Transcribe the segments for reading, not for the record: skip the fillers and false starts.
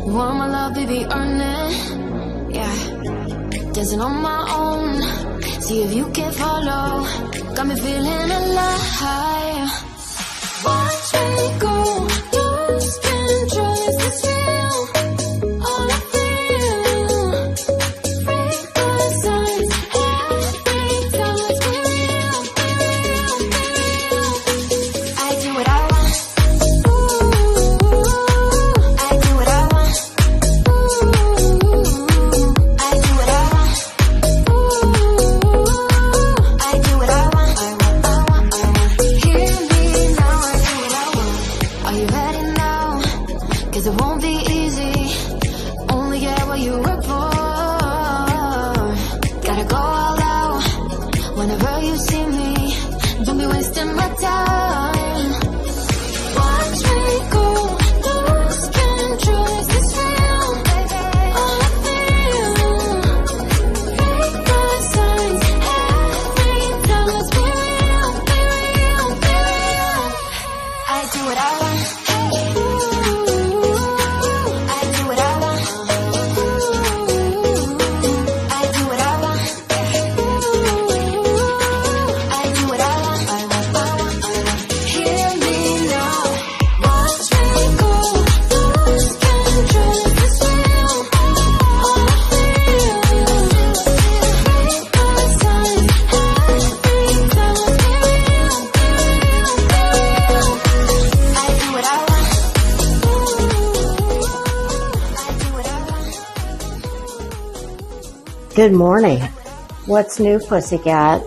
Want my love, baby, earn it. Yeah, dancing on my own. See if you can follow. Got me feeling alive. Watch me go. Lose control. Is this real? All I feel. Break the signs. Every time. Let's be real, be real, be real. I do what I want. I do what I want. I do what I want. I do what I want. I want. Hear me now. I do what I want. Are you ready now? 'Cause it won't be easy. Only get what you work for. Gotta go all out. Whenever you see me, don't be wasting my time. Watch me go. Lose control. Is this real? All I feel. Break the signs. Every time. Let's be real, be real, be real. I do what I want. I do what I want. I do what I want. I do what I want. Hear me now. Watch me go. Lose control. Is this real? All I feel. Break the signs. Every time. Let's be real, be real, be real. I do what I want. I do what I want. Good morning. What's new, pussycat?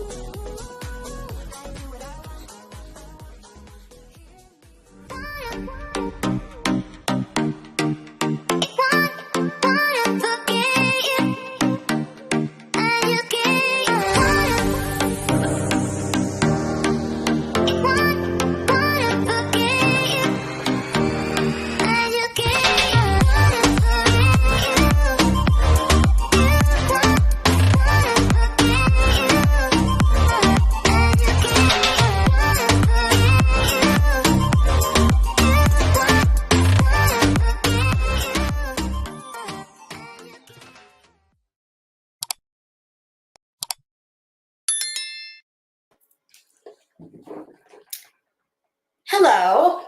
Hello,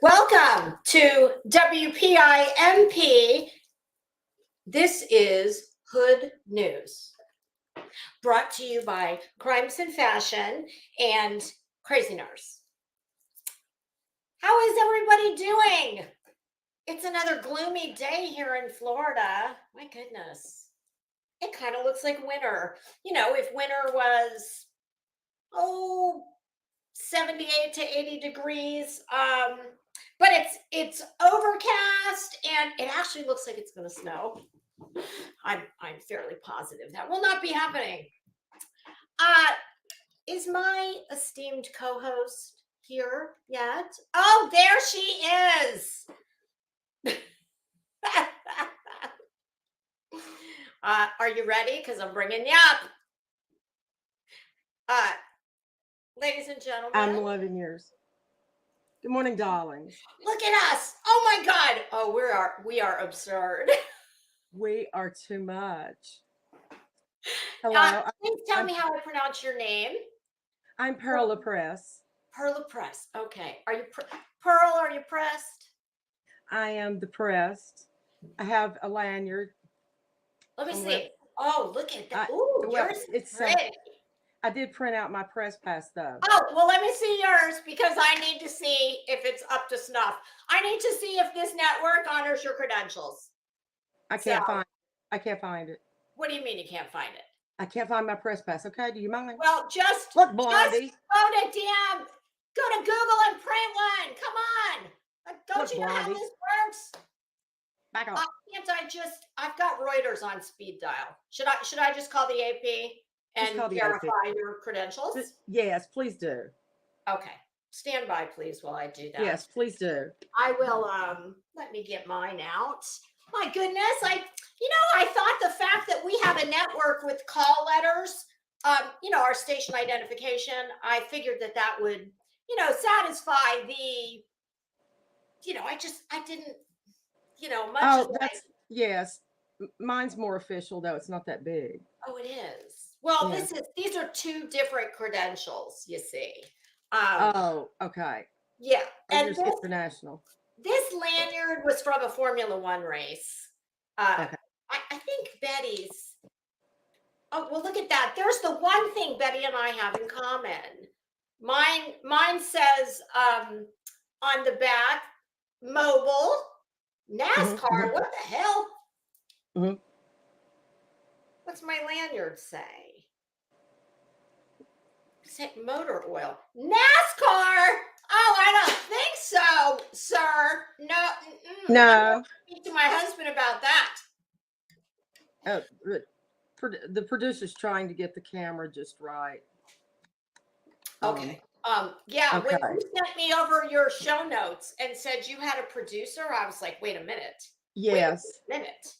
welcome to WPIMP. This is Hood News, brought to you by Crimes and Fashion and Crazy Nurse. How is everybody doing? It's another gloomy day here in Florida. My goodness. It kind of looks like winter. You know, if winter was, 78 to 80 degrees. But it's overcast and it actually looks like it's going to snow. I'm fairly positive that will not be happening. Is my esteemed co-host here yet? Oh, there she is. Are you ready? Because I'm bringing you up. Ladies and gentlemen. I'm 11 years. Good morning, darlings. Look at us. Oh my God. Oh, we are absurd. We are too much. Hello. Please tell me how I pronounce your name. I'm Pearl Press. Perla Press. Okay. Are you Pearl? Are you pressed? I am depressed. I have a lanyard. Let me I'm see. with- Oh, look at that. Ooh, well, yours is it's, pretty. I did print out my press pass though. Oh, well, let me see yours because I need to see if it's up to snuff. I need to see if this network honors your credentials. I can't find it. What do you mean you can't find it? I can't find my press pass. Okay, do you mind? Well, just Look, Blondie. Go to Google and print one. Come on. Don't Look, you know how Blondie. this works? Back off. I've got Reuters on speed dial. Should I just call the AP Just and call the verify AP. your credentials? Yes, please do. Okay. Stand by, please, while I do that. Yes, please do. I will, let me get mine out. My goodness, I thought the fact that we have a network with call letters, our station identification, I figured that would, satisfy the, I didn't much as Oh, yes. Mine's more official though. It's not that big. oh, it is. Well, Yeah. these are two different credentials, you see. Um, Oh, okay. yeah, Oh, and yours international. this lanyard was from a Formula One race. Uh, Okay. I think Betty's. Oh, well, look at that. There's the one thing Betty and I have in common. Mine says on the back, mobile, NASCAR. What the hell? Mm-hmm. What's my lanyard say? Say motor oil. NASCAR. Oh, I don't think so, sir. No. No. I'm going to speak to my husband about that. Oh, the producer's trying to get the camera just right. Okay. Yeah, Okay. when you sent me over your show notes and said you had a producer, I was like, wait a minute. Yes. Wait a minute.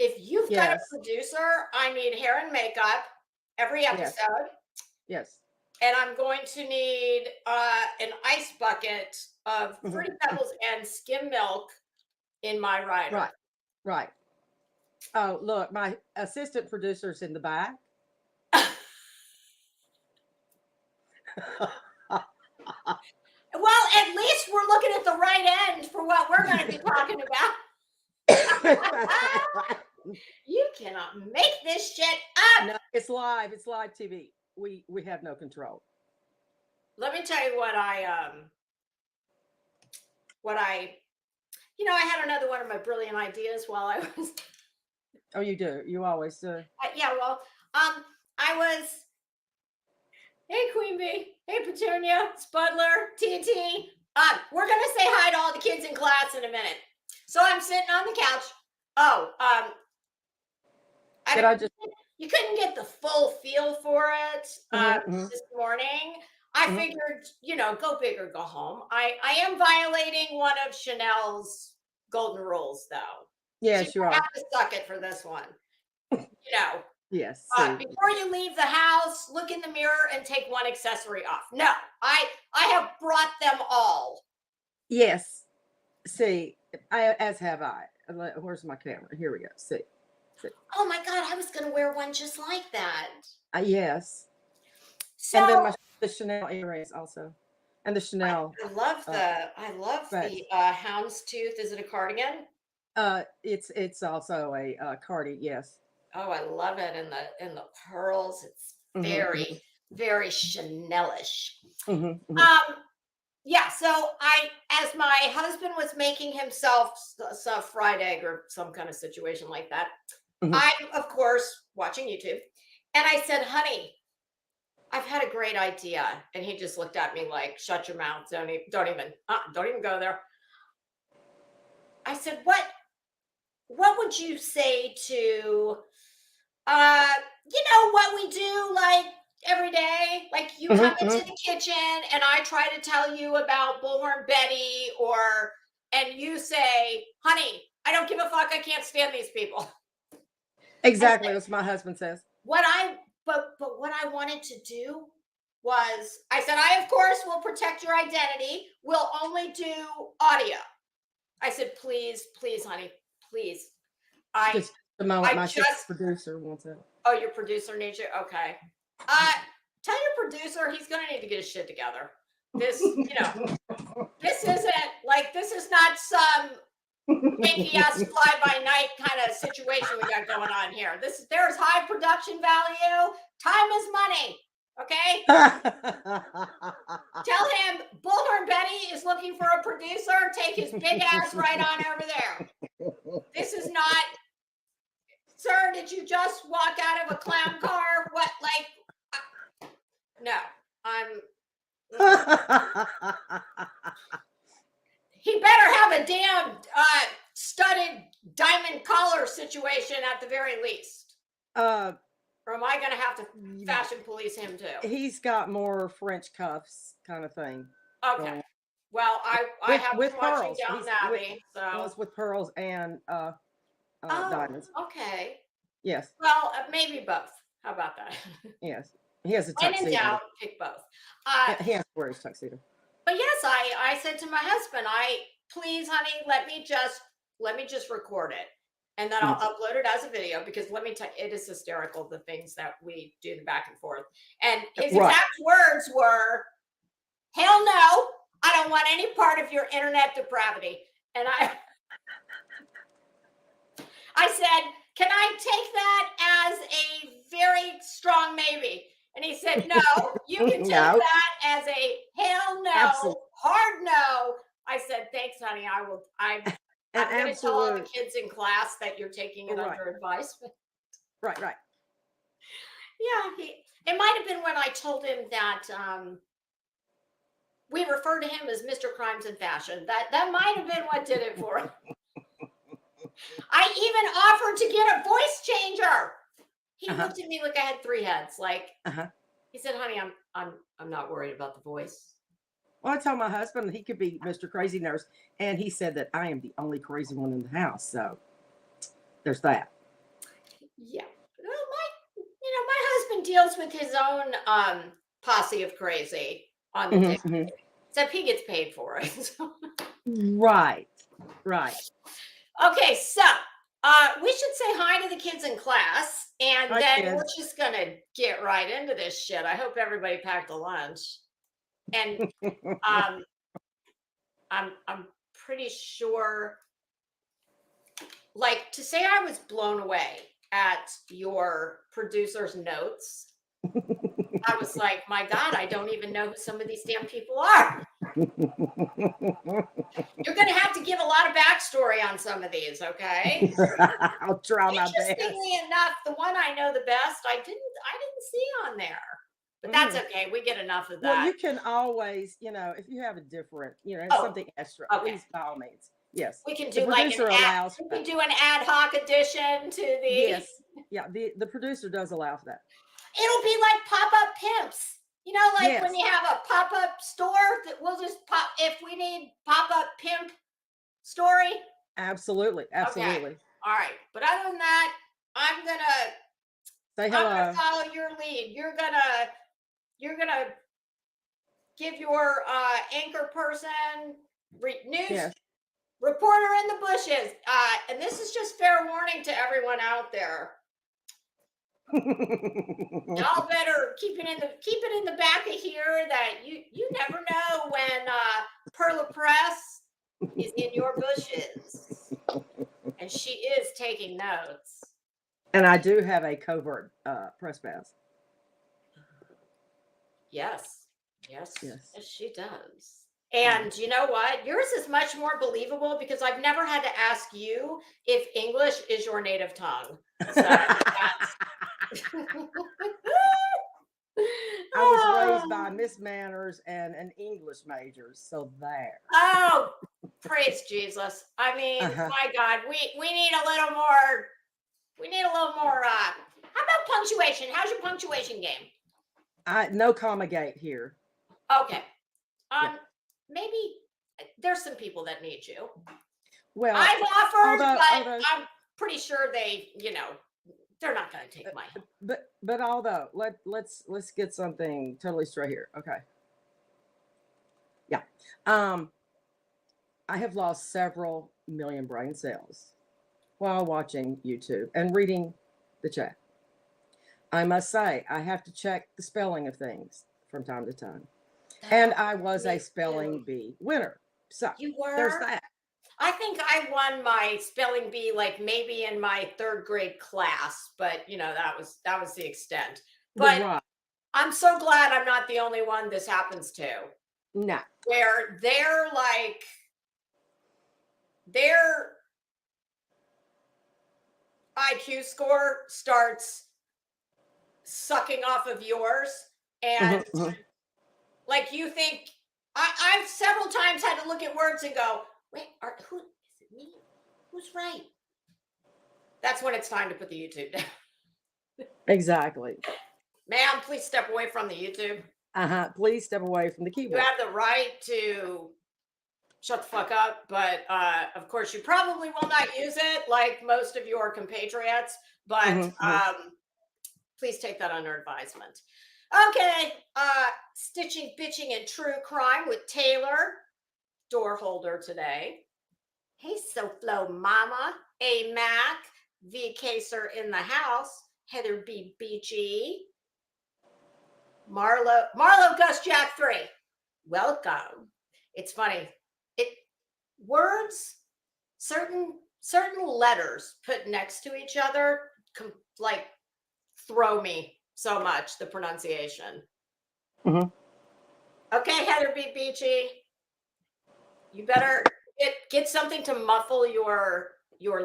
If you've got a producer, I need hair and makeup every episode. Yes. And I'm going to need an ice bucket of Fruity Pebbles and skim milk in my rider. Right. Oh, look, my assistant producer's in the back. Well, at least we're looking at the right end for what we're going to be talking about. You cannot make this shit up. No, it's live. It's live TV. We have no control. Let me tell you what I had another one of my brilliant ideas while I was. Oh, you do. You always do. Yeah. Well, I was. Hey, Queen Bee. Hey, Petunia, Spudler, TT. We're gonna say hi to all the kids in class in a minute. So I'm sitting on the couch. Oh, you couldn't get the full feel for it this morning. I figured, go big or go home. I am violating one of Chanel's golden rules, though. Yes, so you are. Have to suck it for this one. Yes. Before you leave the house, look in the mirror and take one accessory off. No, I have brought them all. Yes. See, as have I. Where's my camera? Here we go. See. Oh my God, I was going to wear one just like that. Yes. So, and then the Chanel earrings also, and the Chanel. I love the houndstooth. Is it a cardigan? It's also a cardi. Yes. Oh, I love it, and the pearls. It's very very Chanelish. Yeah. So as my husband was making himself a fried egg or some kind of situation like that, I'm of course watching YouTube, and I said, "Honey, I've had a great idea," and he just looked at me like, "Shut your mouth! Don't even go there." I said, "What would you say to, what we do like every day? Like you come into the kitchen and I try to tell you about Bullhorn Betty, and you say, 'Honey, I don't give a fuck. I can't stand these people.'" Exactly. That's what my husband says. But what I wanted to do was, I said, I of course will protect your identity. We'll only do audio. I said, please, honey, please. Just the moment my producer wants it. Oh, your producer needs you? Okay. Tell your producer he's gonna need to get his shit together. This, this is not some APS fly by night kind of situation we got going on here. There's high production value. Time is money. Okay. Tell him Bullhorn Betty is looking for a producer. Take his big ass right on over there. This is not, sir, did you just walk out of a clown car? What, no, he better have a damn studded diamond collar situation at the very least. Or am I going to have to fashion police him too? He's got more French cuffs kind of thing. Okay. Well, I have been watching Downton Abbey, so it's with pearls and diamonds. Okay. Yes. Well, maybe both. How about that? Yes. He has a tuxedo. When in doubt, pick both. He has to wear his tuxedo. But yes, I said to my husband, please, honey, let me just let me just record it. And then I'll upload it as a video because let me tell you, it is hysterical the things that we do the back and forth. And his exact words were, hell no, I don't want any part of your internet depravity. And I said, can I take that as a very strong maybe? And he said, no, you can take that as a hell no, hard no. I said, thanks, honey. I'm going to tell all the kids in class that you're taking it under advisement. Right. Yeah, it might have been when I told him that we refer to him as Mr. Crimes and Fashion. That might have been what did it for him. I even offered to get a voice changer. He looked at me like I had 3 heads. Like he said, honey, I'm not worried about the voice. Well, I told my husband that he could be Mr. Crazy Nurse, and he said that I am the only crazy one in the house. So there's that. Yeah. Well, my husband deals with his own posse of crazy on the day. Except he gets paid for it. So. Right. Okay, so we should say hi to the kids in class, and then we're just gonna get right into this shit. I hope everybody packed a lunch. And I'm pretty sure, like, to say I was blown away at your producer's notes. I was like, my God, I don't even know who some of these damn people are. You're going to have to give a lot of backstory on some of these, okay? I'll try my best. Interestingly enough, the one I know the best, I didn't see on there. But that's okay. We get enough of that. Well, you can always, if you have a different, something extra, please, by all means. Yes. We can do like an ad hoc addition to the. Yes. Yeah. The producer does allow for that. It'll be like pop-up pimps. When you have a pop-up store that we'll just pop if we need pop-up pimp story. Absolutely. Okay. All right. But other than that, I'm gonna say hello. I'm gonna follow your lead. You're gonna give your anchor person news reporter in the bushes. And this is just fair warning to everyone out there. Y'all better keep it in the back of here that you never know when Perla Press is in your bushes. And she is taking notes. And I do have a covert press pass. Yes, she does. And you know what? Yours is much more believable because I've never had to ask you if English is your native tongue. So that's... I was raised by Miss Manners and an English major, so there. Oh, praise Jesus! I mean, my God, we need a little more. We need a little more. How about punctuation? How's your punctuation game? No comma gate here. Okay. Maybe there's some people that need you. Well, I've offered, but I'm pretty sure they're not going to take my help. But although let's get something totally straight here. Okay. Yeah. I have lost several million brain cells while watching YouTube and reading the chat. I must say, I have to check the spelling of things from time to time. And I was a spelling bee winner. So you were? There's that. I think I won my spelling bee like maybe in my 3rd grade class, but that was the extent. But I'm so glad I'm not the only one this happens to. No. Where they're like their IQ score starts sucking off of yours and like you think I've several times had to look at words and go, wait, who is it me? Who's right? That's when it's time to put the YouTube down. Exactly. Ma'am, please step away from the YouTube. Please step away from the keyboard. You have the right to shut the fuck up, but of course you probably will not use it like most of your compatriots, but please take that under advisement. Okay, stitching, bitching, and true crime with Taylor, door holder today. Hey, SoFlo Mama. A Mac. V Caser in the house. Heather B. Beachy. Marlo Gus Jack 3. Welcome. It's funny. Words, certain letters put next to each other, like throw me so much, the pronunciation. Mhm. Okay, Heather B. Beachy, you better get something to muffle your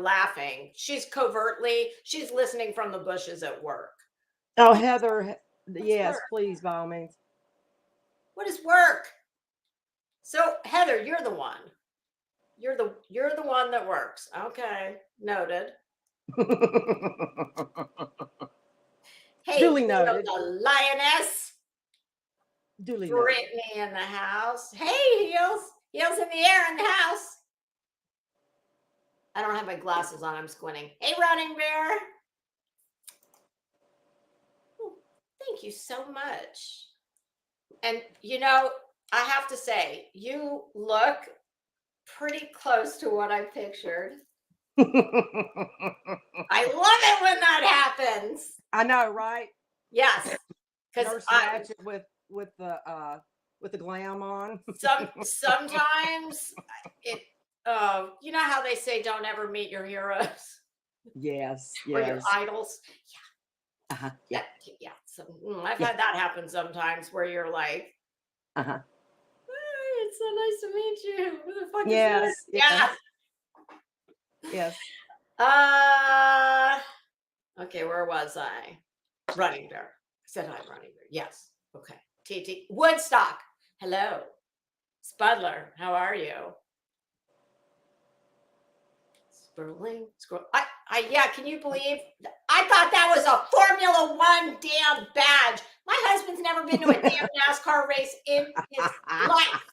laughing. She's listening from the bushes at work. Oh, Heather, yes, work? please, by all means. What is work? So Heather, you're the one. You're the one that works. Okay, noted. Hey, Duly noted. the lioness. Duly noted. Brittany in the house. Hey, heels in the air in the house. I don't have my glasses on. I'm squinting. Hey, running bear. Oh, thank you so much. And I have to say, you look pretty close to what I pictured. I love it when that happens. I know, right? Yes, because Ratchet with the glam on. Sometimes it. You know how they say, "Don't ever meet your heroes." Yes. Or your idols. Yeah. Uh-huh. Yeah. Yeah. So, I've had that happen sometimes where you're like, uh-huh. Hey, it's so nice to meet you. Who the fuck Yes. is this? Yes. Yes. Okay, where was I? Running Bear. I said hi, Running Bear. Yes. Okay. TT. Woodstock. Hello. Spudler. How are you? Sperling. Scroll. Yeah, can you believe? I thought that was a Formula One damn badge. My husband's never been to a damn NASCAR race in his life.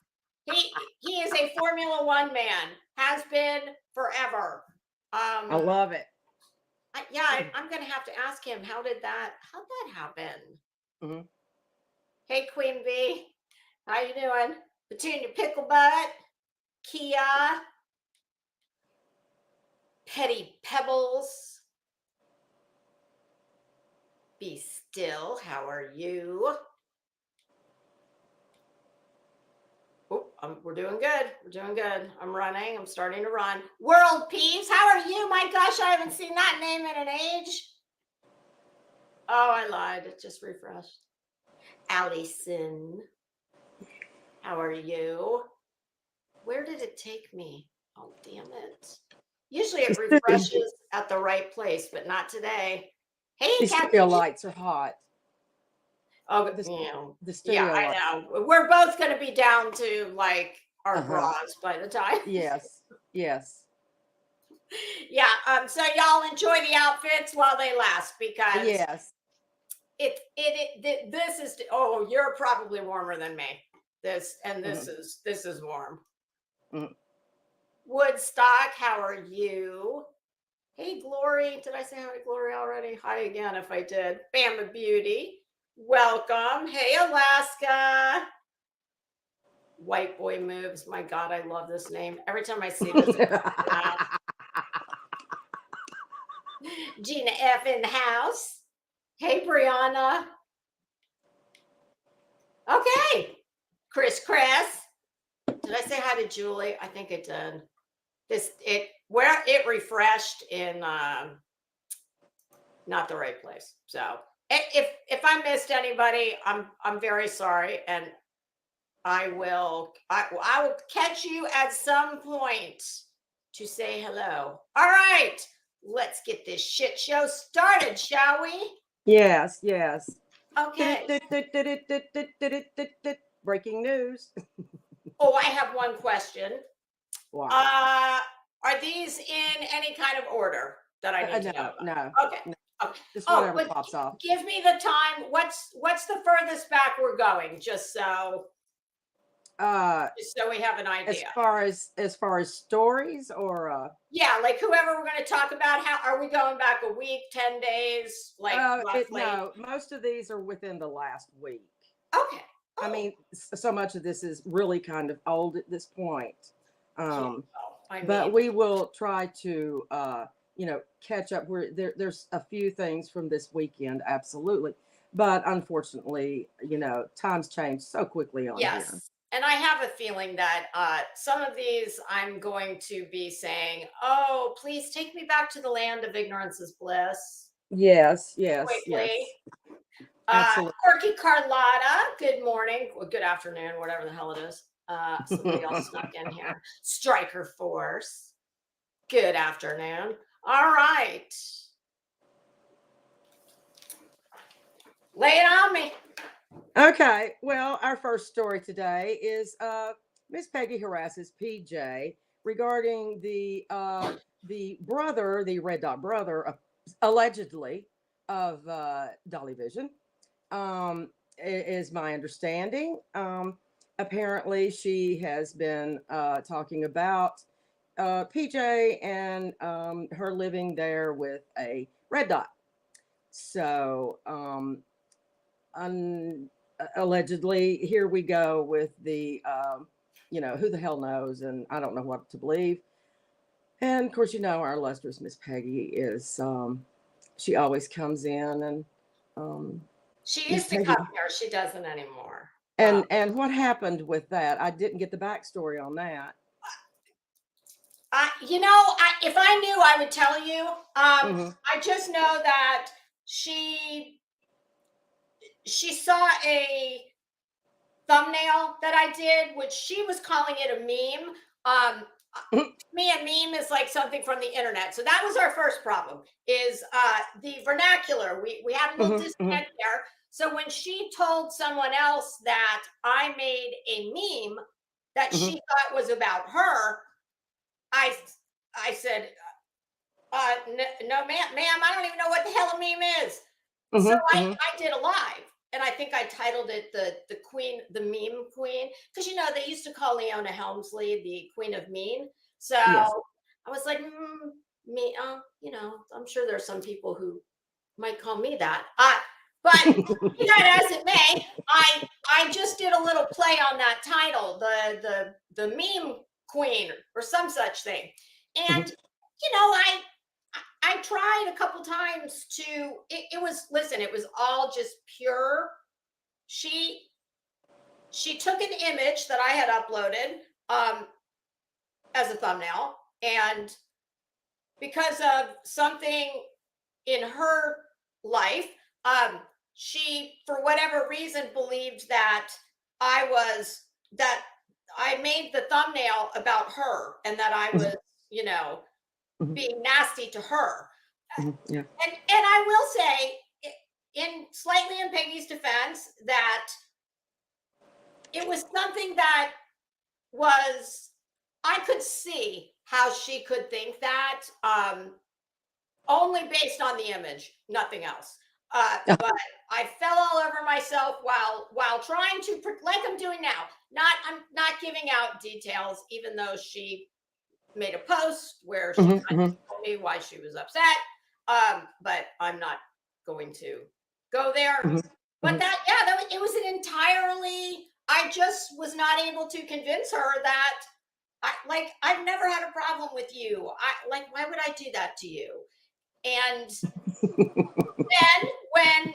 He is a Formula One man. Has been forever. I love it. I'm gonna have to ask him. How'd that happen? Mm-hmm. Hey, Queen Bee. How you doing? Petunia Pickle Butt. Kia. Petty Pebbles. Be still. How are you? Oh, we're doing good. We're doing good. I'm running. I'm starting to run. World Peeves. How are you? My gosh, I haven't seen that name in an age. Oh, I lied. It just refreshed. Allison. How are you? Where did it take me? Oh, damn it. Usually it refreshes at the right place, but not today. Hey, these stereo lights are hot. Oh, the stereo lights. I know. We're both going to be down to like our bras by the time. Yes. Yes. Yeah. So y'all enjoy the outfits while they last, because yes, this is. Oh, you're probably warmer than me. This is warm. Mm-hmm. Woodstock, how are you? Hey, Glory. Did I say hi to Glory already? Hi again if I did. Bama Beauty. Welcome. Hey, Alaska. White Boy Moves. My God, I love this name. Every time I see this. Gina F in the house. Hey, Brianna. Okay. Chris. Did I say hi to Julie? I think I did. Where it refreshed in not the right place. So if I missed anybody, I'm very sorry, and I will catch you at some point to say hello. All right, let's get this shit show started, shall we? Yes. Okay. Breaking news. Oh, I have one question. Wow. Are these in any kind of order that I need to know about? No. Okay. No. Okay. Just whatever pops off. Give me the time. What's the furthest back we're going? Just so we have an idea. As far as stories, or yeah, like whoever we're going to talk about. How are we going back a week, 10 days? Like roughly? No, most of these are within the last week. Okay. I mean, so much of this is really kind of old at this point. but we will try to, catch up. There's a few things from this weekend, absolutely. But unfortunately, times change so quickly on here. Yes. And I have a feeling that some of these I'm going to be saying, oh, please take me back to the land of ignorance is bliss. Yes, Quickly. Absolutely. Quirky Carlotta, good morning. Well, good afternoon, whatever the hell it is. Somebody else snuck in here. Striker Force, good afternoon. All right. Lay it on me. Okay, well, our first story today is Miss Peggy harasses PJ regarding the brother, the red dot brother, allegedly of Dolly Vision. Is my understanding. Apparently, she has been talking about PJ and her living there with a red dot. So, allegedly, here we go with the, who the hell knows, and I don't know what to believe. And of course, our illustrious Miss Peggy is, she always comes in and, she used to come here. She doesn't anymore. And what happened with that? I didn't get the backstory on that. If I knew, I would tell you. I just know that she saw a thumbnail that I did, which she was calling it a meme. Me, a meme is like something from the internet. So that was our first problem, is the vernacular. We had a little disconnect there. So when she told someone else that I made a meme that she thought was about her, I said, no, ma'am, I don't even know what the hell a meme is. So I did a live, and I think I titled it the queen, the meme queen, because they used to call Leona Helmsley the queen of mean. So yes. I was like, I'm sure there's some people who might call me that. But that as it may, I just did a little play on that title, the meme queen or some such thing. And I tried a couple times to, it was all just pure. She took an image that I had uploaded as a thumbnail, and because of something in her life, she, for whatever reason, believed that I made the thumbnail about her, and that I was, being nasty to her. Yeah. And I will say, slightly in Peggy's defense, that it was something that was, I could see how she could think that, only based on the image, nothing else. But I fell all over myself while trying to, like I'm doing now. I'm not giving out details, even though she made a post where she kind of told me why she was upset. But I'm not going to go there. But it was an entirely, I just was not able to convince her that I've never had a problem with you. Why would I do that to you? And then when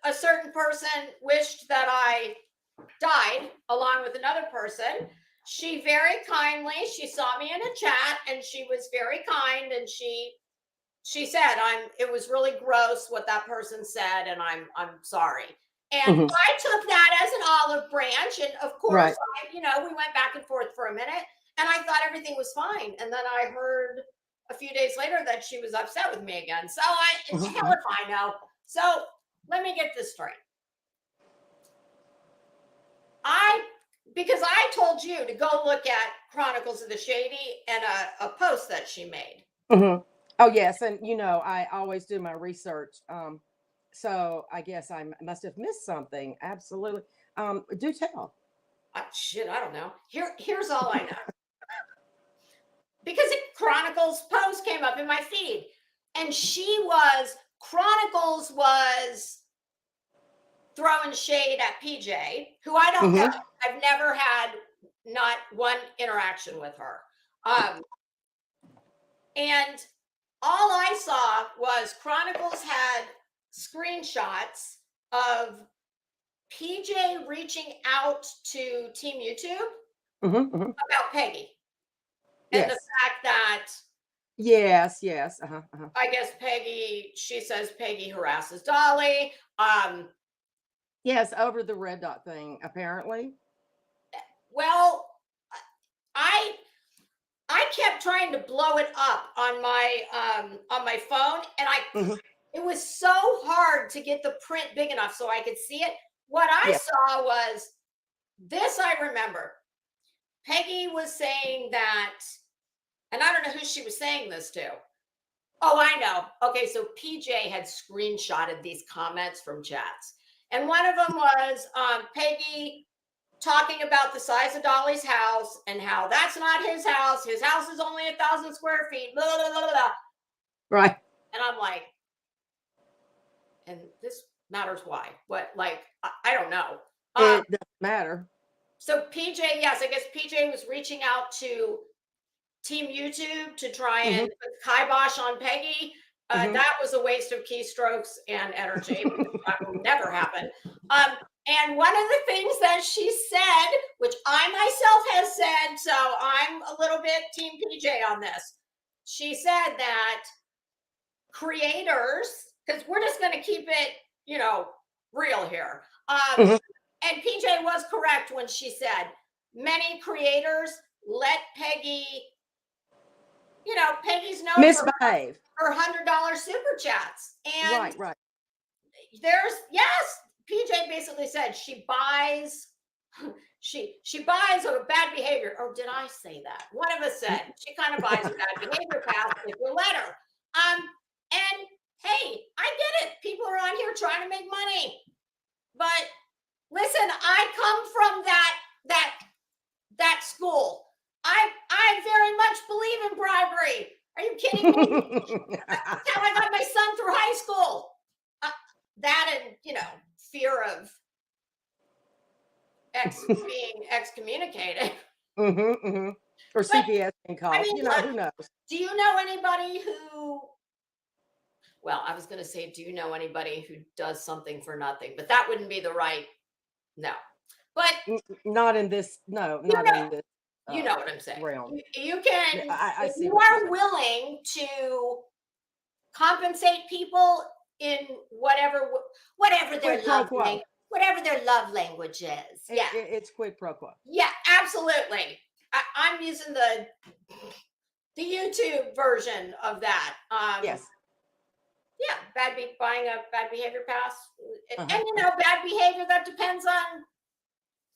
a certain person wished that I died along with another person, she very kindly, she saw me in a chat, and she was very kind, and she said, it was really gross what that person said, and I'm sorry. And I took that as an olive branch, and of course, we went back and forth for a minute, and I thought everything was fine. And then I heard a few days later that she was upset with me again. So it's hell if I know. So let me get this straight. Because I told you to go look at Chronicles of the Shady and a post that she made. Oh, yes. And, I always do my research. So I guess I must have missed something. Absolutely. Do tell. Shit, I don't know. Here's all I know. Because Chronicles post came up in my feed. And Chronicles was throwing shade at PJ, who I don't know. I've never had not one interaction with her. And all I saw was Chronicles had screenshots of PJ reaching out to Team YouTube about Peggy. And the fact that yes. I guess she says Peggy harasses Dolly. Yes, over the red dot thing, apparently. Well, I kept trying to blow it up on my phone, and it was so hard to get the print big enough so I could see it. What I saw was this. I remember Peggy was saying that, and I don't know who she was saying this to. Oh, I know. Okay, so PJ had screenshotted these comments from chats. And one of them was Peggy talking about the size of Dolly's house and how that's not his house. His house is only 1,000 square feet. Blah, blah, blah, blah. Right. And I'm like, and this matters why? What? Like, I don't know. It doesn't matter. So PJ, yes, I guess PJ was reaching out to Team YouTube to try and put kibosh on Peggy. That was a waste of keystrokes and energy. That will never happen. And one of the things that she said, which I myself have said, so I'm a little bit Team PJ on this. She said that creators, because we're just going to keep it, real here. And PJ was correct when she said many creators let Peggy, Peggy's known misbehave for her $100 super chats. And right. PJ basically said she buys a bad behavior. Or did I say that? One of us said she kind of buys a bad behavior pass if you let her. And hey, I get it. People are on here trying to make money. But listen, I come from that school. I very much believe in bribery. Are you kidding me? That's how I got my son through high school. That and, fear of being excommunicated. Or CPS being called. Who knows? Do you know anybody who, well, I was going to say, do you know anybody who does something for nothing? But that wouldn't be the right, no. But not in this, no, not in this. You know what I'm saying. Realm. You can, I see. You are willing to compensate people in whatever their love language, whatever their love language is. Yeah, it's quid pro quo. Yeah, absolutely. I'm using the YouTube version of that. Yes. Yeah, buying a bad behavior pass, and bad behavior, that depends on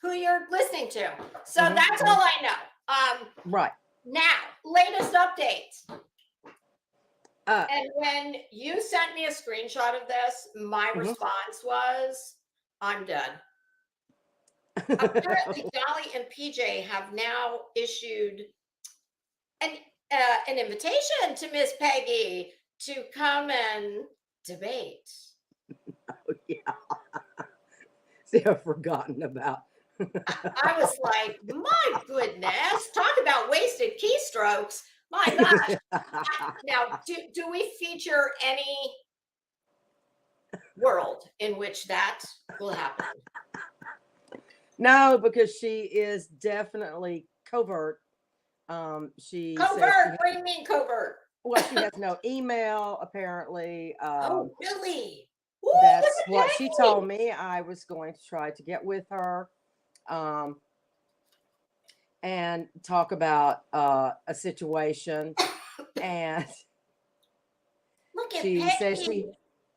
who you're listening to. So that's all I know. Right. Now, latest updates. And when you sent me a screenshot of this, my response was, I'm done. Apparently, Dolly and PJ have now issued an invitation to Miss Peggy to come and debate. Oh, yeah. See, I've forgotten about. I was like, my goodness, talk about wasted keystrokes. My gosh. Now, do we feature any world in which that will happen? No, because she is definitely covert. Covert? What do you mean covert? Well, she has no email, apparently. Oh, really? Ooh, that's what she told me. I was going to try to get with her and talk about a situation. And she says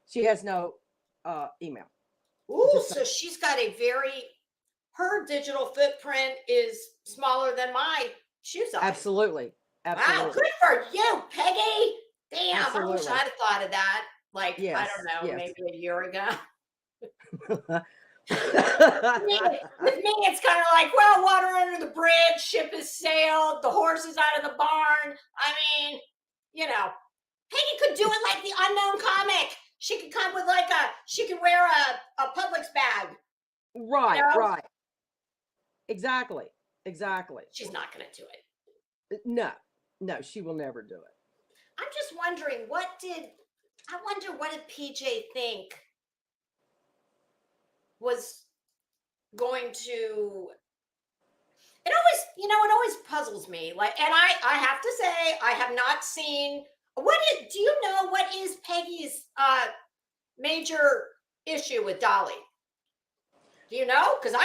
she has no email. Ooh, so she's got her digital footprint is smaller than my shoe size. Absolutely. Wow, good for you, Peggy. Damn, Absolutely. I wish I'd have thought of that. Like, yes, I don't know, maybe a year ago. With me, it's kind of like, well, water under the bridge, ship has sailed, the horse is out of the barn. I mean, Peggy could do it like the Unknown comic. She could come with she could wear a Publix bag. Right, right. Exactly. She's not going to do it. No, she will never do it. I'm just wondering, what did PJ think was going to, it always puzzles me. Like, and I have to say, I have not seen, do you know what is Peggy's major issue with Dolly? Do you know? Because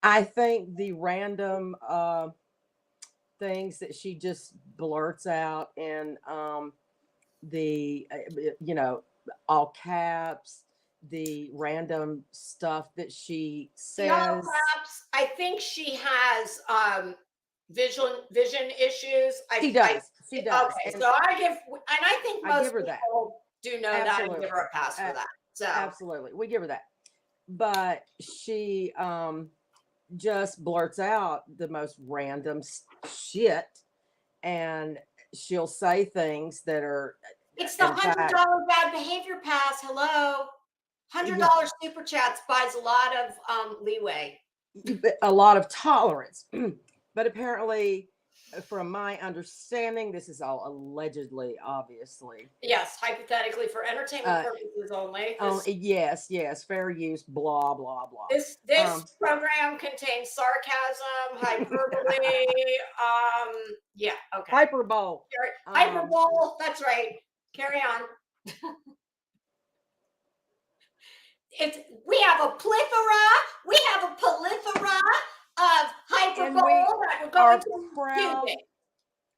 I think the random things that she just blurts out in the all caps, the random stuff that she says. The all caps, I think she has vision issues. She does. Okay, so I think most people do know that and give her a pass for that. So absolutely, we give her that. But she just blurts out the most random shit, and she'll say things that are. It's the $100 bad behavior pass. Hello, $100 super chats buys a lot of leeway, a lot of tolerance. But apparently, from my understanding, this is all allegedly, obviously. Yes, hypothetically for entertainment purposes only. Yes, fair use, blah, blah, blah. This program contains sarcasm, hyperbole, yeah, okay. Hyperbole. Hyperbole, that's right. Carry on. We have a plethora of hyperbole that we're going to do.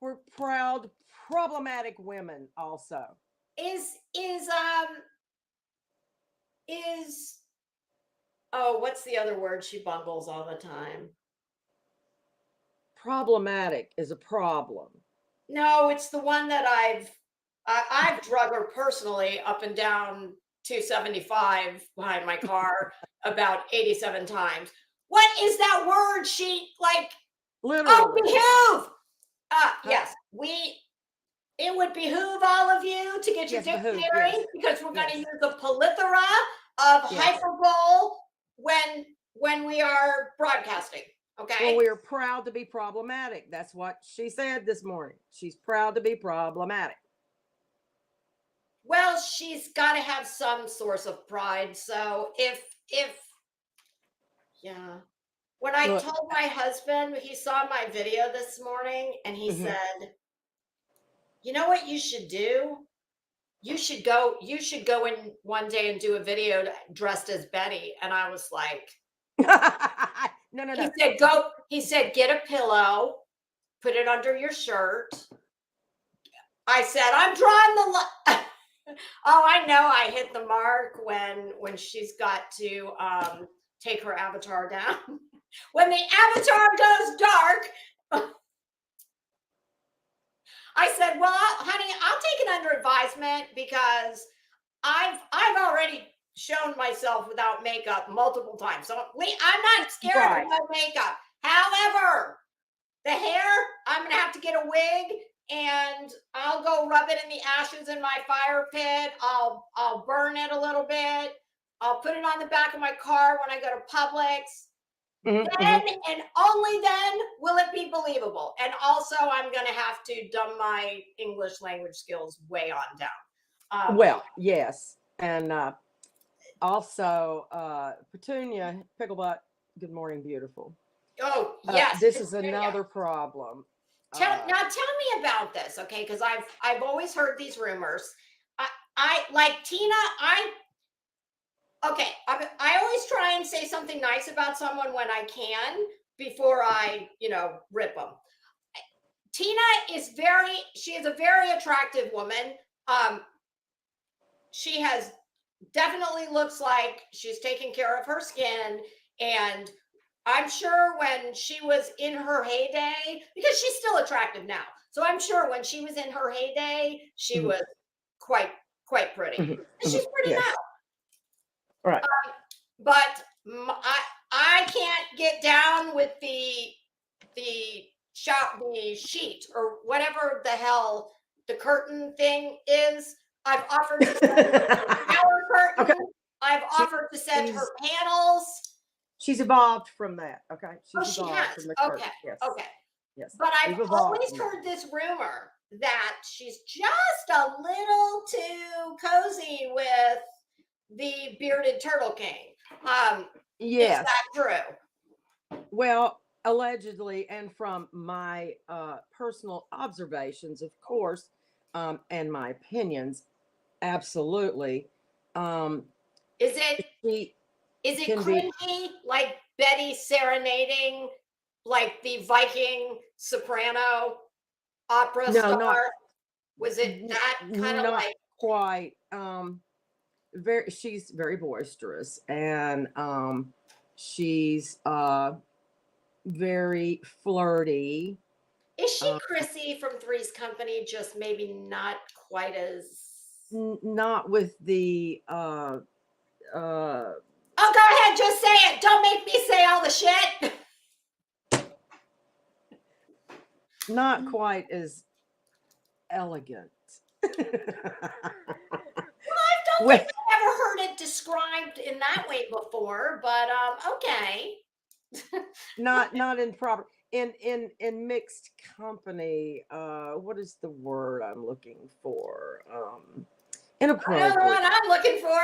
We're proud, problematic women also. What's the other word she bungles all the time? Problematic is a problem. No, it's the one that I've drug her personally up and down 275 behind my car about 87 times. What is that word? She literally. Oh, behoove. Yes, it would behoove all of you to get your dictionary because we're going to use a plethora of hyperbole when we are broadcasting. Okay. Well, we're proud to be problematic. That's what she said this morning. She's proud to be problematic. Well, she's got to have some source of pride. So when I told my husband, he saw my video this morning and he said, you know what you should do? You should go in one day and do a video dressed as Betty. And I was like, no. He said, get a pillow, put it under your shirt. I said, I'm drawing the line. Oh, I know I hit the mark when she's got to take her avatar down. When the avatar goes dark, I said, well, honey, I'll take it under advisement because I've already shown myself without makeup multiple times. So I'm not scared of no makeup. However, the hair, I'm going to have to get a wig and I'll go rub it in the ashes in my fire pit. I'll burn it a little bit. I'll put it on the back of my car when I go to Publix. Then and only then will it be believable. And also I'm going to have to dumb my English language skills way on down. Well, yes. And also Petunia, Picklebutt, good morning, beautiful. Oh, yes. This is another problem. Tell me about this, okay? Because I've always heard these rumors. I like Tina. I always try and say something nice about someone when I can before I, rip them. Tina she is a very attractive woman. She has definitely looks like she's taking care of her skin, and I'm sure when she was in her heyday, because she's still attractive now. So I'm sure when she was in her heyday, she was quite pretty. And she's pretty now. Right. But I can't get down with the sheet or whatever the hell the curtain thing is. I've offered to set our curtain. Okay. I've offered to set her panels. She's evolved from that. Okay. She has. From the curtain. Okay. Yes. Okay. Yes. But I've We've evolved always from that. heard this rumor that she's just a little too cozy with the bearded turtle king. Is Yes. that true? Well, allegedly, and from my personal observations, of course, and my opinions, absolutely. Um, Is it she is it can be cringy like Betty serenading like the Viking soprano opera no, not star? Was it that kind of not like quite. Very, she's very boisterous, and she's very flirty. is she Uh, Chrissy from Three's Company? Just maybe not quite as not with the oh, go ahead, just say it. Don't make me say all the shit. not quite as elegant. I don't Well, think I've ever heard it described in that way before, but okay. not in proper in mixed company. What is the word I'm looking for? I know the Inappropriate. one I'm looking for.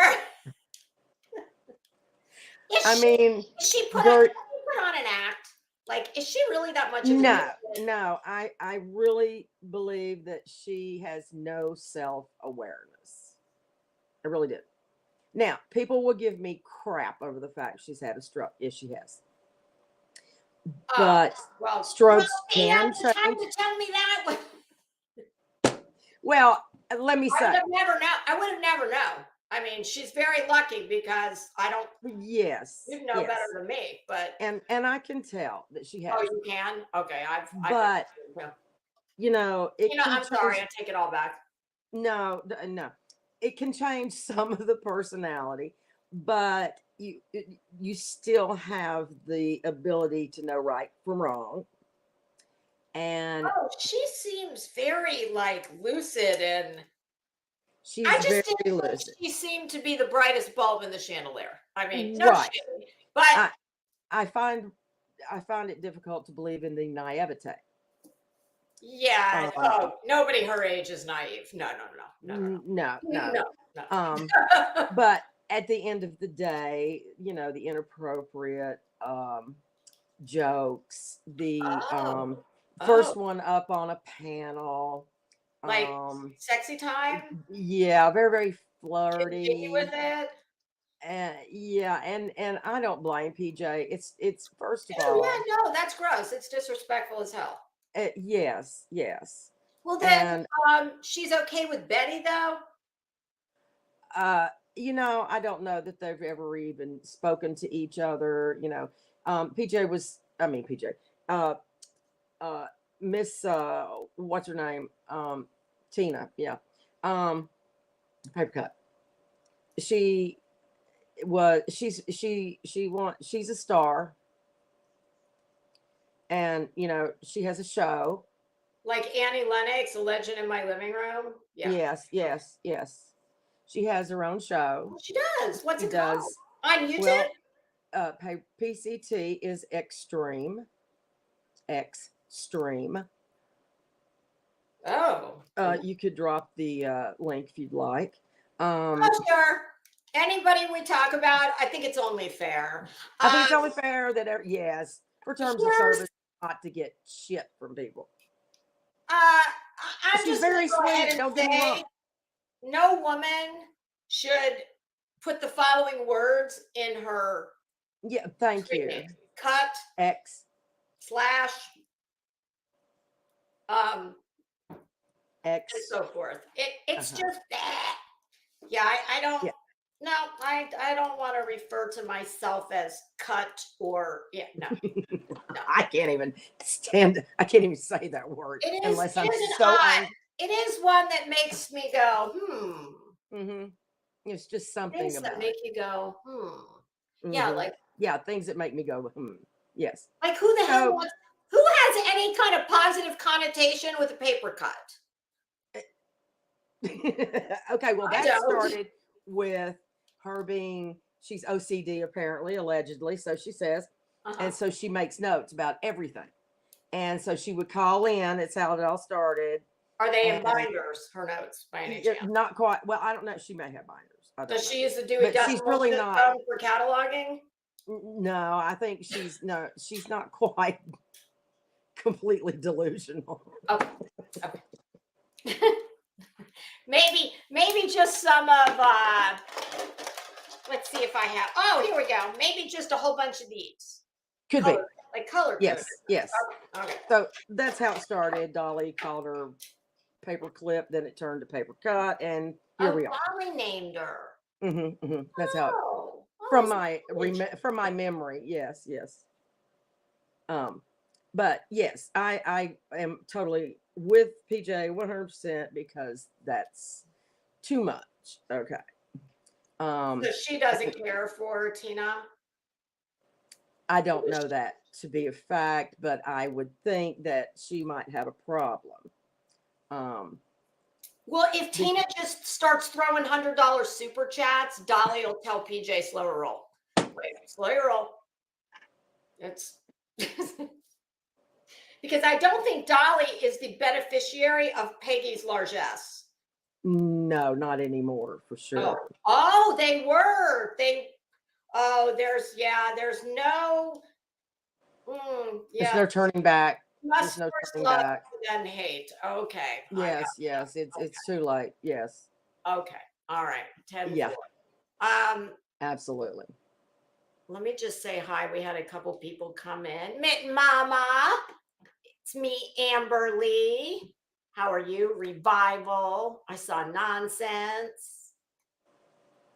Is I she mean, is she very put on an act? Like, is she really that much of a no, nuisance? no. I really believe that she has no self-awareness. I really do. Now, people will give me crap over the fact she's had a stroke. Yes, she has. Oh, But well, strokes do you have can the time change. to tell me that? Well, let me I would say, have never known. I would have never known. I mean, she's very lucky because I don't. yes, You know better yes. than me, but And I can tell that she oh, has. you can. Okay, I've But, yeah. it can I'm sorry. change. I take it all back. No, no. It can change some of the personality, but you still have the ability to know right from wrong. And Oh, she seems very like lucid, and I she's just very didn't think lucid. she seemed to be the brightest bulb in the chandelier. I mean, no Right. shade, but I I find I find it difficult to believe in the naivete. yeah. Um, Oh, nobody her age is naive. No, no, no, no, no, no, no. no, no, Um, no. but at the end of the day, the inappropriate jokes, the Oh, oh, first one up on a panel, like um, sexy time. yeah, very, very Continue with flirty. it. And yeah, and I don't blame PJ. It's first of Oh all, yeah, no, that's gross. It's disrespectful as hell. yes, yes. Well, then, And she's okay with Betty though. uh I don't know that they've ever even spoken to each other. PJ was, I mean, PJ, uh uh Miss, what's her name, Tina, yeah, um paper cut, she she's a star, and she has a show. Like Annie Lennox, a legend in my living room. Yeah, Yes, yes, yes, she has her own show. she does. What's She it called? does. On YouTube? Well, PCT is extreme. Extreme. Oh, You could drop the link if you'd like. oh, sure. Anybody we talk about, I think it's only fair. I think it's Um, only fair that yes, for terms of here's service, not to get shit from people. I'm She's just going very to go ahead sweet. and Don't get me say wrong. no woman should put the following words in her Yeah, thank screen you. name: cut, X slash, um, and X. so forth. It's Uh-huh. just yeah. I don't. Yeah. No, I don't want to refer to myself as cut or yeah. No, no. I can't even stand. I can't even say that word unless It I'm is an so odd. angry. It is one that makes me go Hmm. It's just something Things that about it. make you go Yeah, Hmm. Yeah, things that make me go, yes. like who the hell So, wants? Who has any kind of positive connotation with a paper cut? okay, well, I that don't. started with her she's OCD, apparently, allegedly, so she says. Uh-huh. And so she makes notes about everything. And so she would call in. It's how it all started. Are they in And binders, her notes, by any chance? not quite. Well, I don't know. She may have binders. I don't Does know. she use the Dewey But she's Decimal really System not. for cataloging? No, I think she's not quite completely delusional. Okay. maybe just some of let's see if I have. Oh, here we go. Maybe just a whole bunch of these. Could color, be. like color coded. Yes. Okay. So that's how it started. Dolly called her paper clip, then it turned to paper cut, and here we are. Dolly named her. That's how. From my memory, yes. But yes, I am totally with PJ 100% because that's too much. Okay. So she doesn't care for Tina? I don't know that to be a fact, but I would think that she might have a problem. Well, if Tina just starts throwing $100 super chats, Dolly will tell PJ slow your roll. Wait, slow your roll. It's because I don't think Dolly is the beneficiary of Peggy's largesse. No, not anymore for sure. Oh, they were. There's no. There's no turning back. Must There's no first turning love back. then hate. Okay. Yes. It's too late. Yes. Okay. All right. 10. Yeah. 4. Absolutely. Let me just say hi. We had a couple people come in. Mitten Mama. It's me, Amber Lee. How are you? Revival. I saw Nonsense.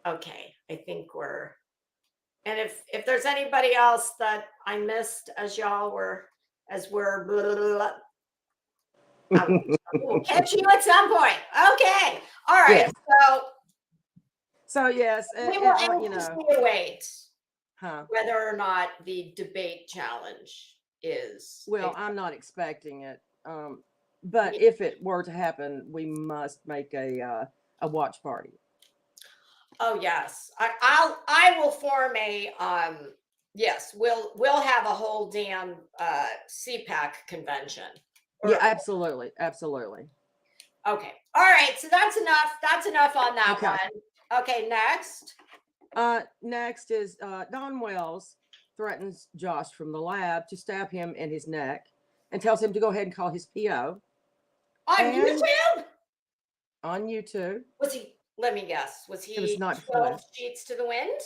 Okay. I think we're. And if there's anybody else that I missed as y'all were, we're blah, blah, blah, we'll catch you at some point. Okay. All right. Yeah. So yes, we will anxiously await whether or not the debate challenge is. Well, I'm not expecting it. But if it were to happen, we must make a watch party. Oh yes, I will form a yes, we'll have a whole damn CPAC convention. Yeah, absolutely. Okay, all right. So that's enough on that one. Okay, next. Next is Don Wells threatens Josh from the lab to stab him in his neck and tells him to go ahead and call his PO. YouTube? On YouTube. Was he? Let me guess. Was he? It was not 12 sheets to the wind?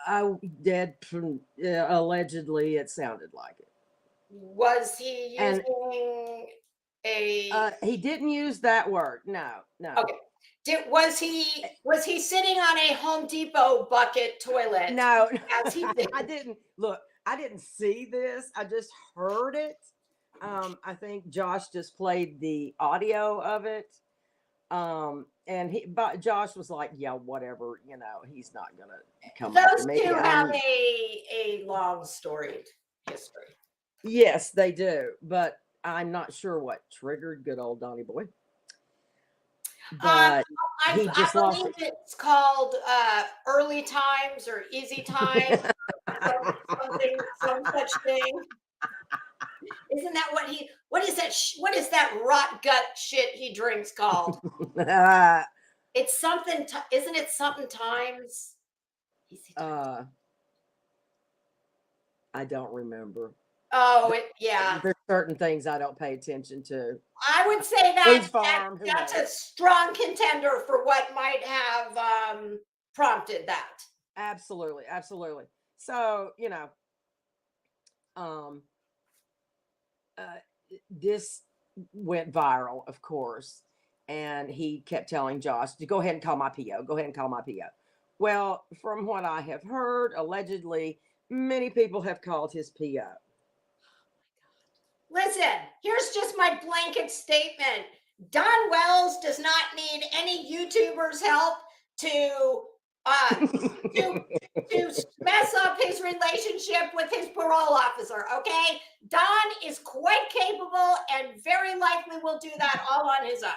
I did. Allegedly, it sounded like it. Was he using a? He didn't use that word. No. Okay. Was he sitting on a Home Depot bucket toilet? No. As he did? I didn't look. I didn't see this. I just heard it. I think Josh just played the audio of it. But Josh was like, yeah, whatever, he's not gonna come. Those two have a long storied history. Yes, they do, but I'm not sure what triggered good old Donnie Boy. But I believe it's called early times or easy times, some such thing. Isn't that what is that rot gut shit he drinks called? It's something, isn't it something times? I don't remember. Oh, yeah. There's certain things I don't pay attention to. I would say that's a strong contender for what might have prompted that. Absolutely. So, this went viral, of course, and he kept telling Josh to go ahead and call my PO. Well, from what I have heard, allegedly, many people have called his PO. Listen, here's just my blanket statement. Don Wells does not need any YouTubers' help to mess up his relationship with his parole officer, okay? Don is quite capable and very likely will do that all on his own.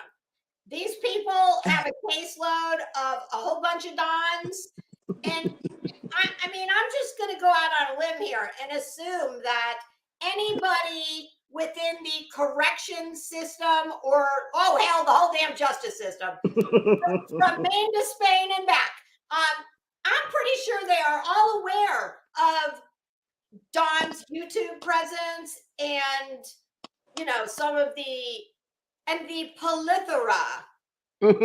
These people have a caseload of a whole bunch of Dons. And I mean, I'm just going to go out on a limb here and assume that anybody within the correction system or, oh, hell, the whole damn justice system from Maine to Spain and back. I'm pretty sure they are all aware of Dawn's YouTube presence and, you know, some of the plethora of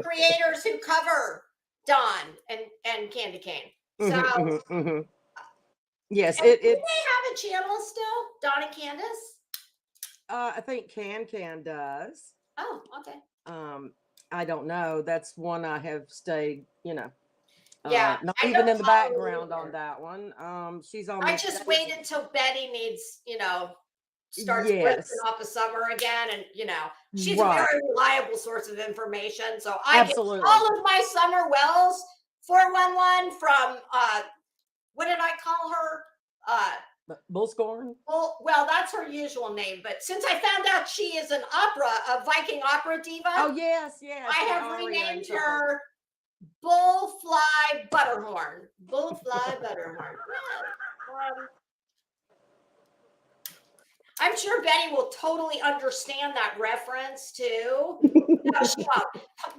creators who cover Dawn and Candy Cane. So, yes, do they have a channel still, Dawn and Candace? I think Can does. Oh, okay. I don't know. That's one I have stayed, you know. Yeah, not I even don't in the follow background either. on that one. She's on. I just wait until Betty needs, you know, starts Yes. breaking off a summer again, and you know, she's Right. a very reliable source of information. So I Absolutely. get all of my Summer Wells 411 from what did I call her? Bullscorn? Well, that's her usual name, but since I found out she is a Viking opera diva, Oh yes, yes. I have renamed her Bullfly Butterhorn. Bullfly Butterhorn. I'm sure Betty will totally understand that reference too. No, she won't.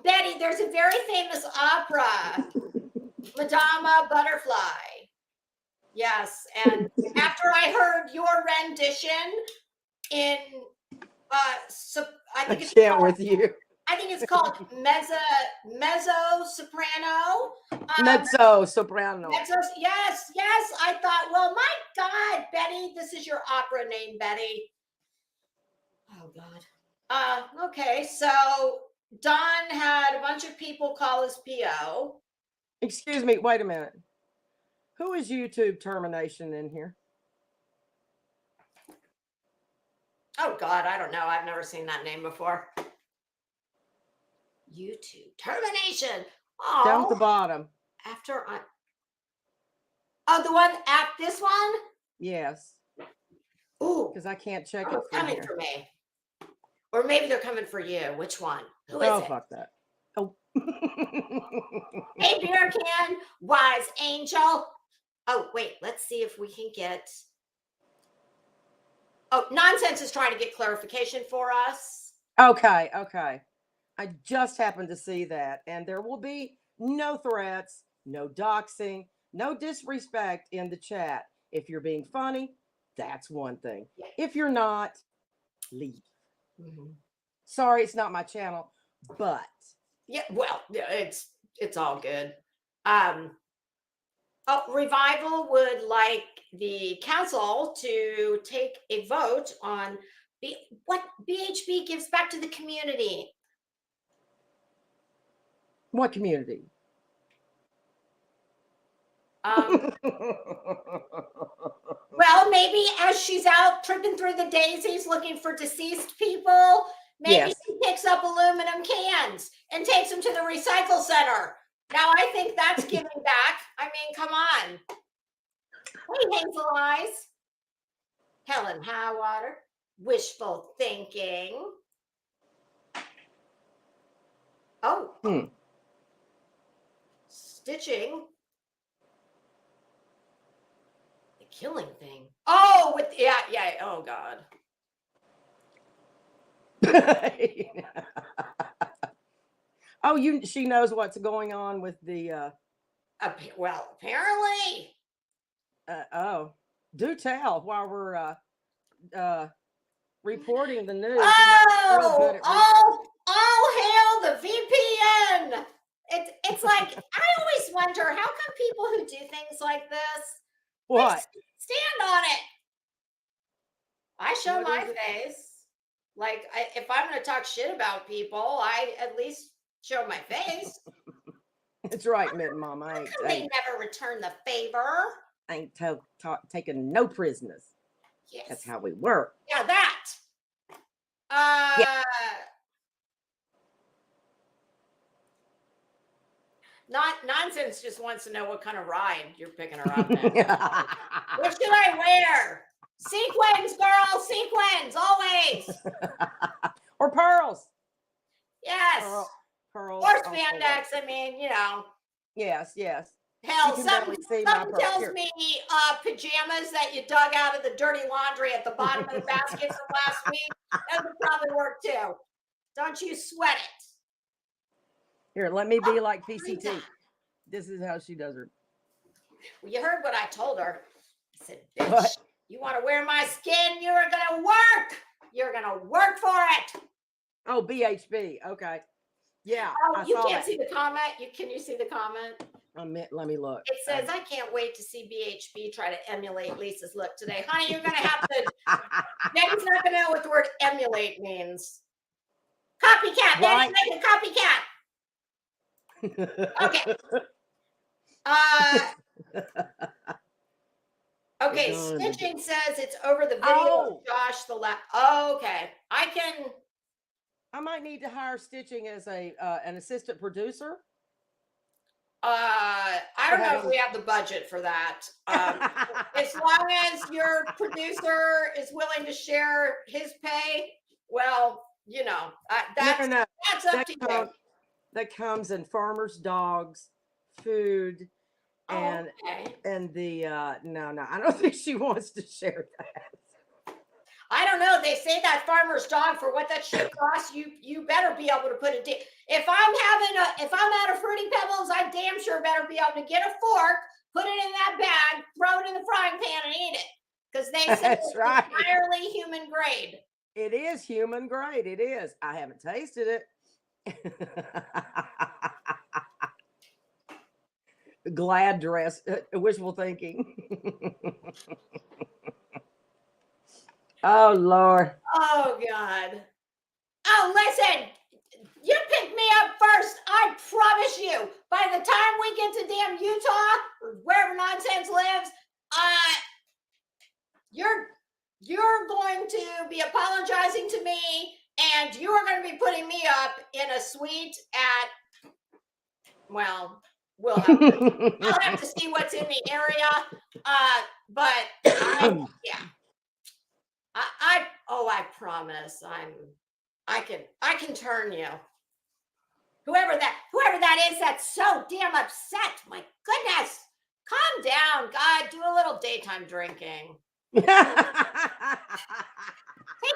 Betty, there's a very famous opera, Madama Butterfly. Yes, and after I heard your rendition in I think it's can't with you. I think it's called mezzo soprano. Mezzo soprano. Yes. I thought, well, my God, Betty, this is your opera name, Betty. Oh God. Okay, so Don had a bunch of people call his PO. Excuse me, wait a minute. Who is YouTube termination in here? Oh God, I don't know. I've never seen that name before. YouTube termination. Oh, Down at the bottom. The one at this one? Yes. Ooh. Because I can't check it. Oh, it's coming for me. Or maybe they're coming for you. Which one? Who is it? Oh, fuck that. Oh. Hey, beer can, wise angel. Oh, wait, let's see if we can get. Oh, Nonsense is trying to get clarification for us. Okay. I just happened to see that. And there will be no threats, no doxing, no disrespect in the chat. If you're being funny, that's one thing. If you're not, leave. Mm-hmm. Sorry, it's not my channel, but. Yeah, well, it's all good. Revival would like the council to take a vote on what BHB gives back to the community. What community? Well, maybe as she's out tripping through the daisies looking for deceased people, maybe she picks up aluminum cans and takes them to the recycle center. Now, I think that's giving back. I mean, come on. Hey, Hazel Eyes. Helen Highwater. Wishful thinking. Oh. Stitching. The killing thing. Oh, yeah. Oh, God. Oh, she knows what's going on with the well, apparently. Do tell while we're reporting the news. All hail the VPN. It's like, I always wonder, how come people who do things like this stand on it? I show my face. Like, if I'm going to talk shit about people, I at least show my face. That's right, Mitten Mama. They never return the favor. I ain't taking no prisoners. Yes. That's how we work. Yeah, that. Nonsense just wants to know what kind of ride you're picking her up in. What should I wear? Sequins, girl, sequins, always. Or pearls. Yes. Pearls. Or spandex. I mean, you know. Yes. Hell, can something, barely see my something purse. tells Here. me pajamas that you dug out of the dirty laundry at the bottom of the basket from last week. That would probably work too. Don't you sweat it. Here, let me be like read PCT. that. This is how she does her. Well, you heard what I told her. I said, bitch, What? you want to wear my skin? You're going to work. You're going to work for it. Oh, BHB. Okay. Yeah. Oh, I you saw can't that. see the comment? Can you see the comment? Let me look. It says, I can't wait to see BHB try to emulate Lisa's look today. Honey, you're going to have to. Debbie's not going to know what the word emulate means. Copycat. Right. Daddy's like a copycat. Okay. Okay, Stitching says it's over the video of Josh the last. Oh, okay. I might need to hire Stitching as an assistant producer. I don't know if we have the budget for that. As long as your producer is willing to share his pay, well, you know, that's up to you. That comes in farmers' dogs, food, and the no, I don't think she wants to share that. I don't know. They say that farmer's dog, for what that shit costs, you better be able to put it. If I'm out of Fruity Pebbles, I damn sure better be able to get a fork, put it in that bag, throw it in the frying pan, and eat it. Because they say it's entirely human grade. It is human grade. It is. I haven't tasted it. Glad dress, wishful thinking. Oh, Lord. Oh, God. Oh, listen, you picked me up first. I promise you, by the time we get to damn Utah, or wherever nonsense lives, you're going to be apologizing to me, and you are going to be putting me up in a suite at, well, I'll have to see what's in the area. But yeah. I promise I can turn you. Whoever that is that's so damn upset. My goodness. Calm down, God. Do a little daytime drinking. Take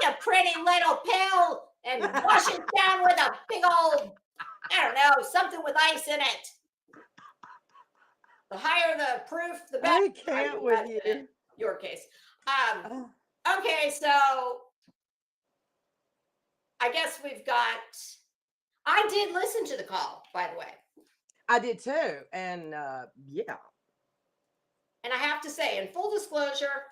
a pretty little pill and wash it down with a big old, I don't know, something with ice in it. The higher the proof, the better. I can't with you. In your case. Okay, so I guess I did listen to the call, by the way. I did too. And yeah. And I have to say, in full disclosure,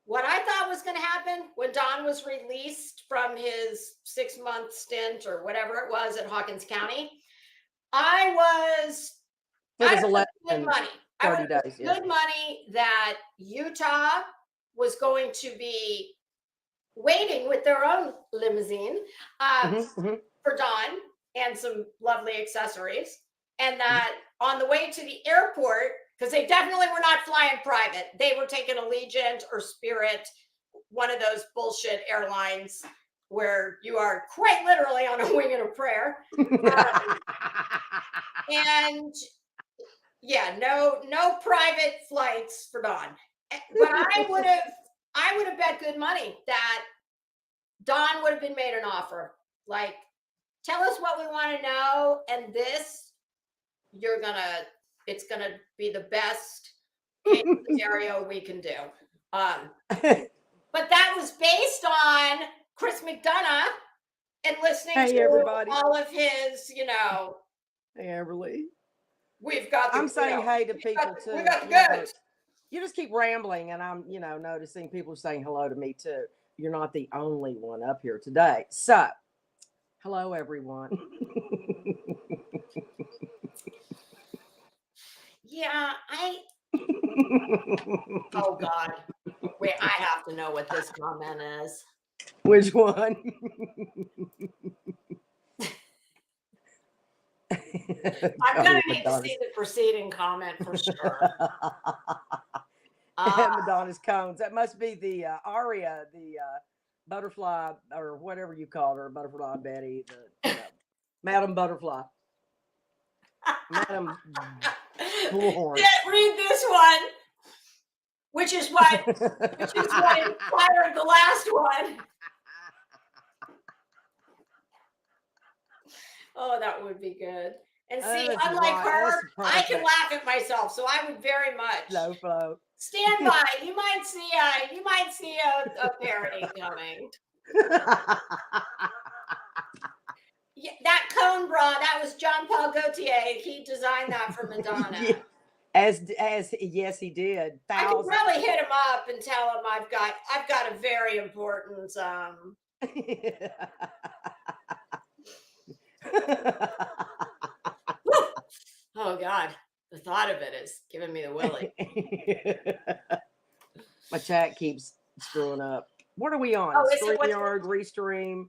what I thought was going to happen when Don was released from his 6-month stint or whatever it was at Hawkins County, I was good money. 30 days. Good money that Utah was going to be waiting with their own limousine for Dawn and some lovely accessories. And that on the way to the airport, because they definitely were not flying private, they were taking Allegiant or Spirit, one of those bullshit airlines where you are quite literally on a wing and a prayer. And yeah, no private flights for Dawn. But I would have bet good money that Dawn would have been made an offer. Like, tell us what we want to know, and it's gonna be the best case scenario we can do. But that was based on Chris McDonough and listening to everybody. All of his, Hey, Everly. We've got. I'm saying hey to people too. We got the goods. You just keep rambling, and I'm, noticing people saying hello to me too. You're not the only one up here today. So, hello, everyone. Yeah, oh, God. Wait, I have to know what this comment is. Which one? I'm going to need to see the preceding comment for sure. Madonna's cones. That must be the Aria, the butterfly, or whatever you called her, Butterfly Betty, the Madam Butterfly. Madam. Lord. Read this one, which is what inspired the last one. Oh, that would be good. And see, That's unlike right. her, That's I can perfect. laugh at myself, so I would very much Low flow. stand by. You might see a parody coming. Yeah, that cone bra, that was John Paul Gaultier. He designed that for Madonna. Yeah. As yes, he did. I could probably hit him up and tell him I've got a very important oh God, the thought of it is giving me the willy. My chat keeps screwing up. What are we on? StreamYard, Restream.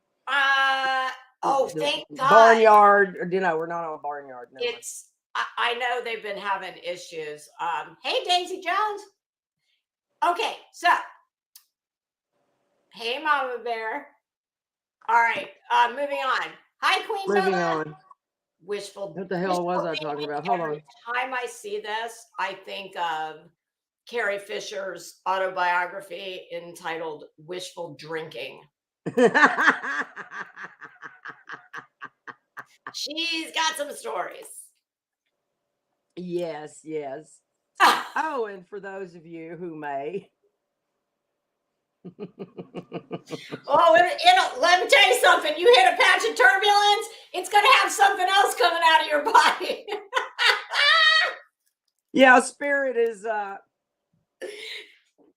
Oh, thank God. Barnyard. We're not on Barnyard. No. It's I know they've been having issues. Hey, Daisy Jones. Okay, so hey, Mama Bear. All right, moving on. Hi, Queen Moving Mama. on. Wishful. What the hell was I talking about? Hold on. Every time I see this, I think of Carrie Fisher's autobiography entitled "Wishful Drinking." She's got some stories. Yes. Oh, and for those of you who may. Oh, let me tell you something. You hit a patch of turbulence, it's going to have something else coming out of your body. Yeah, spirit is. Do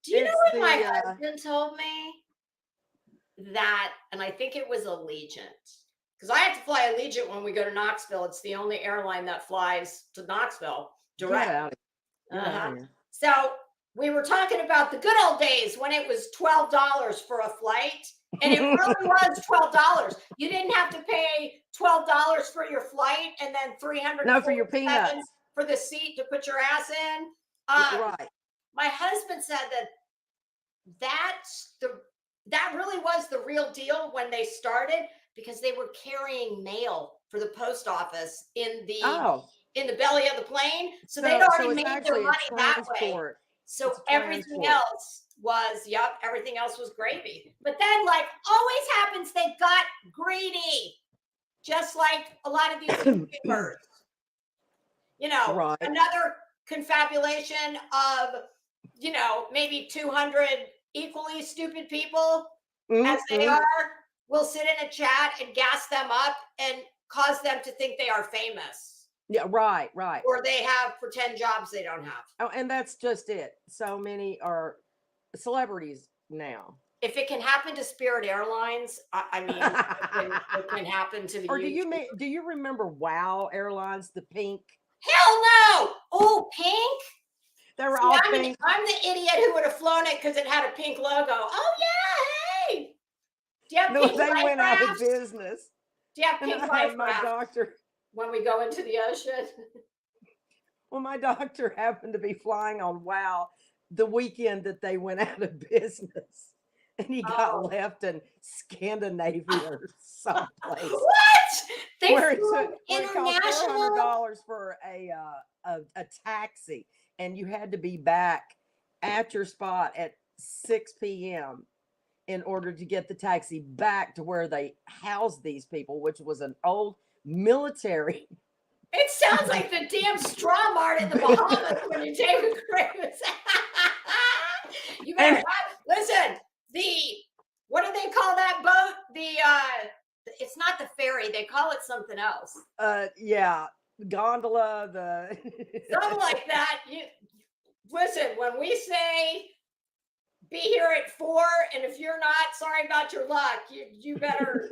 you know what my husband told me? That, and I think it was Allegiant. Because I have to fly Allegiant when we go to Knoxville. It's the only airline that flies to Knoxville direct. So we were talking about the good old days when it was $12 for a flight. And it really was $12. You didn't have to pay $12 for your flight and then $300 for your peanuts for the seat to put your ass in. Right. My husband said that really was the real deal when they started, because they were carrying mail for the post office in the belly of the plane. So they'd already made their money that way. So everything else was gravy. But then, like always happens, they got greedy, just like a lot of these YouTubers. Another confabulation of, maybe 200 equally stupid people, as they are, will sit in a chat and gas them up and cause them to think they are famous. Yeah, right. Or they have pretend jobs they don't have. Oh, and that's just it. So many are celebrities now. If it can happen to Spirit Airlines, I mean, it can happen to the. Or do you remember WOW Airlines, the pink? Hell no! Oh, pink. They were all pink. I'm the idiot who would have flown it because it had a pink logo. Oh yeah, hey. Do you have pink they life went rafts? Out of business. Do you have pink life my rafts doctor when we go into the ocean? Well, my doctor happened to be flying on WOW the weekend that they went out of business, and he got left in Scandinavia or someplace. What? They flew international? $400 for a taxi, and you had to be back at your spot at 6 p.m. in order to get the taxi back to where they housed these people, which was an old military. It sounds like the damn straw mart in the Bahamas when you take a cruise. You better listen. What do they call that boat? It's not the ferry. They call it something else. Yeah, gondola. Something like that. Listen, when we say be here at 4, and if you're not, sorry about your luck. You better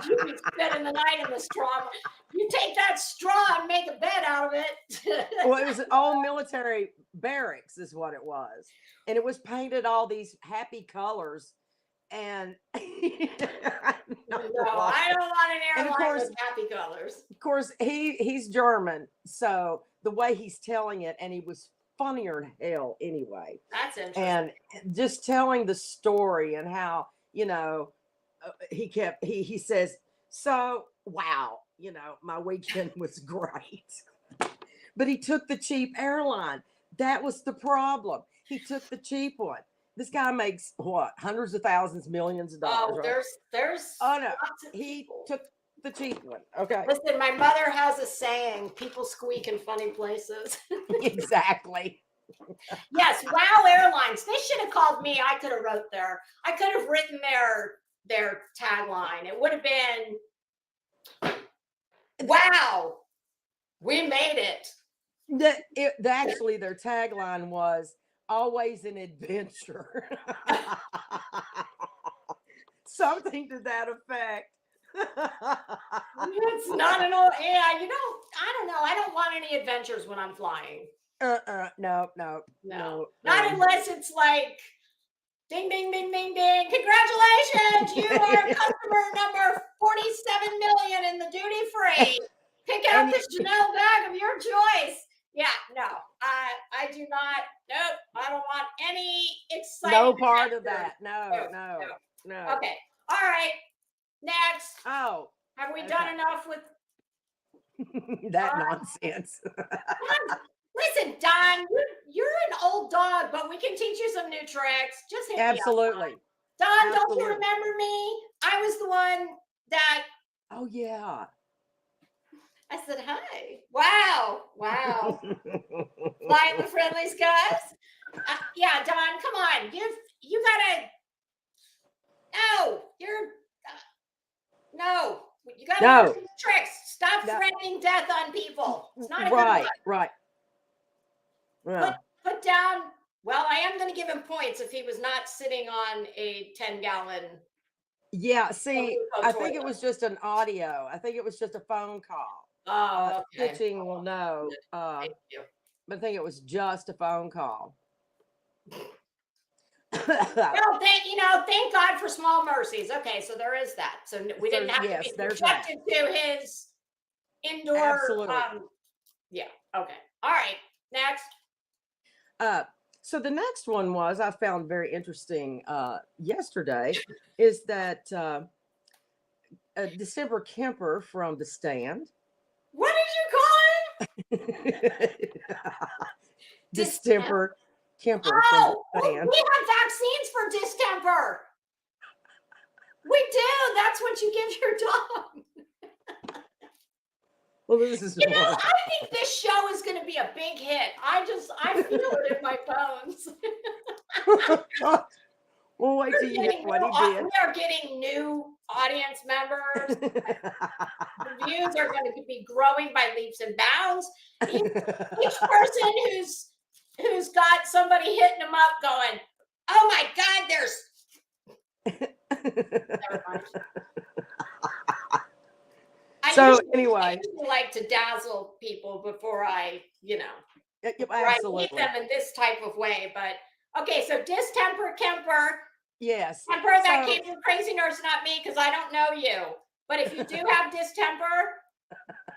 you be spending the night in the straw. You take that straw and make a bed out of it. Well, it was an old military barracks, is what it was, and it was painted all these happy colors. And I don't want an airline with happy colors. Of course, he's German, so the way he's telling it, and he was funnier than hell anyway. That's interesting. And just telling the story and how, he says, so, wow, my weekend was great. But he took the cheap airline. That was the problem. He took the cheap one. This guy makes what, hundreds of thousands, millions of dollars, Oh, right? there's Oh no, lots of he people. took the cheap one. Okay, Listen, my mother has a saying: people squeak in funny places. exactly. Yes, Wow Airlines. They should have called me. I could have I could have written their tagline. It would have been, "Wow, we made it." Actually, their tagline was always an adventure. Something to that effect. It's not an old. Yeah, I don't know. I don't want any adventures when I'm flying. No. Not unless it's like, ding, ding, ding, ding, ding. Congratulations, you are customer number 47 million in the duty free. Pick out And the Chanel bag of your choice. Yeah, no, I do not. Nope, I don't want any exciting. no part of adventure. that. No. Okay, all right. Next. Oh, Have we okay. done enough with that nonsense? Listen, Don, you're an old dog, but we can teach you some new tricks. Just hit Absolutely. me up, Don, don't you Absolutely. remember me? I was the one that Oh yeah. I said, hi. Wow. Flying the friendly skies. Yeah, Don, come on. You gotta. No, no. You gotta No. learn some tricks. Stop No. threatening death on people. It's not a good Right. one. Right. Yeah. Put down. Well, I am going to give him points if he was not sitting on a 10-gallon. Yeah. See, I think it toilet. was just an audio. I think it was just a phone call. Oh, okay. Stitching will know. Thank you. But I think it was just a phone call. Well, thank God for small mercies. Okay, so there is that. So we didn't have to be subjected to his indoor. Absolutely. Yeah. Okay. All right. Next. So the next one I found very interesting yesterday is that December Kemper from The Stand. What did you call him? Distemper Kemper from The Stand. We have vaccines for distemper. We do. That's what you give your dog. Well, this is I think this show is going to be a big hit. I feel it in my bones. We'll wait till you hear what he did. We are getting new audience members. The views are going to be growing by leaps and bounds. Each person who's got somebody hitting them up going, oh my God, Never mind. Anyway, I like to dazzle people before I, absolutely. I meet them in this type of way. But okay, so Distemper Kemper. Yes. Temper, that came from Crazy Nurse, not me, because I don't know you. But if you do have distemper,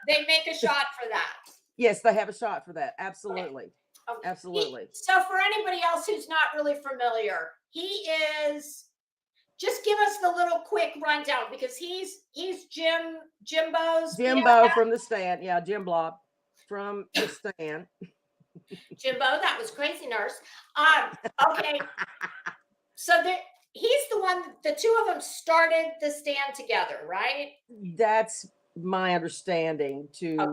they make a shot for that. Yes, they have a shot for that. Absolutely. Okay. Absolutely. So for anybody else who's not really familiar, he is. Just give us the little quick rundown because he's Jimbo's Jimbo from The Stand. Yeah, Jim Blob from The Stand. Jimbo, that was Crazy Nurse. Okay. So he's the one. The two of them started The Stand together, right? That's my understanding. To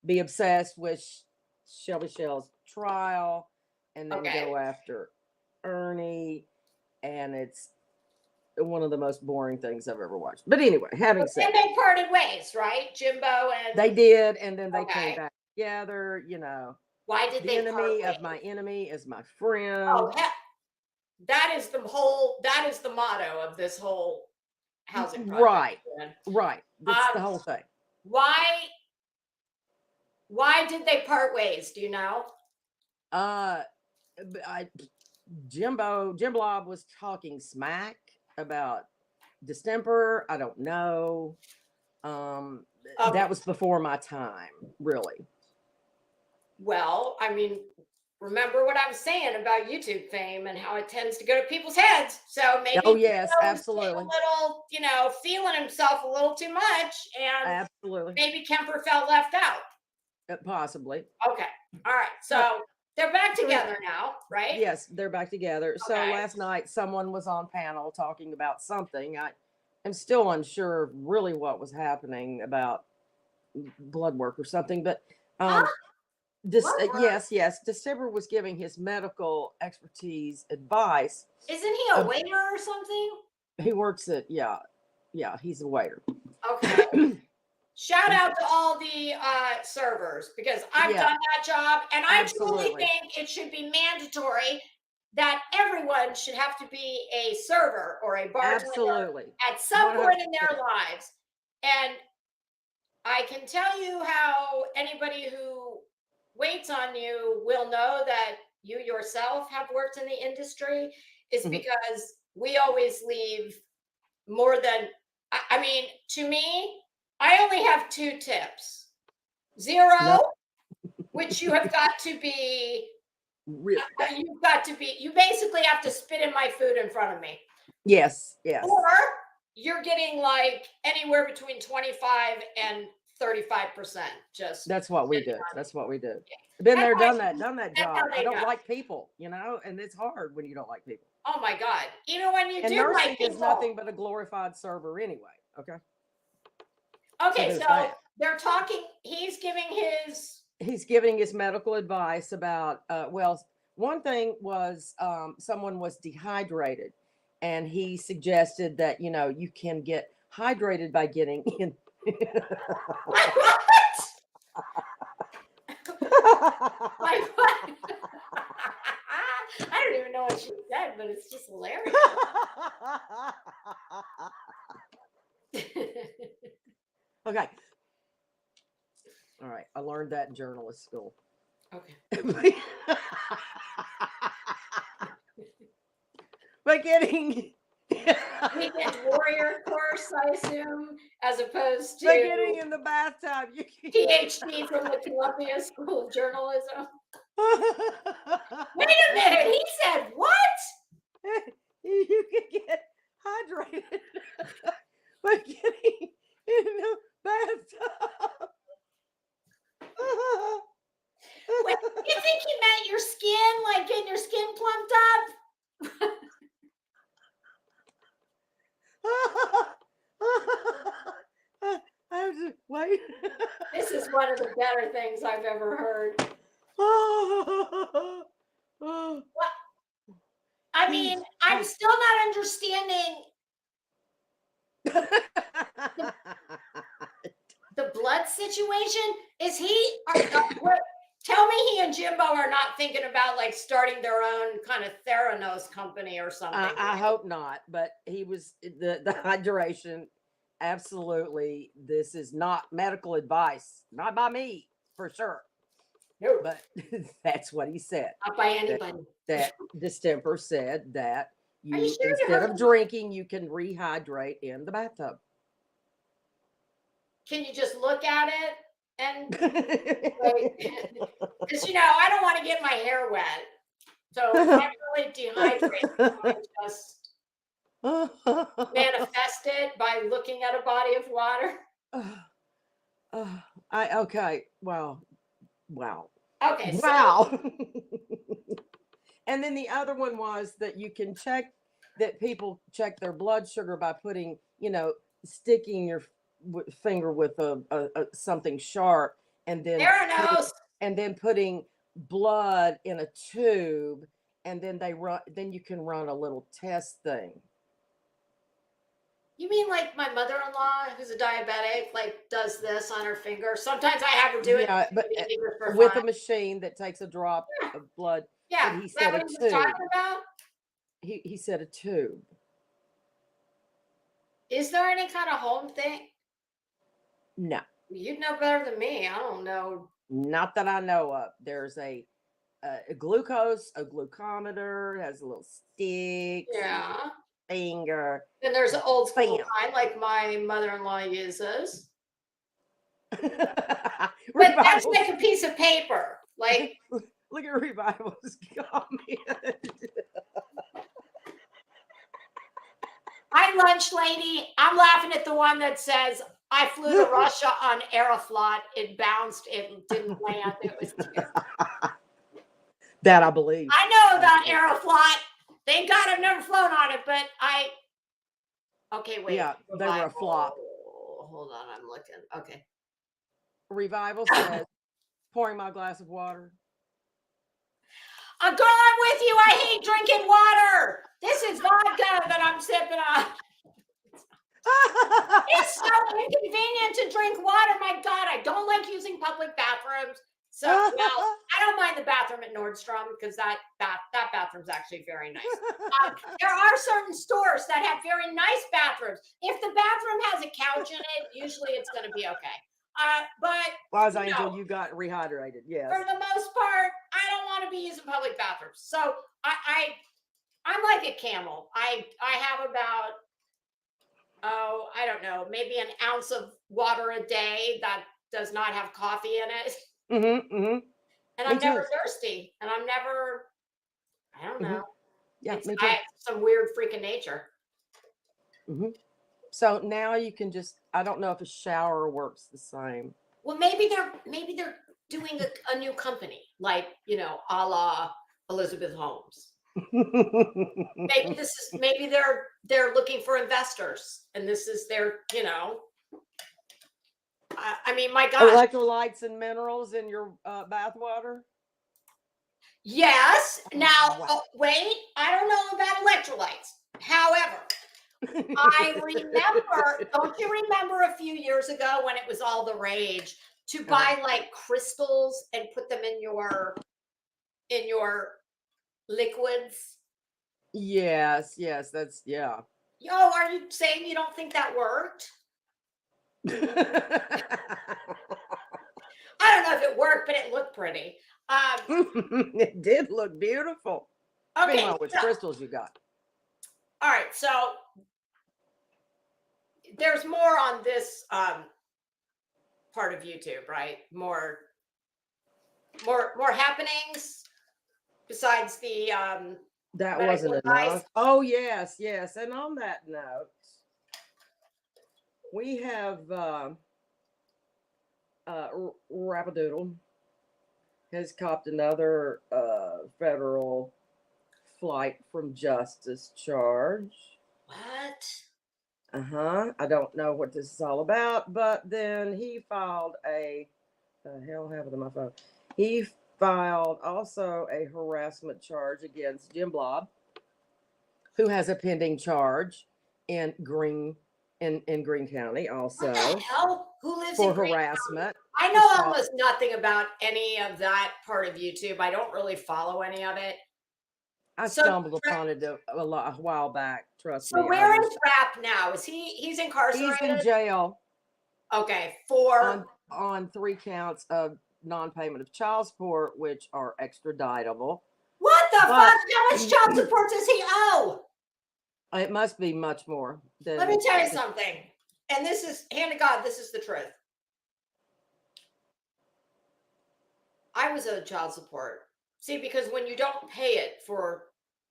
be obsessed with Shelby Shell's trial, and then go after Ernie, and it's one of the most boring things I've ever watched. But anyway, having said, and they parted ways, right? Jimbo and they did, and then they came back together. Why did the they? Enemy of my enemy is my friend. Oh, that is the motto of this whole housing project. Right. That's the whole thing. Why did they part ways? Do you know? Jim Blob was talking smack about distemper. I don't know. That was before my time, really. Well, I mean, remember what I was saying about YouTube fame and how it tends to go to people's heads. So maybe absolutely. A little, feeling himself a little too much, and absolutely, maybe Kemper felt left out. Possibly. Okay. All right. So they're back together now, right? Yes, they're back together. So Okay. last night someone was on panel talking about something. I am still unsure of really what was happening about blood work or something, but Huh? this Blood work? yes, December was giving his medical expertise advice. Isn't he a waiter or something? He works at he's a waiter. Okay. Shout out to all the servers, because I've Yeah. done that job, and I truly Absolutely. think it should be mandatory that everyone should have to be a server or a bartender Absolutely. at some point in 100%. their lives. And I can tell you how anybody who waits on you will know that you yourself have worked in the industry is Mhm. because we always leave more than, I mean, to me, I only have 2 tips. 0, No. which you have got to be, Really bad. you've got to be, you basically have to spit in my food in front of me. Yes, yes. Or you're getting like anywhere between 25 and 35%. Just That's what we depending do. on- That's what we do. Been That's there, how done that that's how job. I they don't know. like people, and it's hard when you don't like people. Oh my God. Even when you And do nursing like is people. nothing but a glorified server anyway. Okay. Okay, there's so that. they're talking, he's giving He's giving his medical advice about one thing was someone was dehydrated, and he suggested that you can get hydrated by getting in. like what? I don't even know what she said, but it's just hilarious. Okay. All right. I learned that in journalist school. Okay. But getting Weekend warrior course, I assume, as opposed to but getting in the bathtub, you can PhD from the Columbia School of Journalism. Wait a minute, he said what? You can get hydrated by getting in the bathtub. Wait, you think he meant your skin, like getting your skin plumped up? I have to wait. This is one of the better things I've ever heard. I mean, I'm still not understanding the blood situation. Is he? Tell me he and Jimbo are not thinking about like starting their own kind of Theranos company or something. I hope not, but he was the hydration. Absolutely, this is not medical advice, not by me for sure. No, But that's what he said. not by anybody. That Distemper said that Are you sure you instead heard of drinking, you can rehydrate in the bathtub. Can you just look at it and because I don't want to get my hair wet, so if I'm really dehydrated, I just manifest it by looking at a body of water. Okay. Wow. Okay. So Wow. And then the other one was that you can check that people check their blood sugar by putting, sticking your finger with a something sharp, and then putting blood in a tube, and then you can run a little test thing. You mean like my mother-in-law, who's a diabetic, like does this on her finger? Sometimes I have her do it, but for with fun. a machine that takes a drop of blood. Yeah, But he is said that a what he was tube. talking about? He said a tube. Is there any kind of home thing? No, You'd know better than me. I don't know. not that I know of. There's a glucose, a glucometer, has a little stick, Yeah. finger. And there's an old school Bam. kind like my mother-in-law uses. But Revival. that's like a piece of paper. Like Look at Revival's comment. Hi, lunch lady. I'm laughing at the one that says, I flew to Russia on Aeroflot. It bounced. It didn't land. It was terrible. That I believe. I know about Aeroflot. Thank God I've never flown on it, but okay, wait. Yeah, they were a flop. Hold on, I'm looking. Okay. Revival says, pouring my glass of water. Girl, I'm with you. I hate drinking water. This is vodka that I'm sipping on. It's so inconvenient to drink water. My God, I don't like using public bathrooms. So I don't mind the bathroom at Nordstrom because that bathroom's actually very nice. There are certain stores that have very nice bathrooms. If the bathroom has a couch in it, usually it's going to be okay. But As Angel, you got rehydrated. Yes. For the most part, I don't want to be using public bathrooms. So I'm like a camel. I have about I don't know, maybe an ounce of water a day that does not have coffee in it. And I'm never thirsty. And I'm never, I don't know. Yeah, it's me too. Some weird freaking nature. So now you can just, I don't know if a shower works the same. Well, maybe they're doing a new company, like, a la Elizabeth Holmes. Maybe they're looking for investors, and this is their, I mean, my gosh. Electrolytes and minerals in your bath water? Yes. Now, wait, I don't know about electrolytes. However, I remember, don't you remember a few years ago when it was all the rage to buy like crystals and put them in your liquids? Yes, that's, yeah. Yo, are you saying you don't think that worked? I don't know if it worked, but it looked pretty. It did look beautiful. Okay. Depending on which crystals you got. All right, so there's more on this part of YouTube, right? More happenings besides the that wasn't enough. Oh yes. And on that note, we have Rapadoodle has copped another federal flight from justice charge. What? I don't know what this is all about, but then he filed the hell happened to my phone? He filed also a harassment charge against Jim Blob, who has a pending charge in Greene County also. What the hell? Who lives for in Greene harassment? County? I know almost nothing about any of that part of YouTube. I don't really follow any of it. I stumbled upon it a while back. Trust me. So where is Rap now? Is he's incarcerated? He's in jail. Okay, for on 3 counts of non-payment of child support, which are extraditable. What the fuck? How much child support does he owe? It must be much more. Let me tell you something. And this is, hand to God, this is the truth. I was owed child support. See, because when you don't pay it for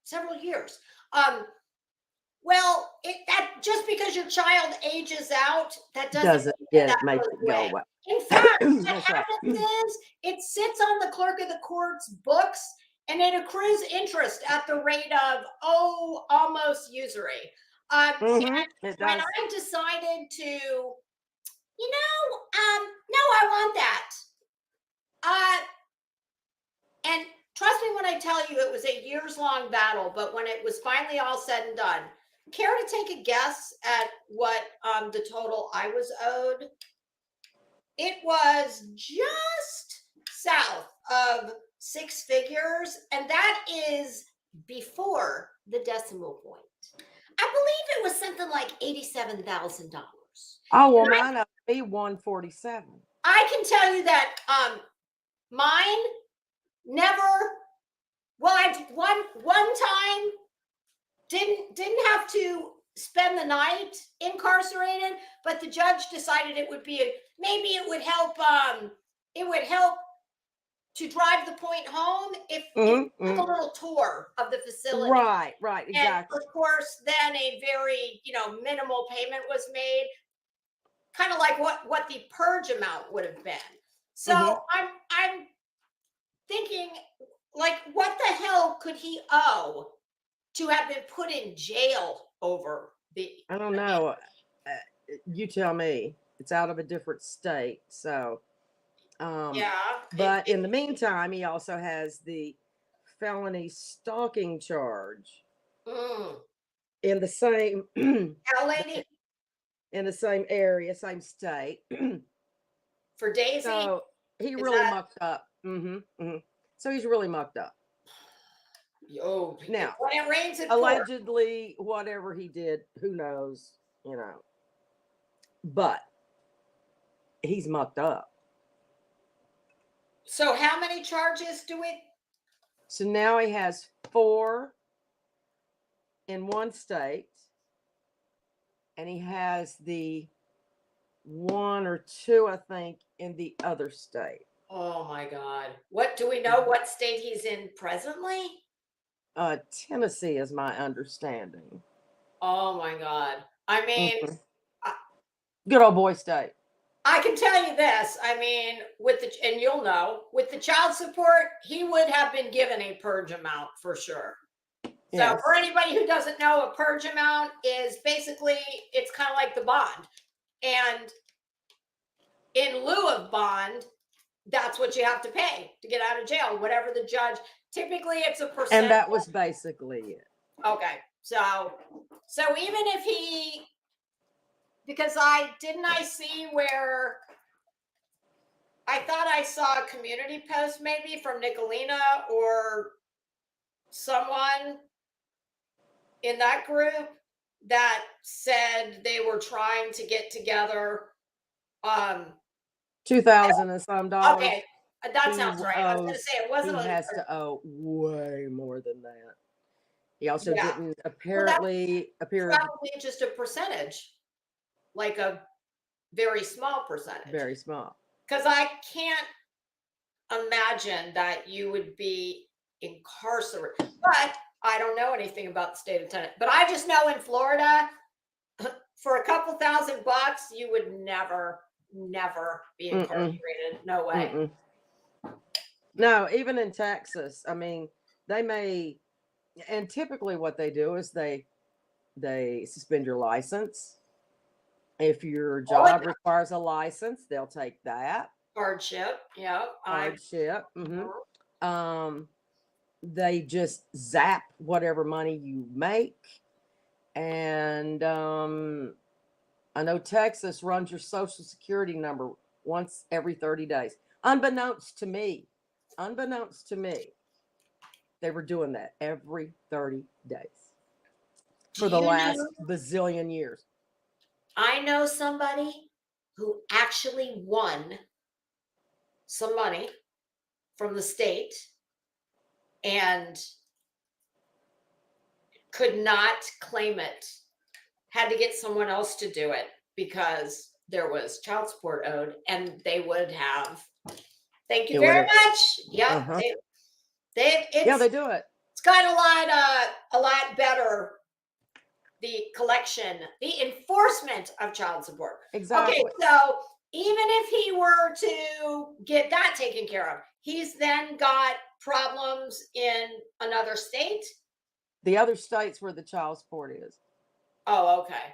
several years, well, that just because your child ages out, that doesn't make it go away. In fact, what happens is it sits on the clerk of the court's books and it accrues interest at the rate of almost usury. And when I decided to, no, I want that. And trust me when I tell you, it was a years-long battle, but when it was finally all said and done, care to take a guess at what the total I was owed? It was just south of 6 figures, and that is before the decimal point. I believe it was something like $87,000. Oh, well, mine up be 147. I can tell you that mine never. Well, I one time didn't have to spend the night incarcerated, but the judge decided it would be maybe it would help. It would help to drive the point home if you took a little tour of the facility. Right, exactly. And of course, then a very minimal payment was made. kind of like what the purge amount would have been. So I'm thinking, like, what the hell could he owe to have been put in jail over the? I don't know. You tell me. It's out of a different state, so. Yeah. But in the meantime, he also has the felony stalking charge in the same lady in the same area, same state. for Daisy. So he really mucked up. So he's really mucked up. Oh, now when it rains, it allegedly, whatever he did, who knows, but he's mucked up. So how many charges do we? So now he has 4 in one state, and he has the 1 or 2, I think, in the other state. Oh my God! What do we know? What state he's in presently? Tennessee is my understanding. Oh my God! I mean, good old boy state. I can tell you this. I mean, and you'll know, with the child support, he would have been given a purge amount for sure. Yes. So for anybody who doesn't know, a purge amount is basically, it's kind of like the bond. And in lieu of bond, that's what you have to pay to get out of jail, whatever the judge, typically it's a percent. And that was basically it. Okay. So even if he, because I see where I thought I saw a community post maybe from Nicolina or someone in that group that said they were trying to get together 2,000 and some dollars. Okay, that sounds right. I was going to say it wasn't. He has to owe way more than that. He also didn't apparently appear. Probably just a percentage, like a very small percentage. Very small. Because I can't imagine that you would be incarcerated. But I don't know anything about the state of Tennessee. But I just know in Florida, for a couple $1,000, you would never be incarcerated. No way. No, even in Texas, I mean, they may, and typically what they do is they suspend your license. If your job requires a license, they'll take that. Hardship, yeah. Hardship. They just zap whatever money you make. And I know Texas runs your social security number once every 30 days. Unbeknownst to me, they were doing that every 30 days for the last bazillion years. I know somebody who actually won some money from the state and could not claim it, had to get someone else to do it because there was child support owed, and they would have. Thank you very much. Yeah, they do it. It's got a lot better. The collection, the enforcement of child support. Exactly. Okay, so even if he were to get that taken care of, he's then got problems in another state. The other states where the child support is. Oh, okay.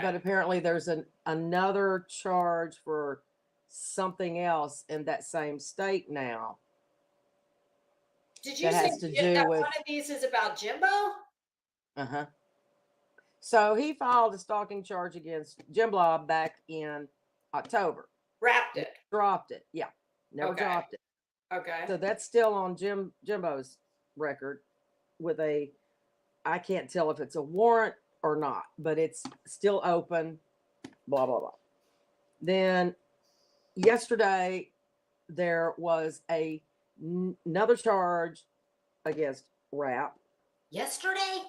But apparently there's another charge for something else in that same state now. Did you say that one of these is about Jimbo? So he filed a stalking charge against Jimbo back in October. Dropped it. Yeah. Never dropped it. Okay. So that's still on Jimbo's record with I can't tell if it's a warrant or not, but it's still open, blah, blah, blah. Then yesterday, there was another charge against Rap. Yesterday?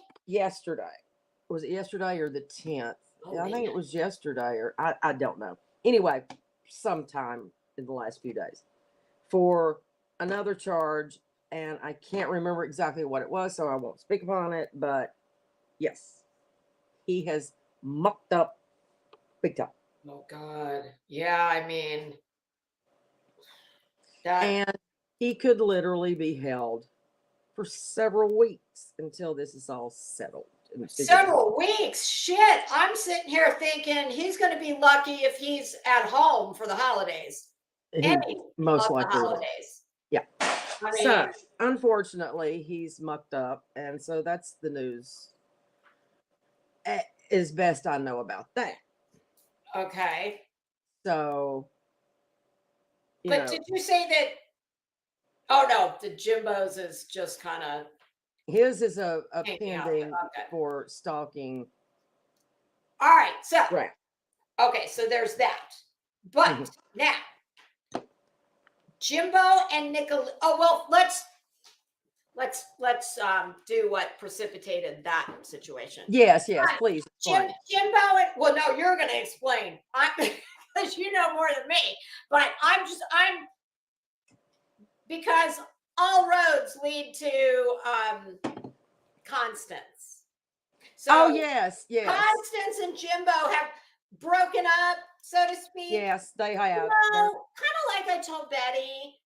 Was it yesterday or the 10th? I think it was yesterday, or I don't know. Anyway, sometime in the last few days for another charge, and I can't remember exactly what it was, so I won't speak upon it. But yes, he has mucked up big time. Oh God. Yeah, I mean that And he could literally be held for several weeks until this is all settled and figured out. several weeks. Shit. I'm sitting here thinking he's going to be lucky if he's at home for the holidays. He Any most of the likely will. holidays. Yeah. I mean, So, unfortunately, he's mucked up, and so that's the news. Is best I know about that. okay. So, But did you say that? Oh no, the Jimbo's is just kind of his is a hanging out. pending Okay. for stalking. All right. So Right. okay, so there's that. But now, Jimbo and Nickel. Oh well, let's do what precipitated that situation. Yes, Fine. please. Jimbo and well, no, you're going to explain. Because you know more than me. But I'm because all roads lead to Constance. So Oh yes. Constance and Jimbo have broken up, so to speak. Yes, they have. Kind of like I told Betty,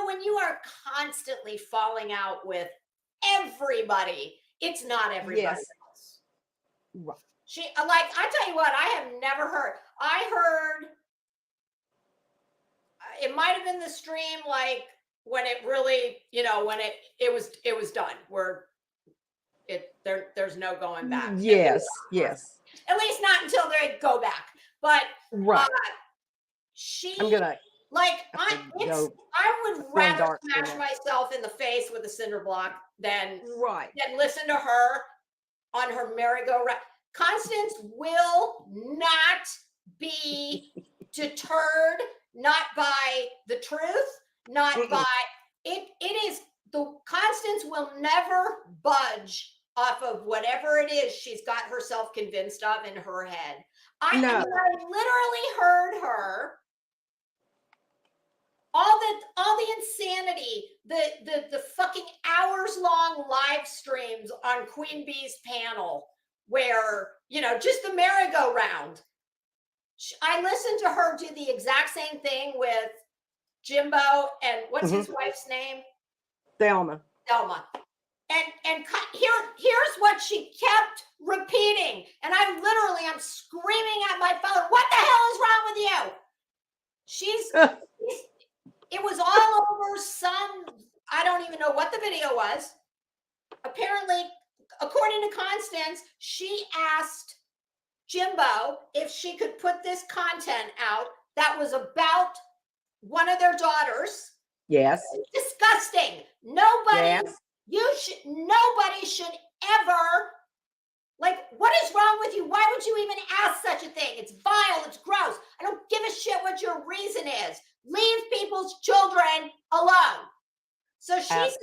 when you are constantly falling out with everybody, it's not everybody else. Right. I tell you what, I have never heard. I heard it might have been the stream, like when it really, when it was done, where there's no going back. Yes. At least not until they go back. But right. I'm gonna I would rather smash myself in the face with a cinder block than listen to her on her merry-go-round. Constance will not be deterred, not by the truth, not by it. It is the Constance will never budge off of whatever it is she's got herself convinced of in her head. I literally heard her. All the insanity, the fucking hours-long live streams on Queen Bee's panel, where just the merry-go-round. I listened to her do the exact same thing with Jimbo and what's his wife's name? Thelma. And here's what she kept repeating, and I literally am screaming at my phone. What the hell is wrong with you? It was all over I don't even know what the video was. Apparently, according to Constance, she asked Jimbo if she could put this content out that was about one of their daughters. Yes. Disgusting. Nobody should ever, what is wrong with you? Why would you even ask such a thing? It's vile. It's gross. I don't give a shit what your reason is. Leave people's children alone. So she says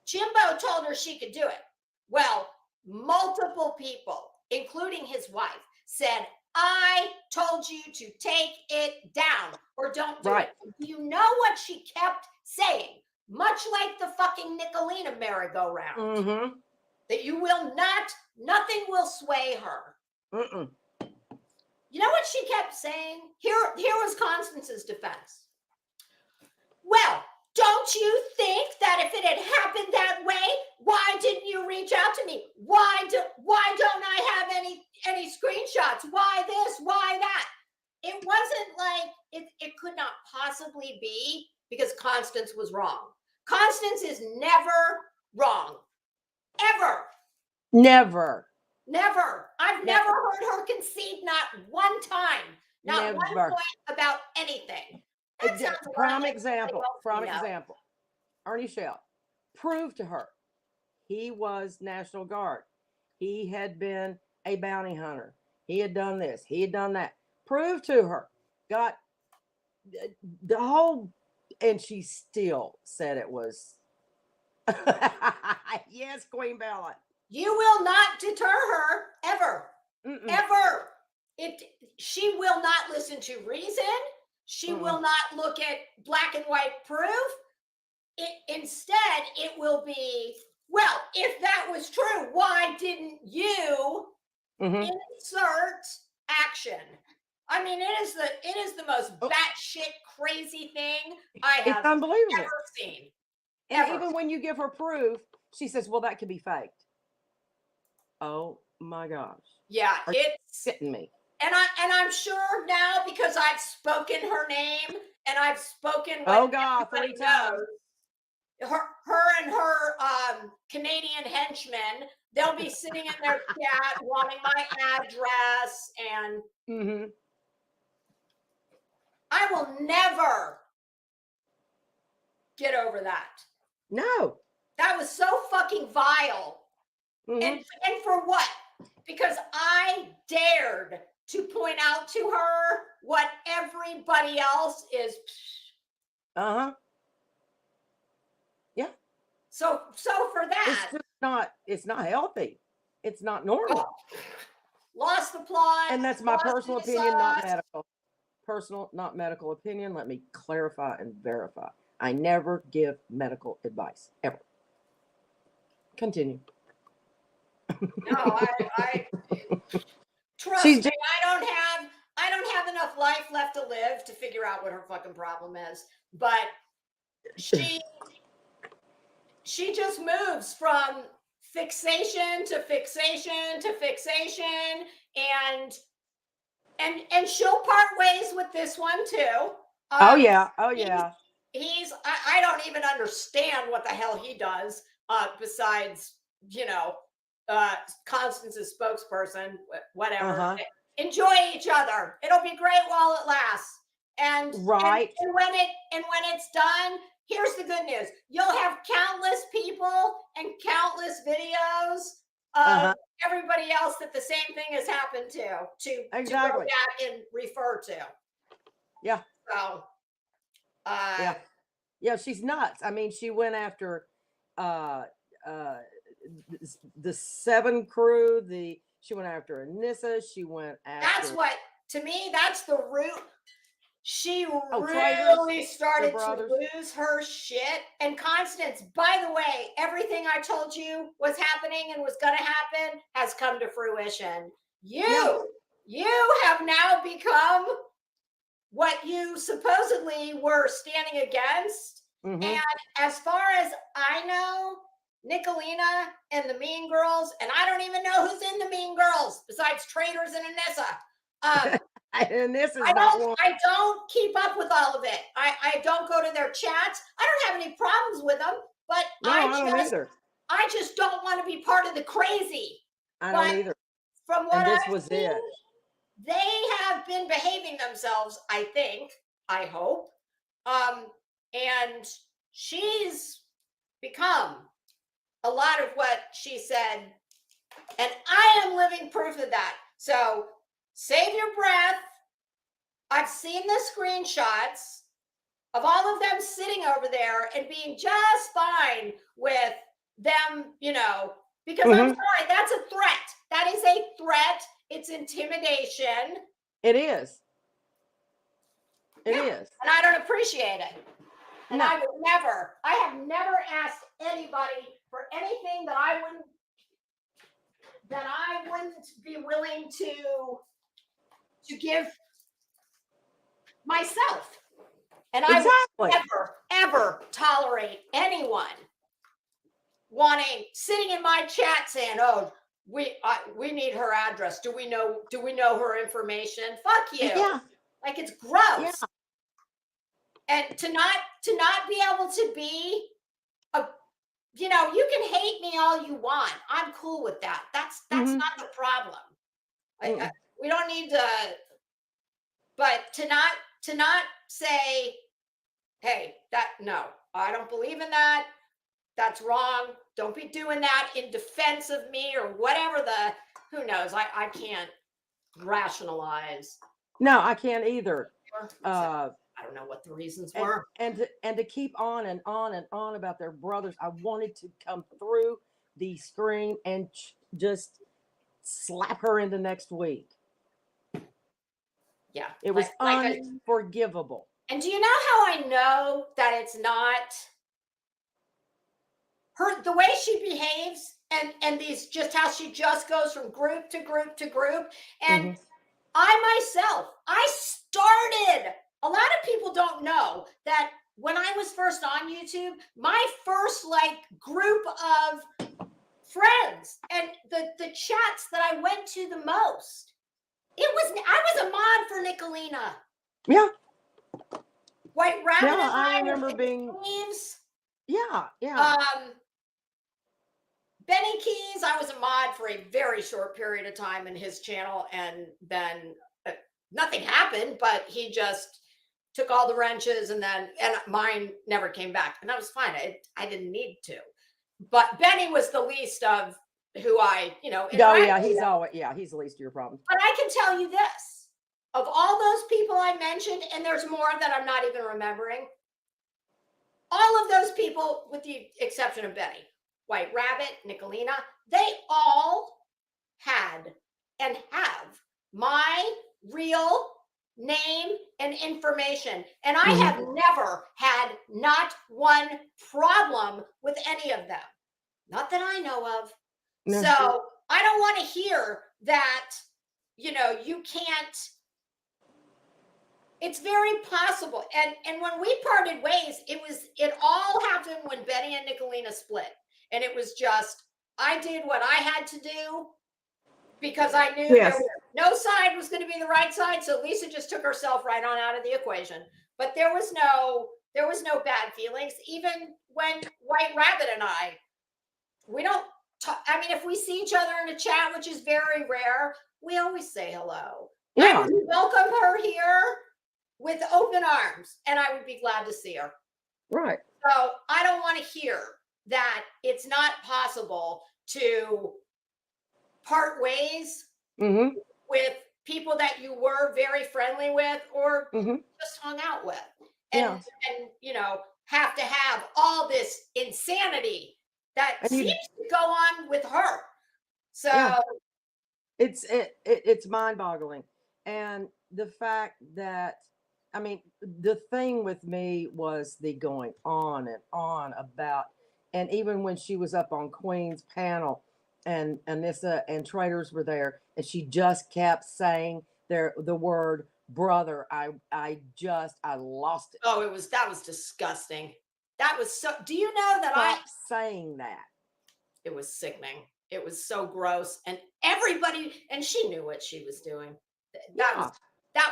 Jimbo told her she could do it. Well, multiple people, including his wife, said, I told you to take it down or don't do it. Do you know what she kept saying? Much like the fucking Nicolina merry-go-round. That you will nothing will sway her. You know what she kept saying? Here was Constance's defense. Well, don't you think that if it had happened that way, why didn't you reach out to me? Why don't I have any screenshots? Why this? Why that? It wasn't like it could not possibly be because Constance was wrong. Constance is never wrong. Ever. Never. I've never heard her concede not one time, not one point about anything. Prime example. Ernie Shell proved to her he was National Guard. He had been a bounty hunter. He had done this. He had done that. Proved to her. Got the whole, and she still said it was. Yes, Queen Bella. You will not deter her ever. Ever. She will not listen to reason. She will not look at black and white proof. Instead, it will be, well, if that was true, why didn't you insert action? I mean, it is the most batshit crazy thing I It's have unbelievable. ever seen. And Ever. even when you give her proof, she says, well, that could be faked. Oh my gosh. Yeah, Are it's you kidding me? and I'm sure now because I've spoken her name and I've spoken what Oh God, everybody 3 times. knows. Her and her Canadian henchmen, they'll be sitting in their chat wanting my address, and Mm-hmm. I will never get over that. No. That was so fucking vile. Mm-hmm. And for what? Because I dared to point out to her what everybody else is. Uh-huh. Yeah. So for that, It's just not, it's not healthy. It's not normal. Lost the plot. And that's my lost personal the opinion, not sauce. medical. Personal, not medical opinion. Let me clarify and verify. I never give medical advice, ever. Continue. No, I trust She's me, just, I don't have enough life left to live to figure out what her fucking problem is. But she just moves from fixation to fixation to fixation, and she'll part ways with this one too. oh yeah. Oh yeah. I don't even understand what the hell he does besides, Constance's spokesperson, whatever. Uh-huh. Enjoy each other. It'll be great while it lasts. And Right. and when it's done, here's the good news. You'll have countless people and countless videos of everybody else that the same thing has happened to go back and refer to. Yeah. So yeah, she's nuts. I mean, she went after the 7 crew, she went after Anissa, she went after that's what, to me, that's the root. She traitors, really started to brothers. lose her shit. And Constance, by the way, everything I told you was happening and was going to happen has come to fruition. You have now become what you supposedly were standing against. Mm-hmm. And as far as I know, Nicolina and the Mean Girls, and I don't even know who's in the Mean Girls besides Traitors and Anissa. And this is I don't keep up with all of it. I don't go to their chats. I don't have any problems with them, but I just don't want to be part of the crazy. I don't either. From what I've seen, they have been behaving themselves, I think, I hope. And she's become a lot of what she said, and I am living proof of that. So save your breath. I've seen the screenshots of all of them sitting over there and being just fine with them, because I'm sorry, that's a threat. That is a threat. It's intimidation. It is. It is. And I don't appreciate it. And I have never asked anybody for anything that I wouldn't be willing to give myself. And I would never, ever tolerate anyone sitting in my chat saying, "Oh, we need her address. Do we know her information?" Fuck you. Yeah. Like, it's gross. Yeah. And to not be able to be you can hate me all you want. I'm cool with that. That's not the problem. We don't need to, but to not say, hey, no, I don't believe in that. That's wrong. Don't be doing that in defense of me or whatever who knows? I can't rationalize. No, I can't either. I don't know what the reasons were. And to keep on and on and on about their brothers, I wanted to come through the screen and just slap her into next week. Yeah. It was unforgivable. And do you know how I know that it's not her, the way she behaves, and these, just how she just goes from group to group to group, and I started. A lot of people don't know that when I was first on YouTube, my first like group of friends and the chats that I went to the most, I was a mod for Nicolina. Yeah. White Rabbit Yeah, and I remember being. Leaves. Yeah, yeah. Benny Keys, I was a mod for a very short period of time in his channel, and then nothing happened, but he just took all the wrenches, and mine never came back, and that was fine. I didn't need to. But Benny was the least of who I, Oh yeah, he's the least of your problems. But I can tell you this: of all those people I mentioned, and there's more that I'm not even remembering, all of those people, with the exception of Benny, White Rabbit, Nicolina, they all had and have my real name and information. And I have never had not one problem with any of them. Not that I know of. No. So I don't want to hear that, you can't. It's very possible. And when we parted ways, it all happened when Benny and Nicolina split. And it was just, I did what I had to do because I knew no side was going to be the right side. So Lisa just took herself right on out of the equation. But there was no bad feelings. Even when White Rabbit and we don't talk. I mean, if we see each other in a chat, which is very rare, we always say hello. Yeah. I would welcome her here with open arms, and I would be glad to see her. Right. So I don't want to hear that it's not possible to part ways with people that you were very friendly with or just hung out with. And have to have all this insanity that seems to go on with her. So it's mind-boggling. And the fact that, I mean, the thing with me was the going on and on about, and even when she was up on Queen's panel and Anissa and Traders were there, and she just kept saying the word brother, I lost it. Oh, that was disgusting. That was so, do you know that Stop saying that. It was sickening. It was so gross. And everybody, and she knew what she was doing. That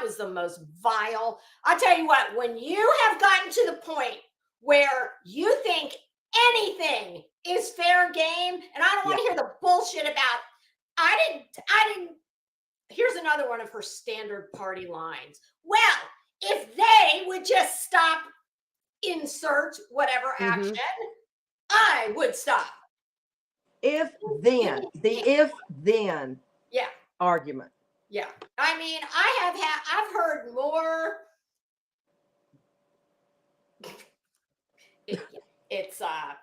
was the most vile. I'll tell you what, when you have gotten to the point where you think anything is fair game, and I don't want to hear the bullshit about, I didn't, here's another one of her standard party lines. Well, if they would just stop, insert whatever action, I would stop. If then argument. Yeah. I mean, I've heard more. It's not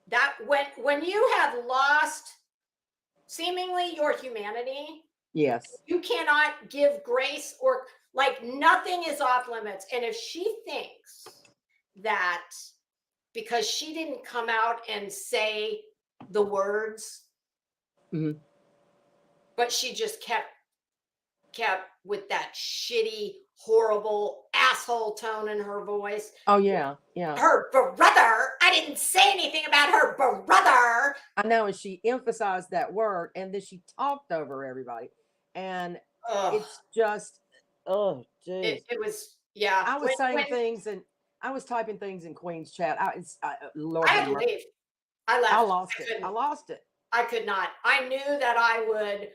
that when you have lost seemingly your humanity. Yes. You cannot give grace, or like nothing is off limits. And if she thinks that because she didn't come out and say the words, but she just kept with that shitty, horrible asshole tone in her voice. Oh yeah. Her brother. I didn't say anything about her brother. I know, and she emphasized that word, and then she talked over everybody, and it's just, oh, geez. It was, yeah. I was saying things, and I was typing things in Queen's chat. Lord, I had to leave. I left. I lost it. I could not. I knew that I would.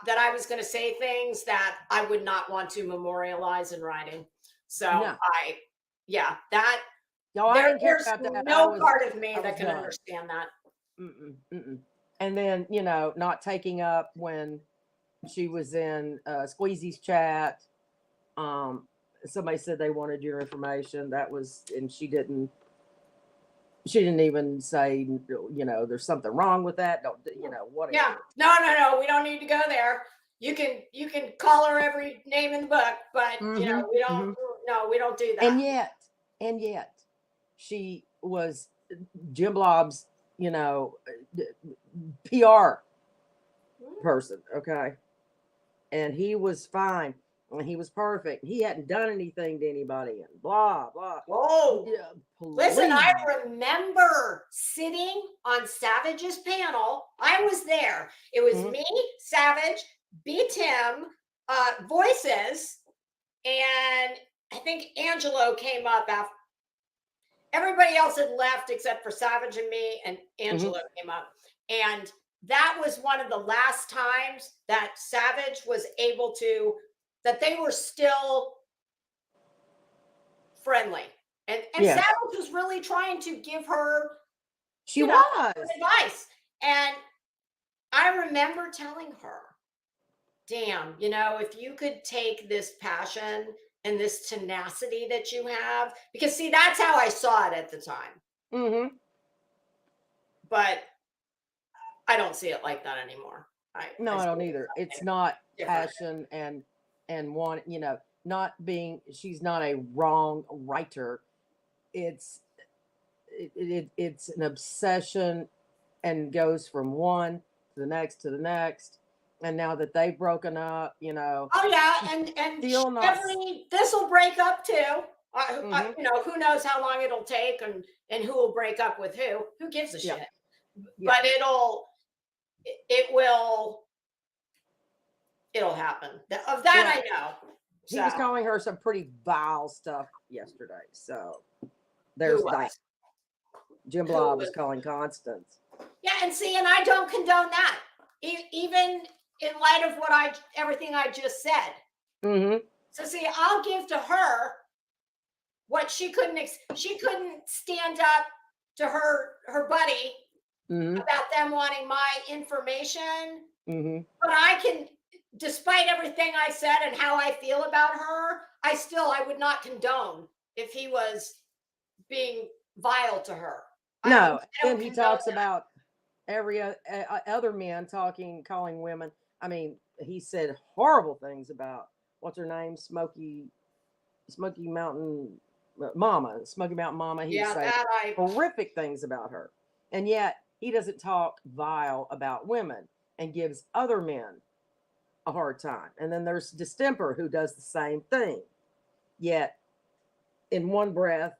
That I was going to say things that I would not want to memorialize in writing. So I didn't care about that. No part of me that can understand that. And then, not taking up when she was in Squeezy's chat. Somebody said they wanted your information. And she didn't even say, there's something wrong with that. Don't, whatever. Yeah. No. We don't need to go there. You can call her every name in the book, but we don't. No, we don't do that. And yet, she was Jim Blob's, PR person. Okay. and he was fine, and he was perfect. He hadn't done anything to anybody, and blah blah. Oh, Yeah, listen, I please. remember sitting on Savage's panel. I was there. It was Mhm. me, Savage, B. Tim, Voices, and I think Angelo came up after. Everybody else had left except for Savage and me, and Angelo came up. And that was one of the last times that Savage was able to, that they were still friendly. And Yeah, Savage was really trying to give her, she you know, was. advice. And I remember telling her, damn, you know, if you could take this passion and this tenacity that you have, because see, that's how I saw it at the time. Mm-hmm. But I don't see it like that anymore. No, I see don't it either. It's something not different. passion and one, you know, not being. She's not a wrong writer. It's it's an obsession and goes from one to the next to the next. And now that they've broken up, you know, Oh yeah, and still not. Jeffree, this will break up too. Mm-hmm. You know, who knows how long it'll take, and who will break up with who? Who gives a Yeah. shit? Yeah. But it'll happen. Of that Well, I know. he was So calling her some pretty vile stuff yesterday. So there's who was? that. Jim Who Blob was was? calling Constance. Yeah, and see, and I don't condone that, even in light of everything I just said. Mm-hmm. So see, I'll give to her what she couldn't stand up to her buddy Mm-hmm. about them wanting my information. Mm-hmm. But I can, despite everything I said and how I feel about her, I would not condone if he was being vile to her. No, I then don't he condone talks that. about every other man calling women. I mean, he said horrible things about what's her name, Smoky Mountain Mama, Smoky Mountain Mama. He would Yeah, say that I horrific things about her, and yet he doesn't talk vile about women and gives other men a hard time. And then there's Distemper who does the same thing, yet in one breath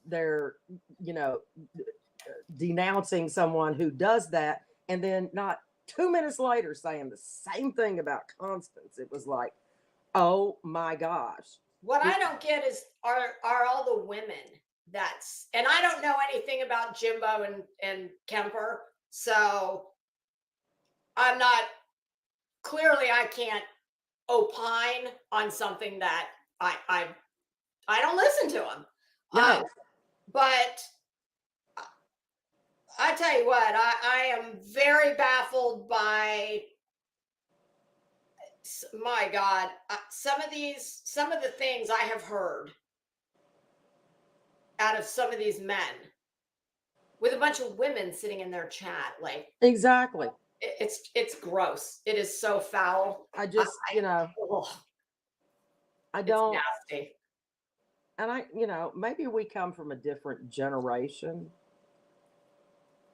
they're, you know, denouncing someone who does that, and then not 2 minutes later saying the same thing about Constance. It was like, oh my gosh. what I don't get is are all the women that's, and I don't know anything about Jimbo and Kemper, so I'm not, clearly I can't opine on something that I don't listen to them. No. But I tell you what, I am very baffled by, my God, some of the things I have heard out of some of these men with a bunch of women sitting in their chat. Like, Exactly. it's gross. It is so foul. I just, you know, Ugh, I it's don't, nasty. and I, you know, maybe we come from a different generation.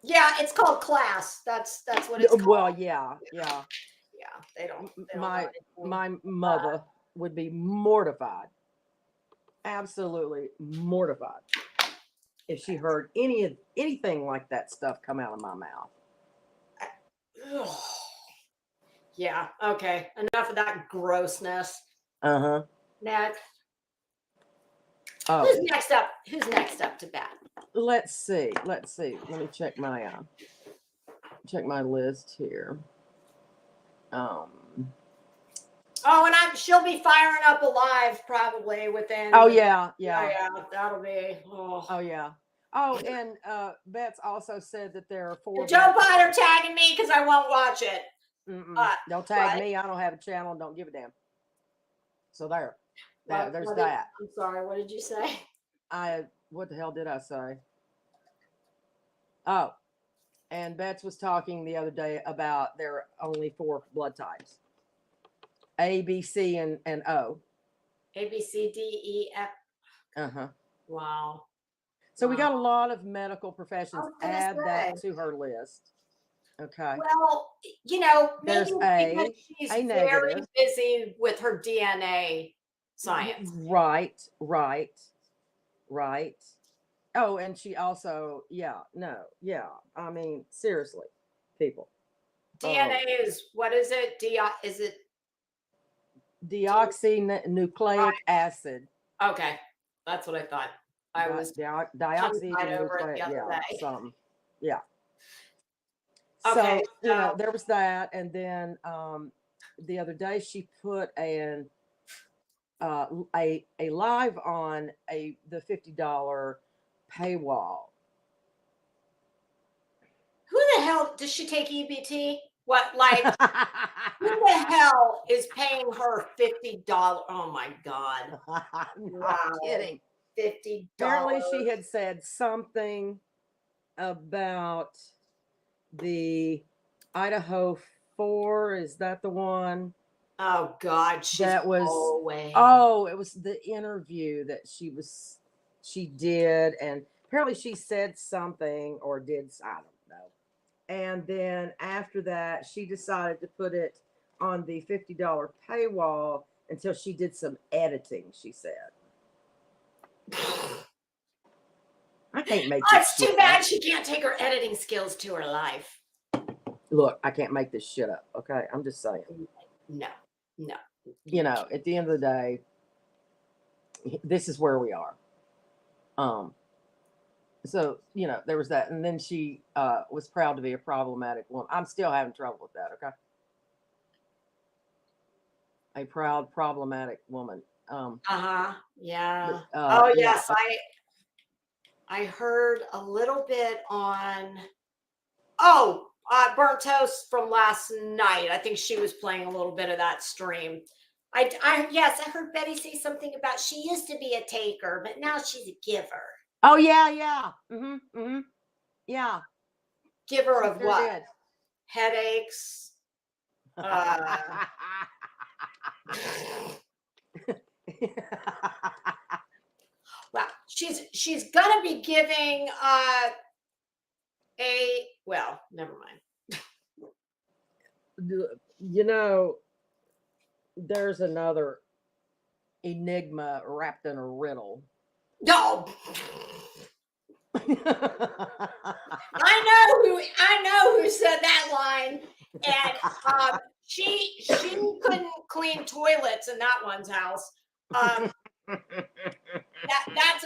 Yeah, it's called class. That's what it's called. Well, yeah. Yeah, they don't know My anything. mother would be mortified, absolutely mortified, if she heard anything like that stuff come out of my mouth. Ugh. Yeah, okay. Enough of that grossness. Uh-huh. Next. Oh, Who's next up? Who's next up to bat? let's see. Let me check my list here. Oh, and she'll be firing up alive probably within. Oh yeah. Yeah, that'll be. Oh Yeah. Oh, and Betts also said that there are 4. Joe Potter tagging me because I won't watch it. Don't tag what? me. I don't have a channel and don't give a damn. So there's What that. I'm sorry. What did you say? What the hell did I say? Oh, and Betts was talking the other day about there are only 4 blood types: A, B, C, and O. A, B, C, D, E, F. Uh-huh. Wow. So we got a lot of medical professions. I was gonna Add that say. to her list. Okay. Well, you know, maybe There's because she's a very negative. busy with her DNA science. Right, right, right. Oh, and she also, yeah, no, yeah. I mean, seriously, people. DNA is what is it? Is it Deoxynucleic acid. okay? That's what I thought. I was tongue-tied over it the Deoxynucleic, other yeah, day. something. Yeah. Okay, So, so there was that. And then the other day she put a live on the $50 paywall. who the hell does she take EBT? What like who the hell is paying her $50? Oh my god. I'm Wow. not kidding. $50. Apparently she had said something about the Idaho 4. Is that the one? Oh god, That was away. it was the interview that she did, and apparently she said something or did, I don't know. And then after that she decided to put it on the $50 paywall until she did some editing, she said. I can't make Oh, this it's shit too bad up. she can't take her editing skills to her life. Look, I can't make this shit up, okay? I'm just saying. No. You know, at the end of the day, this is where we are. So, there was that. And then she was proud to be a problematic woman. I'm still having trouble with that, okay? A proud, problematic woman. Yeah. But, Oh yeah. yes, I heard a little bit on burnt toast from last night. I think she was playing a little bit of that stream. Yes, I heard Betty say something about she used to be a taker, but now she's a giver. Oh yeah. Yeah. Giver She of sure what? did. Headaches. Well, she's gonna be giving never mind. There's another enigma wrapped in a riddle. No. I know who said that line. And she couldn't clean toilets in that one's house. That's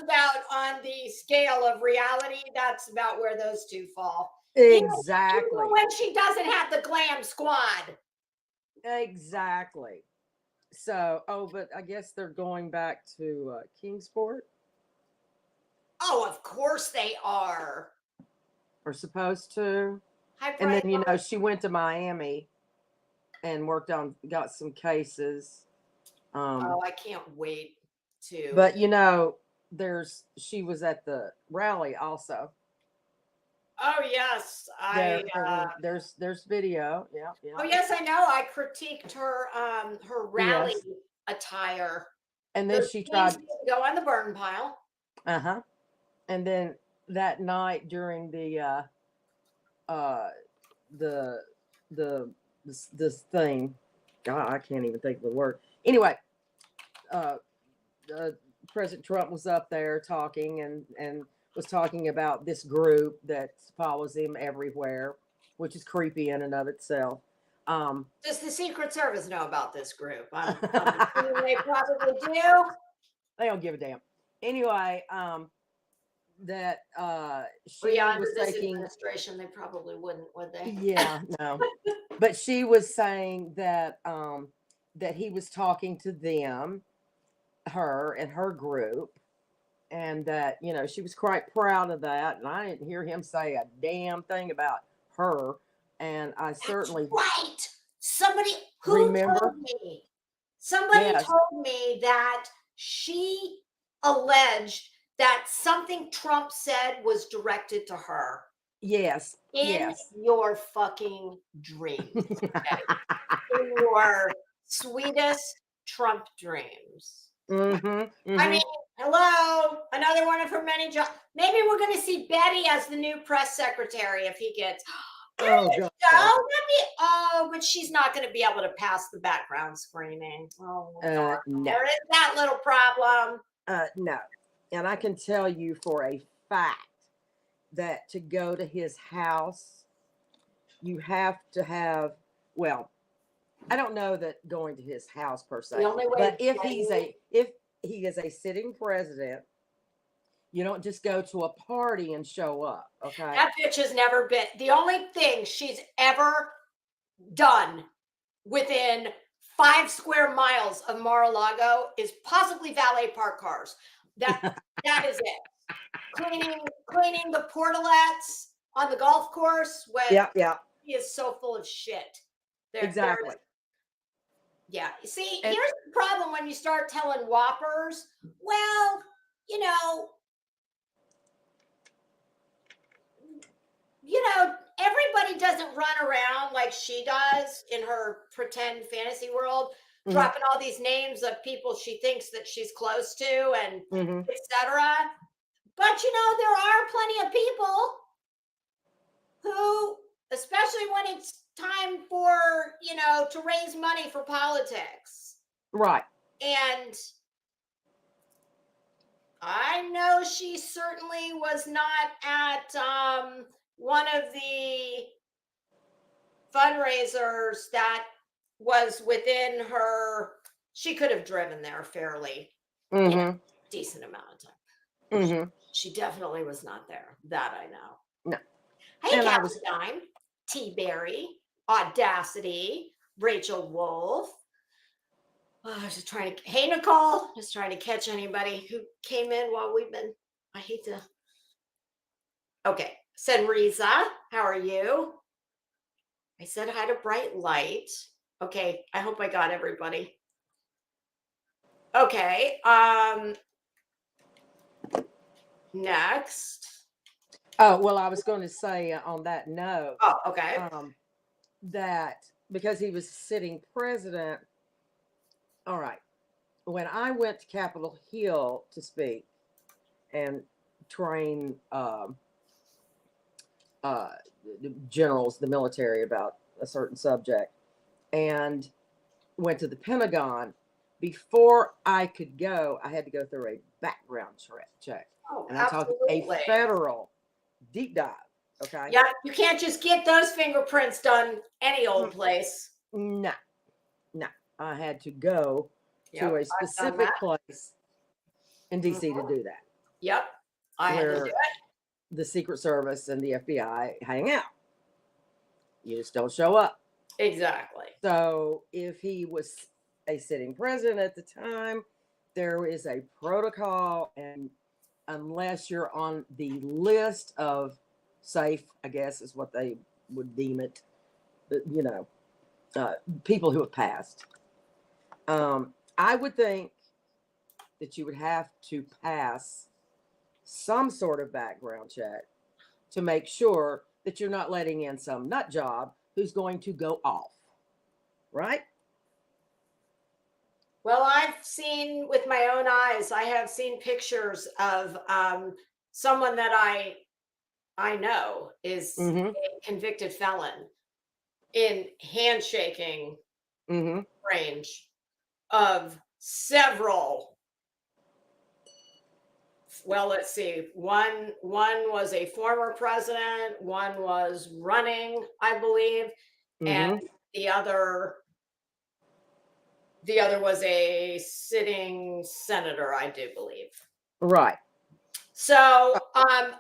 about on the scale of reality. That's about where those two fall. Exactly. Even when she doesn't have the glam squad. Exactly. So, but I guess they're going back to Kingsport. Oh, of course they are. Or supposed to. Hi, and then, she went to Miami and got some cases. I can't wait to. But, she was at the rally also. Oh, yes. There's video. Yeah. Oh, yes, I know. I critiqued her rally attire. And then she tried to go on the burn pile. And then that night during this thing, God, I can't even think of the word. Anyway, President Trump was up there talking and was talking about this group that follows him everywhere, which is creepy in and of itself. Does the Secret Service know about this group? I'm assuming they probably do. They don't give a damn. Anyway, that she was this administration, they probably wouldn't, would they? Yeah, no. But she was saying that that he was talking to her and her group, and that she was quite proud of that. And I didn't hear him say a damn thing about her. And That's certainly right. Somebody told me. Somebody told me that she alleged that something Trump said was directed to her. Yes. In your fucking dreams. In your sweetest Trump dreams. I mean, hello, another one of her many jobs. Maybe we're going to see Betty as the new press secretary if he gets. Oh, God. But she's not going to be able to pass the background screening. Oh, my God. No. There is that little problem. No. And I can tell you for a fact that to go to his house, you have to have, well, I don't know that going to his house per se, The only way but to if get he is a sitting president, you don't just go to a party and show up. Okay. That bitch has never been. The only thing she's ever done within 5 square miles of Mar-a-Lago is possibly valet park cars. That is it. Cleaning the portalets on the golf course when Yeah. he is so full of shit. Exactly. Yeah. See, here's the problem when you start telling whoppers, well, everybody doesn't run around like she does in her pretend fantasy world, dropping all these names of people she thinks that she's close to and etc. But there are plenty of people who, especially when it's time for, to raise money for politics. Right. And I know she certainly was not at one of the fundraisers that was within her. She could have driven there fairly decent amount of time. She definitely was not there. That I know. No. Hey, Captain T. Berry, Audacity, Rachel Wolf. Oh, I was just trying to. Hey, Nicole, just trying to catch anybody who came in while we've been. I hate to. Okay, Senriza, how are you? I said hi to Bright Light. Okay, I hope I got everybody. Okay, next. Oh, well, I was going to say on that note. Oh, okay. That because he was sitting president. All right. When I went to Capitol Hill to speak and train the generals, the military about a certain subject, and went to the Pentagon, before I could go, I had to go through a background check. Oh, and I'm talking a federal deep dive. Okay. Yeah, you can't just get those fingerprints done any old place. No. I had to go to a specific place in DC to do that. Yep. I had to do it. The Secret Service and the FBI hang out. You just don't show up. Exactly. So if he was a sitting president at the time, there is a protocol, and unless you're on the list of safe, I guess is what they would deem it, people who have passed. I would think that you would have to pass some sort of background check to make sure that you're not letting in some nut job who's going to go off, right? Well, I've seen with my own eyes, I have seen pictures of someone that I know is a convicted felon in handshaking range of several. Well, let's see. One was a former president. One was running, I believe, and the other was a sitting senator, I do believe. Right. So I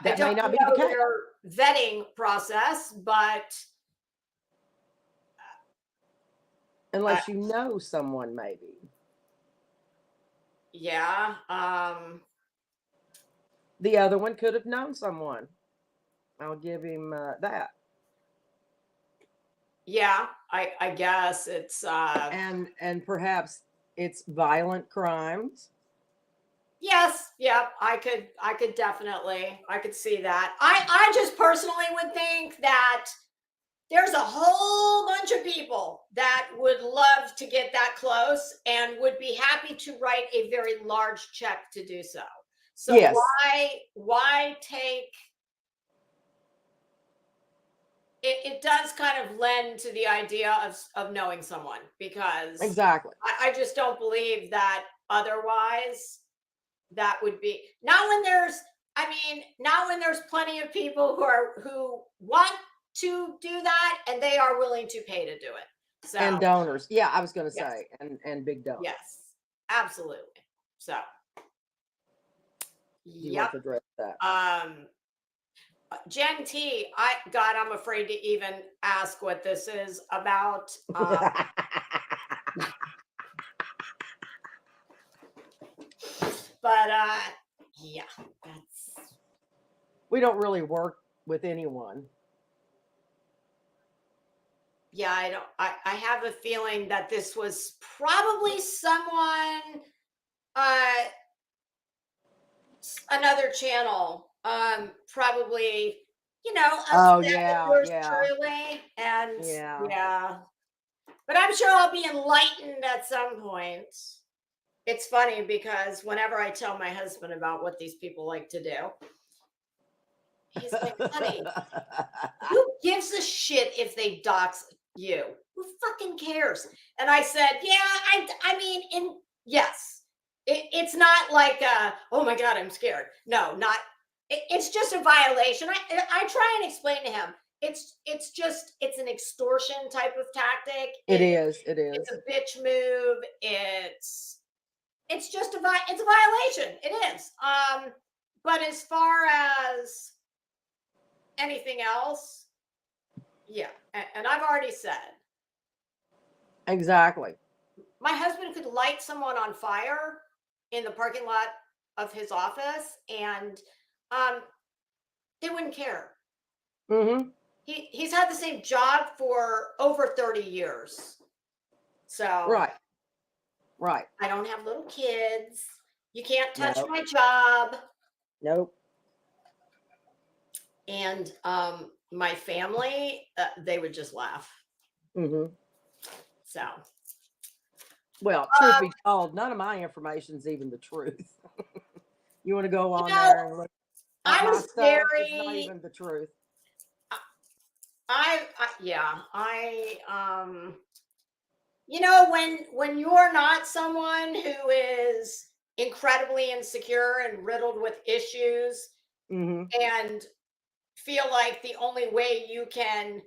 don't may not be know the case. their vetting process, but unless you know someone, maybe. Yeah. The other one could have known someone. I'll give him that. Yeah, I guess it's and perhaps it's violent crimes. Yes, yeah, I could definitely, I could see that. I just personally would think that there's a whole bunch of people that would love to get that close and would be happy to write a very large check to do so. So yes. why take it does kind of lend to the idea of knowing someone, because Exactly. I just don't believe that otherwise that would be, not when there's, I mean, not when there's plenty of people who want to do that and they are willing to pay to do it. So, And donors. Yeah, I was going to yes, say, and big donors. yes, absolutely. So, Do you want yep. to address that? Jen T, God, I'm afraid to even ask what this is about. But yeah, that's, We don't really work with anyone. yeah, I have a feeling that this was probably someone, another channel, probably, Oh, upset yeah, yours yeah. truly, and Yeah. yeah, but I'm sure I'll be enlightened at some point. It's funny because whenever I tell my husband about what these people like to do, he's like, honey, who gives a shit if they dox you? Who fucking cares? And I said, yeah, I mean, yes, it's not like, oh my God, I'm scared. No, not, it's just a violation. I try and explain to him, it's an extortion type of tactic. It is. It's a bitch move. It's just it's a violation. It is. But as far as anything else, yeah. And I've already said, Exactly. my husband could light someone on fire in the parking lot of his office, and they wouldn't care. Mm-hmm. He's had the same job for over 30 years. So Right. I don't have little kids. You can't touch Nope. my job. Nope. And my family, they would just laugh. Mm-hmm. So, Well, truth be told, none of my information's even the truth. You want to go on there and look at I my was stuff? It's not even the truth. When you're not someone who is incredibly insecure and riddled with issues, Mm-hmm. and feel like the only way you can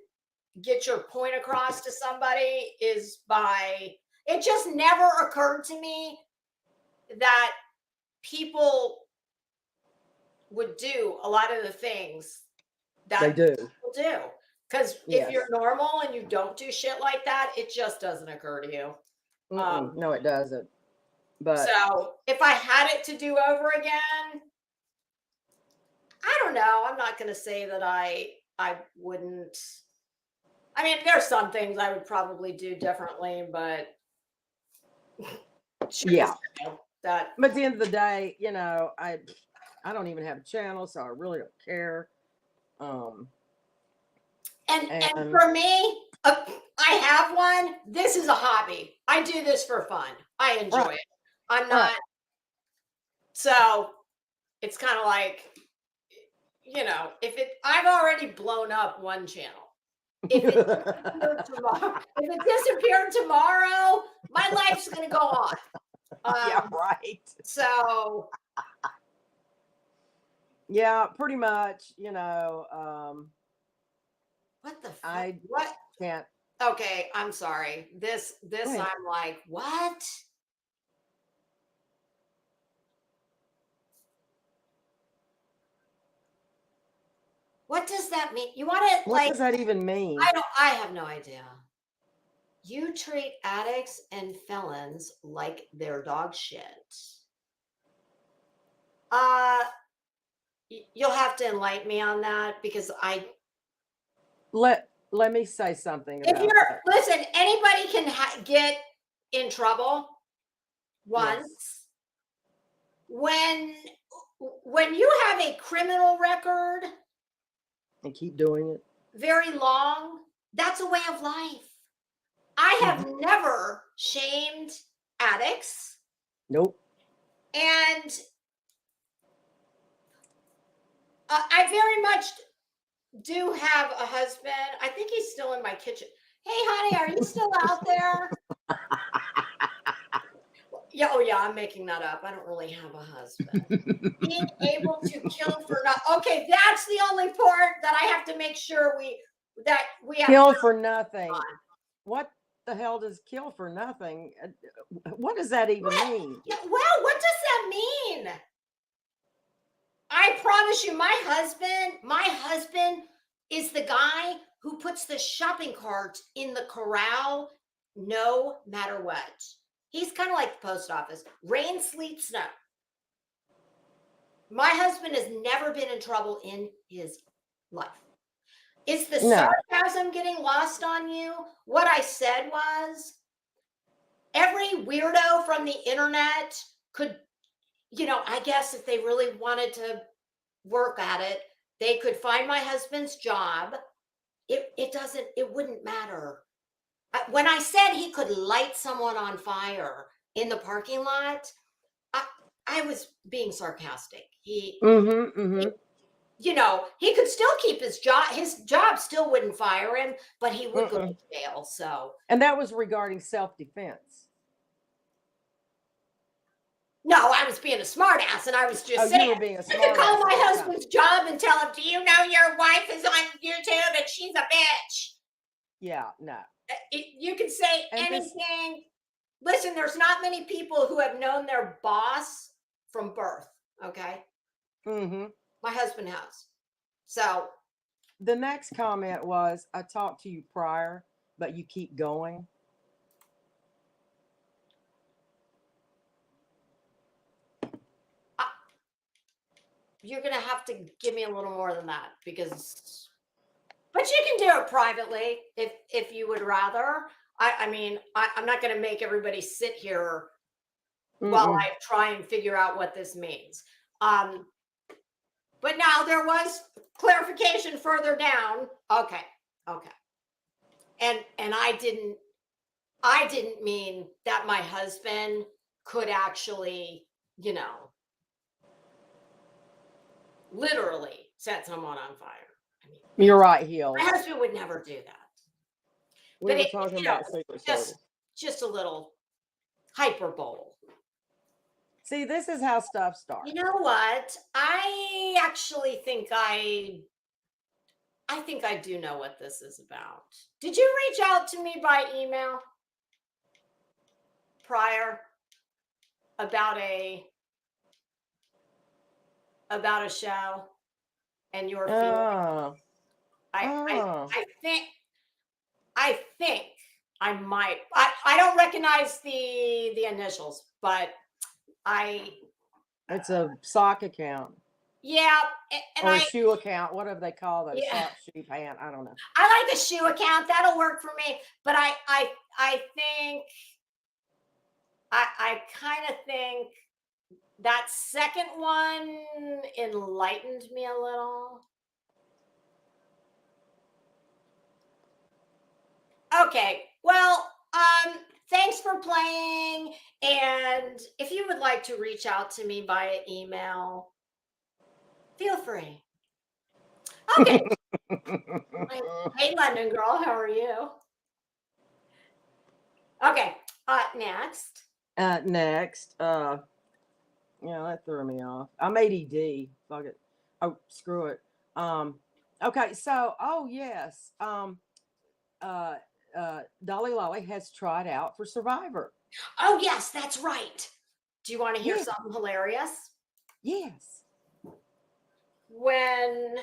get your point across to somebody is by, it just never occurred to me that people would do a lot of the things that They do. people do. Because if you're normal and you don't do shit like that, it just doesn't occur to you. No, it doesn't. But so if I had it to do over again, I don't know. I'm not going to say that I wouldn't. I mean, there's some things I would probably do differently, but yeah. That. But at the end of the day, I don't even have a channel, so I really don't care. And for me, I have one. This is a hobby. I do this for fun. I enjoy it. I'm not. So it's kind of like, I've already blown up one channel. If it disappeared tomorrow, my life's going to go on. Yeah, right. So. Yeah, pretty much, What the fuck? I what? can't. Okay, I'm sorry. This I'm like, what? What does that mean? You want to What does that even mean? I have no idea. You treat addicts and felons like they're dog shit. You'll have to enlighten me on that, because let me say something about that. Listen, anybody can get in trouble once. Yes. When you have a criminal record and keep doing it very long, that's a way of life. I have never shamed addicts. Nope. And I very much do have a husband. I think he's still in my kitchen. Hey, honey, are you still out there? Yeah, oh yeah, I'm making that up. I don't really have a husband. Being able to kill for not. Okay, that's the only part that I have to make sure we have Kill for nothing. What the hell does kill for nothing? What does that even mean? Yeah, well, what does that mean? I promise you, my husband is the guy who puts the shopping cart in the corral no matter what. He's kind of like the post office. Rain, sleet, snow. My husband has never been in trouble in his life. Is the sarcasm getting lost on you? What I said was, every weirdo from the internet could, I guess if they really wanted to work at it, they could find my husband's job. It wouldn't matter. When I said he could light someone on fire in the parking lot, I was being sarcastic. He could still keep his job. His job still wouldn't fire him, but he would go to jail. So, and that was regarding self-defense. No, I was being a smartass, and I was just saying, you were being a I could call my husband's job and tell him, do you know your wife is on YouTube and she's a bitch? Yeah, no. You can say anything. Listen, there's not many people who have known their boss from birth, okay? My husband has. So. The next comment was, I talked to you prior, but you keep going. You're going to have to give me a little more than that but you can do it privately if you would rather. I'm not going to make everybody sit here while I try and figure out what this means. But now there was clarification further down. Okay. And I didn't mean that my husband could actually, literally set someone on fire. You're right, Heel. My husband would never do that. We were talking about Secret Service. Just a little hyperbole. See, this is how stuff starts. You know what? I actually think I do know what this is about. Did you reach out to me by email prior about a show and your feelings? I think I might. I don't recognize the initials, but it's a sock account. Yeah, or a shoe account, whatever they call those, sock, shoe, pant. I don't know. I like the shoe account. That'll work for me. But I think I kind of think that second one enlightened me a little. Okay, well, thanks for playing. And if you would like to reach out to me via email, feel free. Okay. Hey, London girl, how are you? Okay. Next. Yeah, that threw me off. I'm ADD. Fuck it. Oh, screw it. Okay. So, yes. Dolly Lolly has tried out for Survivor. Oh, yes, that's right. Do you want to hear something hilarious? Yes. When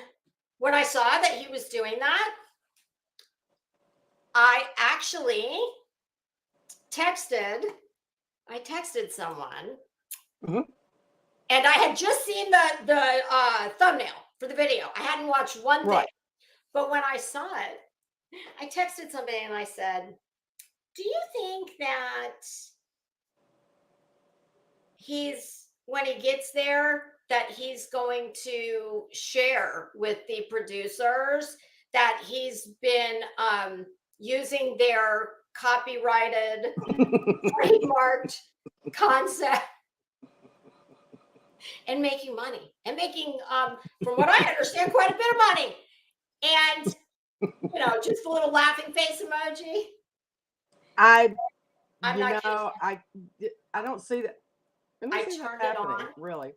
I saw that he was doing that, I actually texted someone, and I had just seen the thumbnail for the video. I hadn't watched one thing, but when I saw it, I texted somebody and I said, do you think that when he gets there, that he's going to share with the producers that he's been using their copyrighted, trademarked concept and making money and making, from what I understand, quite a bit of money? And, just a little laughing face emoji. I I'm not kidding. I don't see that. Let me I see that turned it happening, on. really.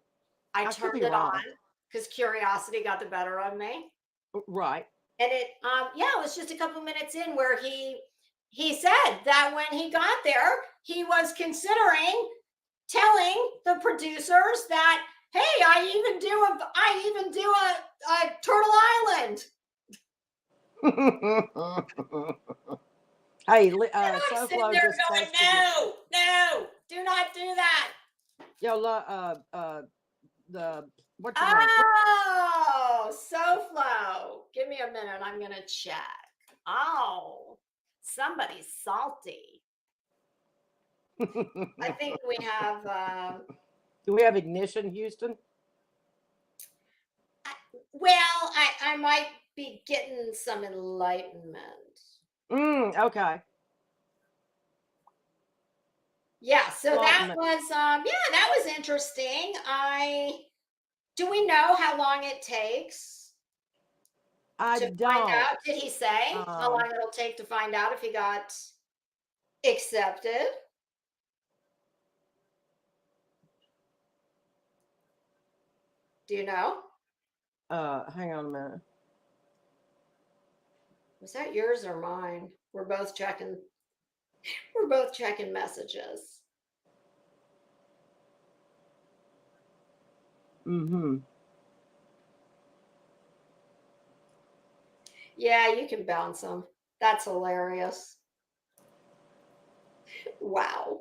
I I could turned be it wrong. on because curiosity got the better of me. Right. And it was just a couple minutes in where he said that when he got there, he was considering telling the producers that, hey, I even do a Turtle Island. Hey, I'm sitting SoFlo there just going, texted no, do not do that. Yo, what's your name? Oh, SoFlo. Give me a minute. I'm going to check. Oh, somebody's salty. I think we have. Do we have Ignition, Houston? Well, I might be getting some enlightenment. Okay. Yeah, so that was interesting. Do we know how long it takes I to don't. find out? Did he say how long it'll take to find out if he got accepted? Do you know? Hang on a minute. Was that yours or mine? We're both checking messages. Yeah, you can bounce them. That's hilarious. Wow.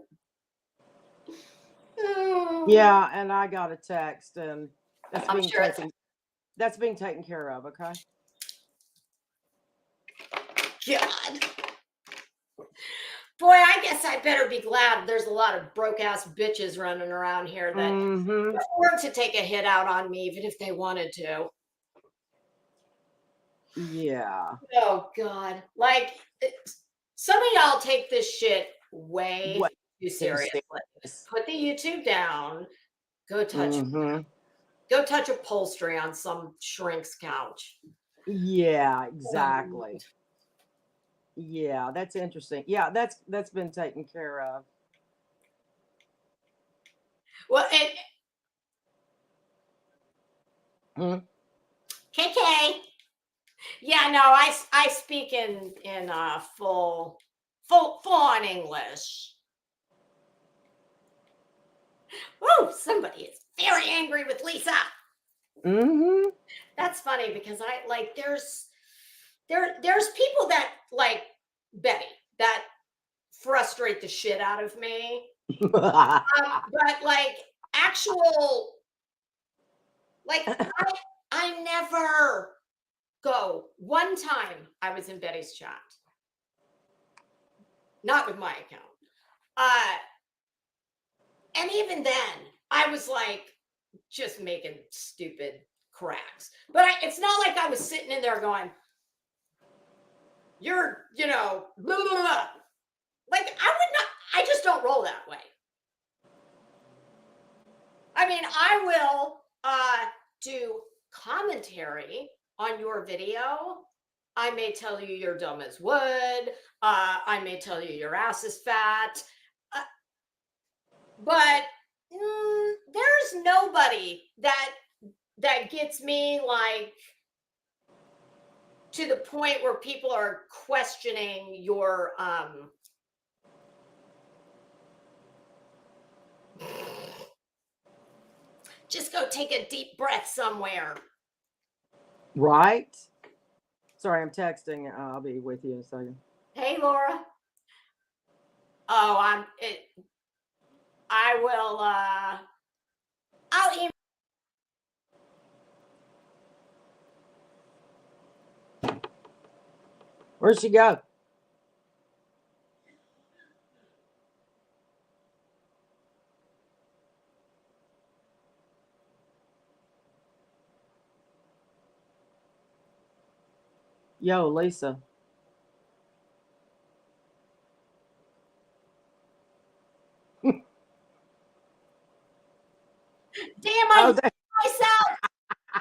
Yeah, and I got a text, and that's I'm being sure taken care of. Okay. God. Boy, I guess I better be glad there's a lot of broke ass bitches running around here that afford to take a hit out on me, even if they wanted to. Yeah. Oh God. Like, some of y'all take this shit way too seriously. Put the YouTube down. Go touch upholstery on some shrink's couch. Yeah, exactly. Yeah, that's interesting. Yeah, that's been taken care of. Well, KK. Yeah, no, I speak in full on English. Woo! Somebody is very angry with Lisa. That's funny because there's people that like Betty that frustrate the shit out of me. But I never go. One time I was in Betty's chat, not with my account. And even then, I was just making stupid cracks. But it's not like I was sitting in there going, you're, blah, blah, blah. I just don't roll that way. I mean, I will do commentary on your video. I may tell you you're dumb as wood. I may tell you your ass is fat. But there's nobody that gets me to the point where people are questioning your just go take a deep breath somewhere. Right. Sorry, I'm texting. I'll be with you in a second. Hey, Laura. Oh, I will I'll email. Where'd she go? Yo, Lisa. Damn, I myself.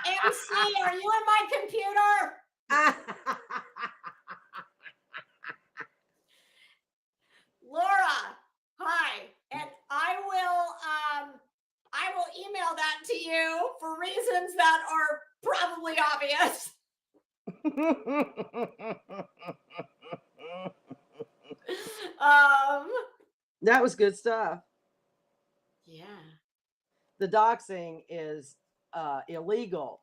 MC, are you in my computer? email that to you for reasons that are probably obvious. That was good stuff. Yeah. The doxing is illegal,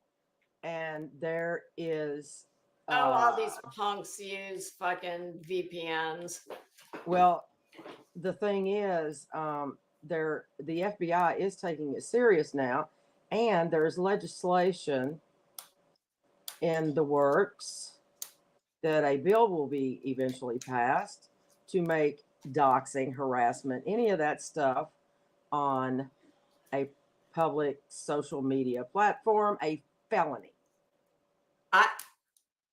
and there is all these punks use fucking VPNs. Well, the thing is, the FBI is taking it serious now, and there's legislation in the works that a bill will be eventually passed to make doxing, harassment, any of that stuff on a public social media platform a felony.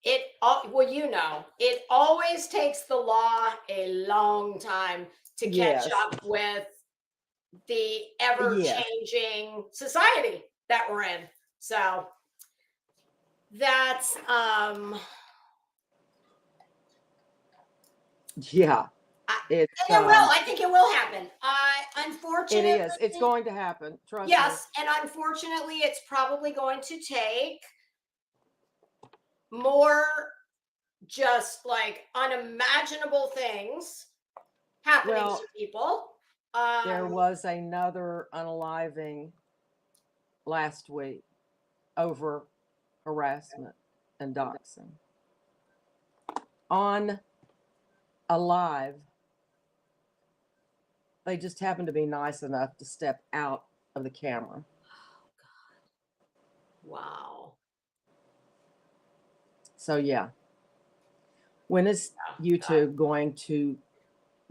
It always takes the law a long time to catch up with the ever-changing society that we're in. So that's yeah. I think it will happen. Unfortunately, it is. It's going to happen. Trust me. Yes, and unfortunately, it's probably going to take more just like unimaginable things happening to people. There was another unaliving last week over harassment and doxing. On a live, they just happened to be nice enough to step out of the camera. Wow. So yeah. When is YouTube going to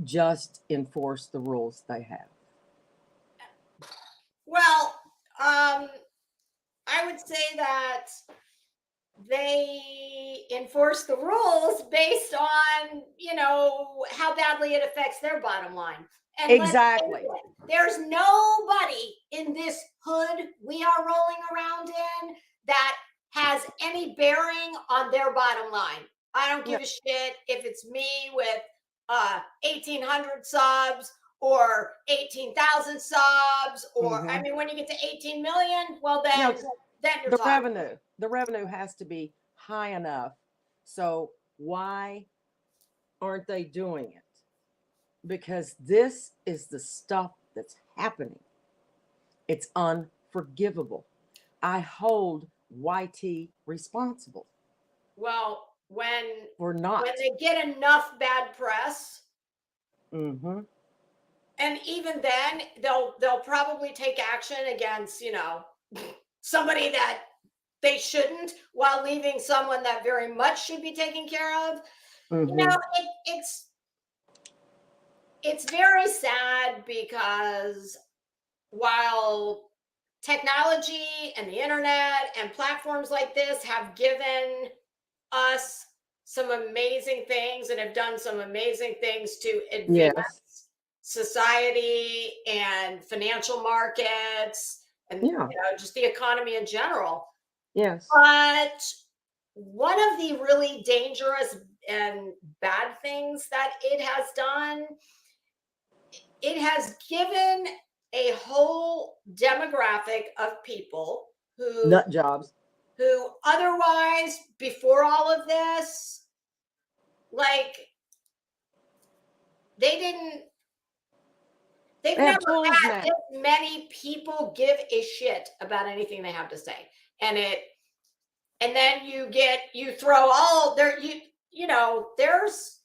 just enforce the rules they have? Well, I would say that they enforce the rules based on, how badly it affects their bottom line. And exactly. There's nobody in this hood we are rolling around in that has any bearing on their bottom line. I don't give a shit if it's me with 1,800 subs or 18,000 subs, or I mean, when you get to 18 million, well then you're talking. The revenue has to be high enough. So why aren't they doing it? Because this is the stuff that's happening. It's unforgivable. I hold YT responsible. Well, when not. When they get enough bad press, and even then they'll probably take action against somebody that they shouldn't, while leaving someone that very much should be taken care of. It's very sad, because while technology and the internet and platforms like this have given us some amazing things and have done some amazing things to advance society and financial markets and just the economy in general. Yes. But one of the really dangerous and bad things that it has done, it has given a whole demographic of people who nut jobs, who otherwise, before all of this, they've never had this many people give a shit about anything they have to say. And then you throw all there, there's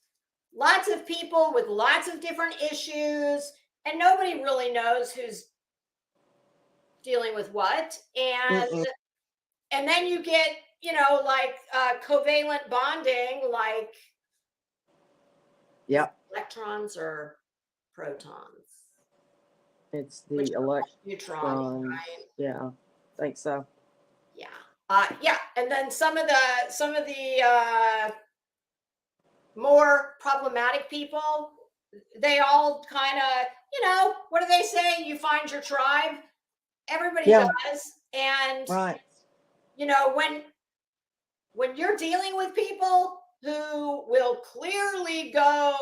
lots of people with lots of different issues, and nobody really knows who's dealing with what. And then you get, covalent bonding, electrons or protons. It's the electrons. Right? Yeah, I think so. Yeah. And then some of the more problematic people, they all kind of, what do they say? You find your tribe. Everybody does. And when you're dealing with people who will clearly go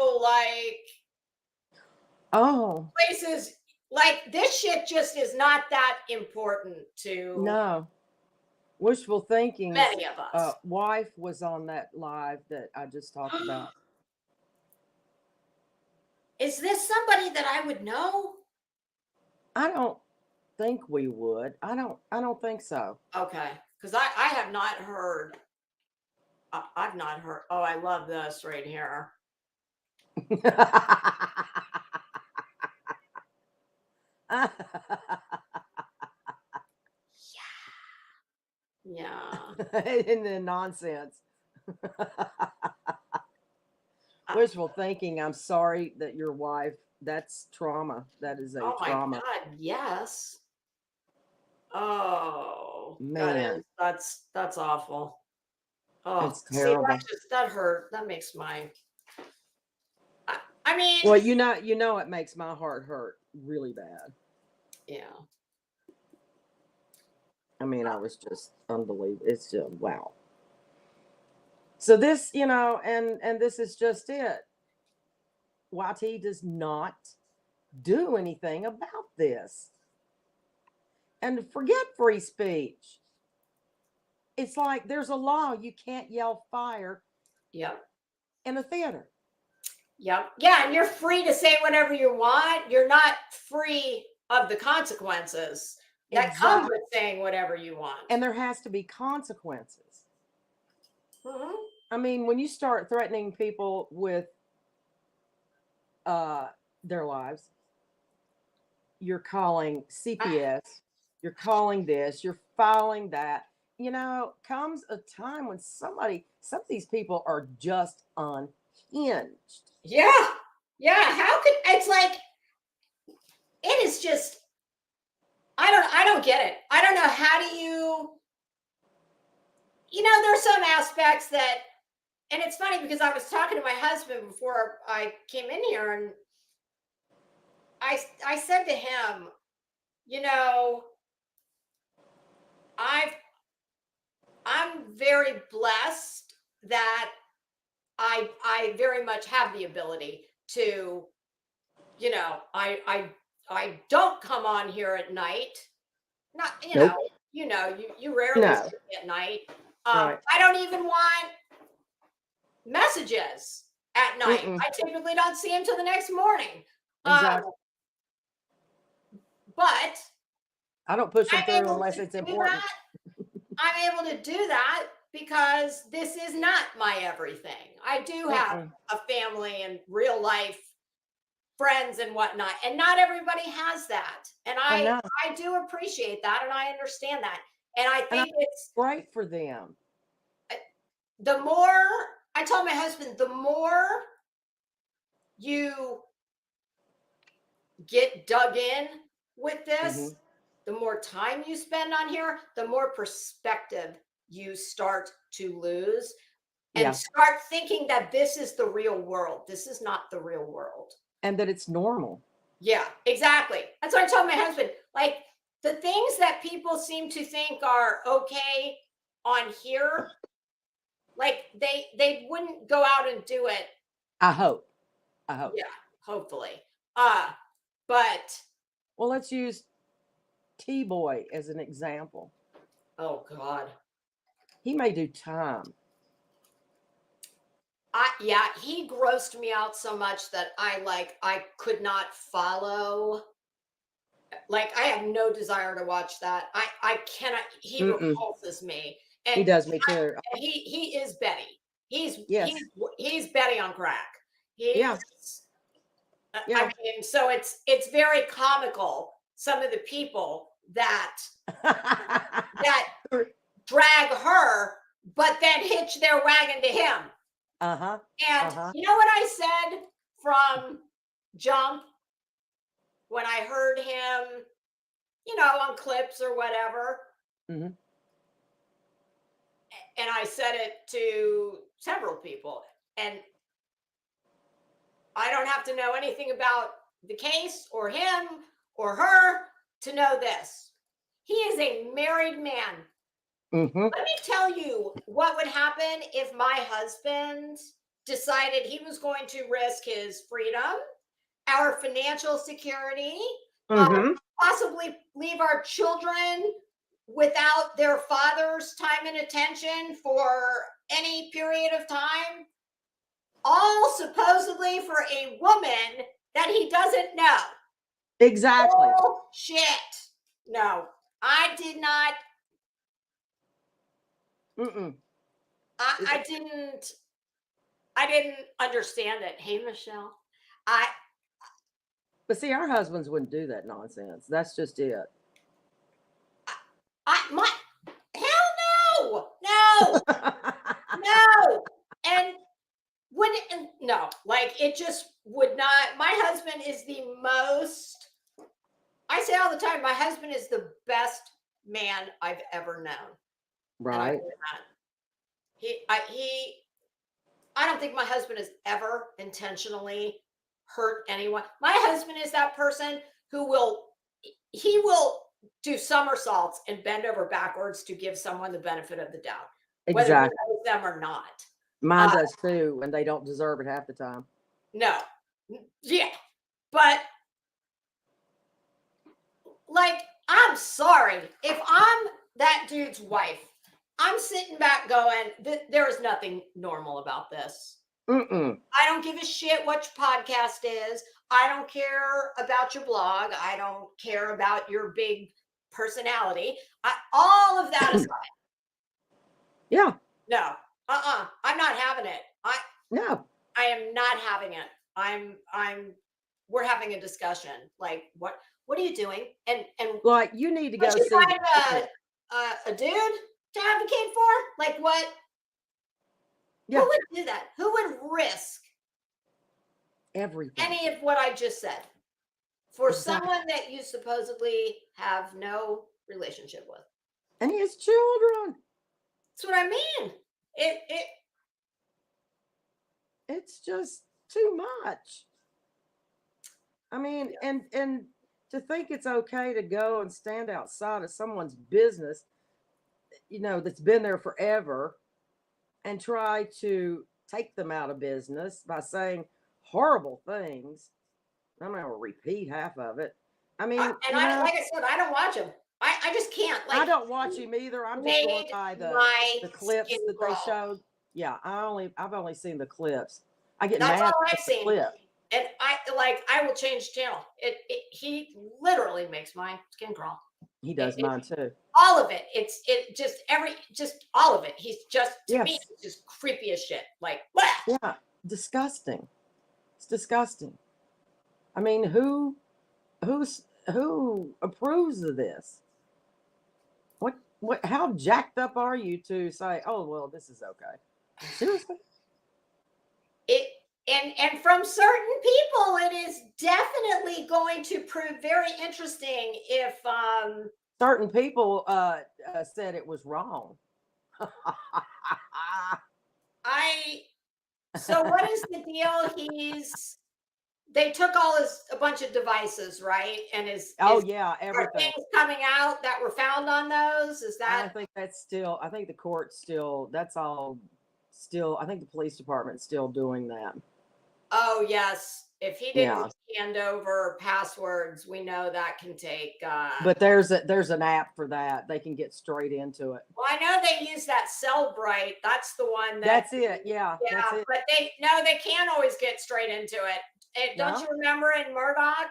places Like, this shit just is not that important to No. Wishful Thinking's many of us. wife was on that live that I just talked about. Is this somebody that I would know? I don't think we would. I don't think so. Okay, because I have not heard. I've not heard. Oh, I love this right here. Yeah. And then nonsense. Wishful thinking. I'm sorry that your wife. That's trauma. That is a Oh my trauma. God. Yes. Oh, Man, that's awful. Oh, it's see, terrible. that hurt. That makes my. I mean. Well, you know, it makes my heart hurt really bad. Yeah. I mean, I was just unbelievable. It's just wow. So this, and this is just it. YT does not do anything about this. And forget free speech. It's like there's a law. You can't yell fire Yep. in a theater. Yep. Yeah, and you're free to say whatever you want. You're not free of the consequences that come with saying whatever you want. And there has to be consequences. Mm-hmm. I mean, when you start threatening people with their lives, you're calling CPS, you're calling this, you're filing that. Comes a time when some of these people are just unhinged. Yeah. Yeah. It's like, it is just, I don't get it. I don't know. How do there's some aspects that, and it's funny because I was talking to my husband before I came in here, and I said to him, I'm very blessed that I very much have the ability to, I don't come on here at night. Not, Nope. You rarely see me at night. Right. I don't even want messages at night. Mm-mm. I typically don't see them till the next morning. Exactly. But I don't push them through unless it's important. I'm able to do that because this is not my everything. I do have a family and real life friends and whatnot, and not everybody has that. And I do appreciate that, and I understand that. And I think it's great for them. The more, I told my husband, the more you get dug in with this, the more time you spend on here, the more perspective you start to lose and start thinking that this is the real world. This is not the real world. And that it's normal. Yeah, exactly. That's what I told my husband. Like, the things that people seem to think are okay on here, like they wouldn't go out and do it. I hope. Yeah, hopefully. But well, let's use T-Boy as an example. Oh God. He may do time. He grossed me out so much that I could not follow. Like, I have no desire to watch that. I cannot. He repulses me. And he does me too. He is Betty. He's Betty on crack. I mean, so it's very comical. Some of the people that drag her, but then hitch their wagon to him. And you know what I said from jump when I heard him, on clips or whatever. And I said it to several people. And I don't have to know anything about the case or him or her to know this. He is a married man. Let me tell you what would happen if my husband decided he was going to risk his freedom, our financial security, Mm-hmm. possibly leave our children without their father's time and attention for any period of time, all supposedly for a woman that he doesn't know. Exactly. Oh, shit. No, I did not. Mm-mm. I didn't understand it. Hey, Michelle. But see, our husbands wouldn't do that nonsense. That's just it. My hell no. No. And no, like it just would not. My husband is the most, I say all the time, my husband is the best man I've ever known. Right. I don't think my husband has ever intentionally hurt anyone. My husband is that person who will do somersaults and bend over backwards to give someone the benefit of the doubt, whether he Exactly. knows them or not. Mine does too, and they don't deserve it half the time. No. Yeah. But like, I'm sorry. If I'm that dude's wife, I'm sitting back going, there is nothing normal about this. Mm-mm. I don't give a shit what your podcast is. I don't care about your blog. I don't care about your big personality. All of that aside. Yeah. No. I'm not having it. No. I am not having it. We're having a discussion. Like, what are you doing? And like, you need to go you see find a dude to advocate for? Like, what? Yeah. Who would do that? Who would risk everything? Any of what I just said for Exactly. someone that you supposedly have no relationship with? And he has children. That's what I mean. It's just too much. I mean, Yeah. and to think it's okay to go and stand outside of someone's business, that's been there forever, and try to take them out of business by saying horrible things. I'm not going to repeat half of it. I mean, like I said, I don't watch them. I just can't. Like, I don't watch him either. I'm just going by the clips that they showed. Yeah, I've only seen the clips. I get That's mad all at I've the seen. clip. And I will change channel. He literally makes my skin crawl. He does mine too. All of it. Just all of it. He's just, to me, it's just creepy as shit. Like, what? Yeah, disgusting. It's disgusting. I mean, who approves of this? What how jacked up are you to say, oh well, this is okay? Seriously? And from certain people, it is definitely going to prove very interesting if certain people said it was wrong. So what is the deal? They took a bunch of devices, right? And everything. Are things coming out that were found on those? Is that? I think that's still. I think the court's still. That's all. Still, I think the police department's still doing that. Oh yes, if he didn't hand over passwords, we know that can take. But there's an app for that. They can get straight into it. Well, I know they use that Cellbrite. That's the one. That's it. Yeah. That's it. But they can't always get straight into it. Don't you remember in Murdoch?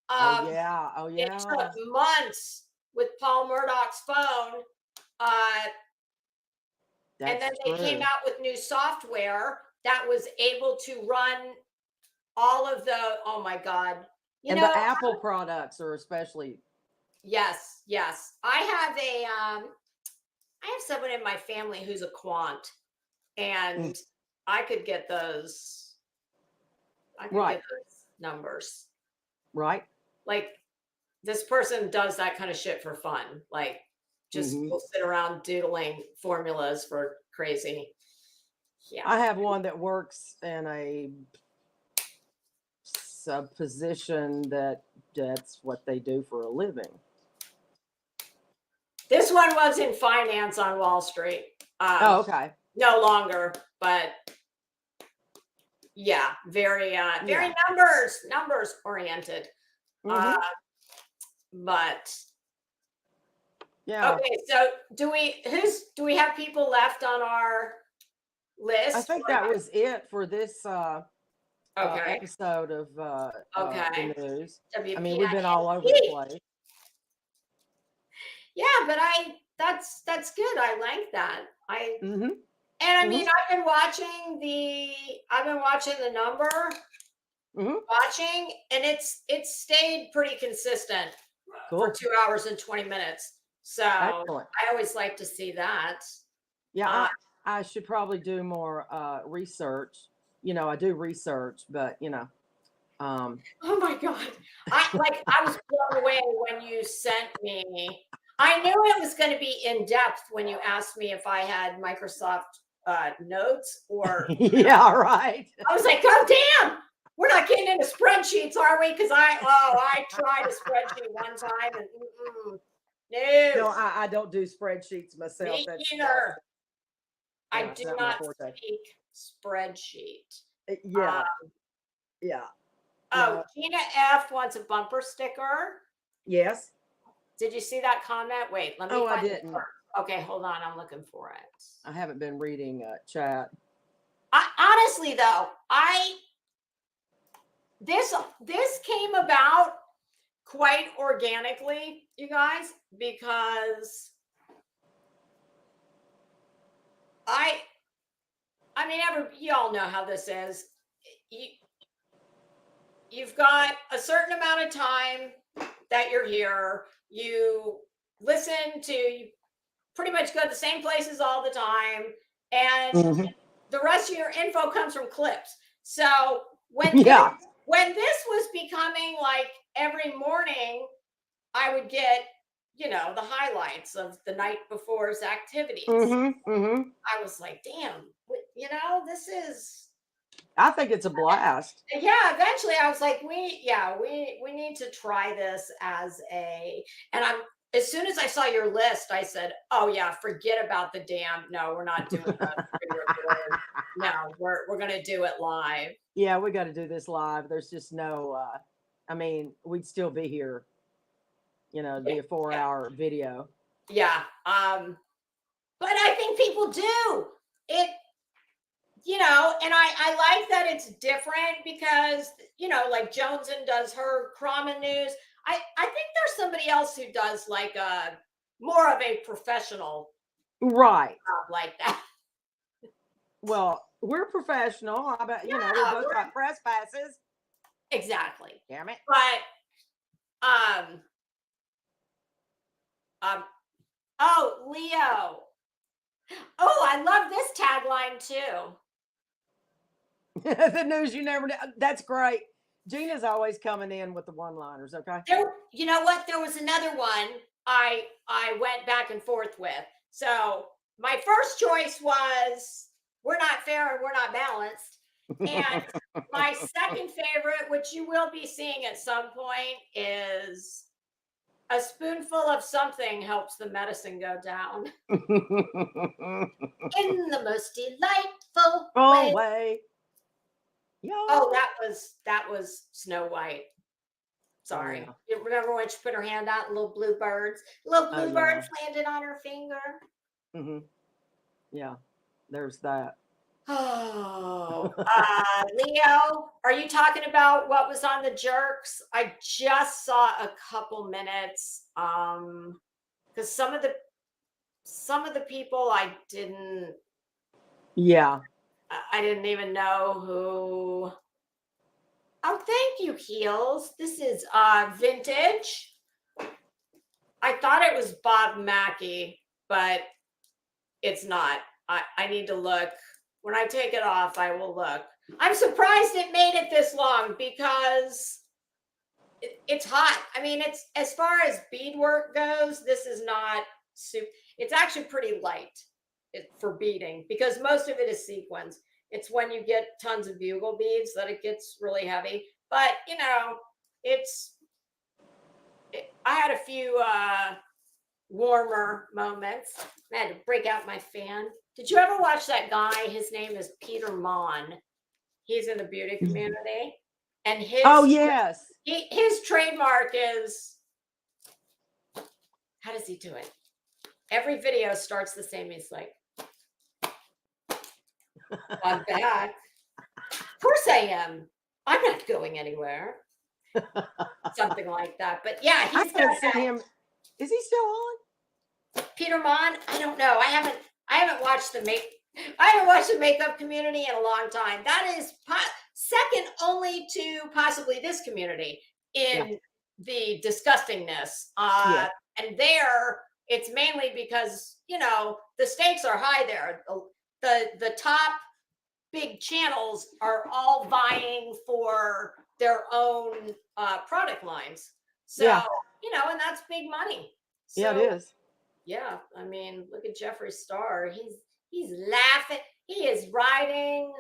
Oh yeah. It took months with Paul Murdoch's phone. And then they came out with new software that was able to run all of the, oh my God. The Apple products are especially. Yes. I have someone in my family who's a quant, and I could get those. Get those numbers. Right. Like, this person does that kind of shit for fun. Like, just will sit around doodling formulas for crazy. Yeah. I have one that works in a position that's what they do for a living. This one was in finance on Wall Street. Okay. No longer, but yeah, very numbers oriented. But Yeah. okay, so do we have people left on our list? I think that was it for this Okay. episode of Okay. the news. I mean, WPINP. we've been all over the place. Yeah, but that's good. I like that. Mm-hmm. And I mean, I've been watching the number, watching, and it's stayed pretty consistent for 2 hours and 20 minutes. So Excellent. I always like to see that. Yeah, I should probably do more research. You know, I do research, but you know. Oh my God. I was blown away when you sent me. I knew it was going to be in depth when you asked me if I had Microsoft Notes or. Yeah, right. I was like, oh damn, we're not getting into spreadsheets, are we? Because I tried a spreadsheet one time and no, I don't do spreadsheets myself. me That's either. I yeah, do not my not forte. speak spreadsheet. Yeah. Yeah. Oh, Gina F wants a bumper sticker. Yes. Did you see that comment? Wait, let me Oh, I find didn't. Okay, hold on. I'm looking for it. I haven't been reading chat. Honestly, though, this came about quite organically, you guys, because I mean, you all know how this is. You've got a certain amount of time that you're here. You you pretty much go to the same places all the time. And the rest of your info comes from clips. So when this was becoming like every morning, I would get, the highlights of the night before's activities. I was like, damn, this is. I think it's a blast. Yeah, eventually I was like, we need to try this as as soon as I saw your list, I said, oh yeah, forget about the damn. No, we're not doing that. No, we're gonna do it live. Yeah, we got to do this live. There's just no I mean, we'd still be here. It'd be a 4-hour video. Yeah. But I think people do it. And I like that it's different because, like Joneson does her Kramen news. I think there's somebody else who does like more of a professional right job like that. Well, we're professional. I bet, we both got press passes. Exactly. Damn it. But, oh, Leo. Oh, I love this tagline too. The news you never know. That's great. Gina's always coming in with the one-liners. Okay. You know what? There was another one I went back and forth with. So my first choice was "We're not fair and we're not balanced," and my second favorite, which you will be seeing at some point, is "A spoonful of something helps the medicine go down." In the most delightful way. Yo. Oh, that was Snow White. Sorry. Yeah. You remember when she put her hand out and little bluebirds landed on her finger? Yeah, there's that. Oh, Leo, are you talking about what was on the Jerks? I just saw a couple minutes. Because some of the people I didn't. Yeah. I didn't even know who. Oh, thank you, Heels. This is vintage. I thought it was Bob Mackie, but it's not. I need to look. When I take it off, I will look. I'm surprised it made it this long because it's hot. I mean, it's as far as beadwork goes, this is not super. It's actually pretty light for beading because most of it is sequins. It's when you get tons of bugle beads that it gets really heavy. But I had a few warmer moments. I had to break out my fan. Did you ever watch that guy? His name is Peter Mon. He's in the beauty community, and his yes, his trademark is How does he do it? Every video starts the same. He's like, I'm back. Of course I am. I'm not going anywhere. Something like that. But yeah, I he's haven't seen him. Is he still on? Peter Mon. I don't know. I haven't watched the makeup community in a long time. That is second only to possibly this community in the disgustingness. And there, it's mainly because, you know, the stakes are high there. The top big channels are all vying for their own product lines. So, you know, and that's big money. So, yeah, it is. Yeah, I mean, look at Jeffree Star. He's laughing. He is riding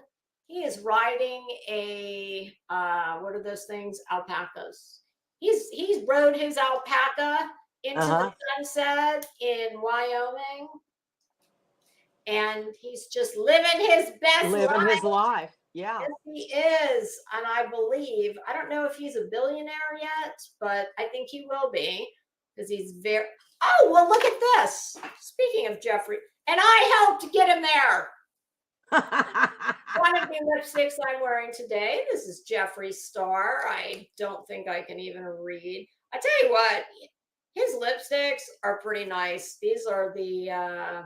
a what are those things? Alpacas. He's rode his alpaca into the sunset in Wyoming. And he's just living his best life. Yeah. Yes, he is. And I don't know if he's a billionaire yet, but I think he will be because he's very. Oh, well, look at this. Speaking of Jeffree, and I helped get him there. One of the lipsticks I'm wearing today. This is Jeffree Star. I don't think I can even read. I tell you what, his lipsticks are pretty nice. These are the, I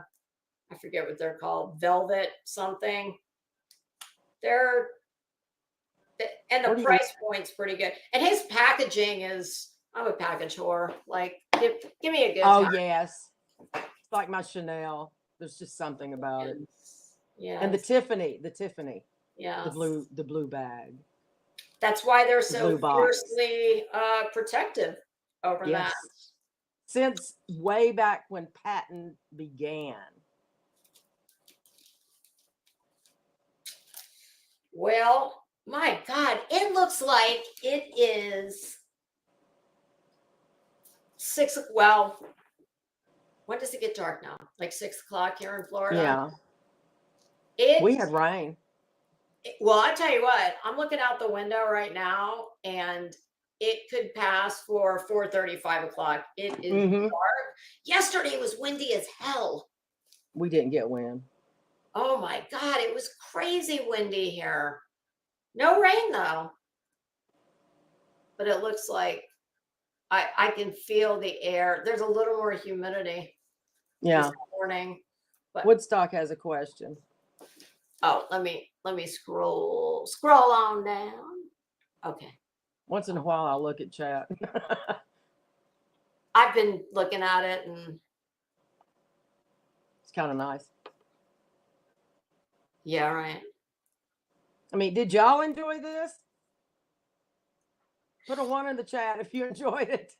forget what they're called, velvet something. And the price point's pretty good. And his packaging is, I'm a package whore. Like, give me a good time. Yes. It's like my Chanel. There's just something about it. Yeah. And the Tiffany. Yeah. The blue bag. That's why they're so fiercely protective over that. Since way back when patent began. Well, my God, it looks like it is 6. Well, when does it get dark now? Like 6 o'clock here in Florida? Yeah. We had rain. Well, I tell you what, I'm looking out the window right now and it could pass for 4:30, 5 o'clock. It is dark. Yesterday it was windy as hell. We didn't get wind. Oh my God, it was crazy windy here. No rain though. But it looks like I can feel the air. There's a little more humidity. Yeah. This morning. But Woodstock has a question. Oh, let me scroll on down. Okay. Once in a while I'll look at chat. I've been looking at it and it's kind of nice. Yeah, right. I mean, did y'all enjoy this? Put a 1 in the chat if you enjoyed it.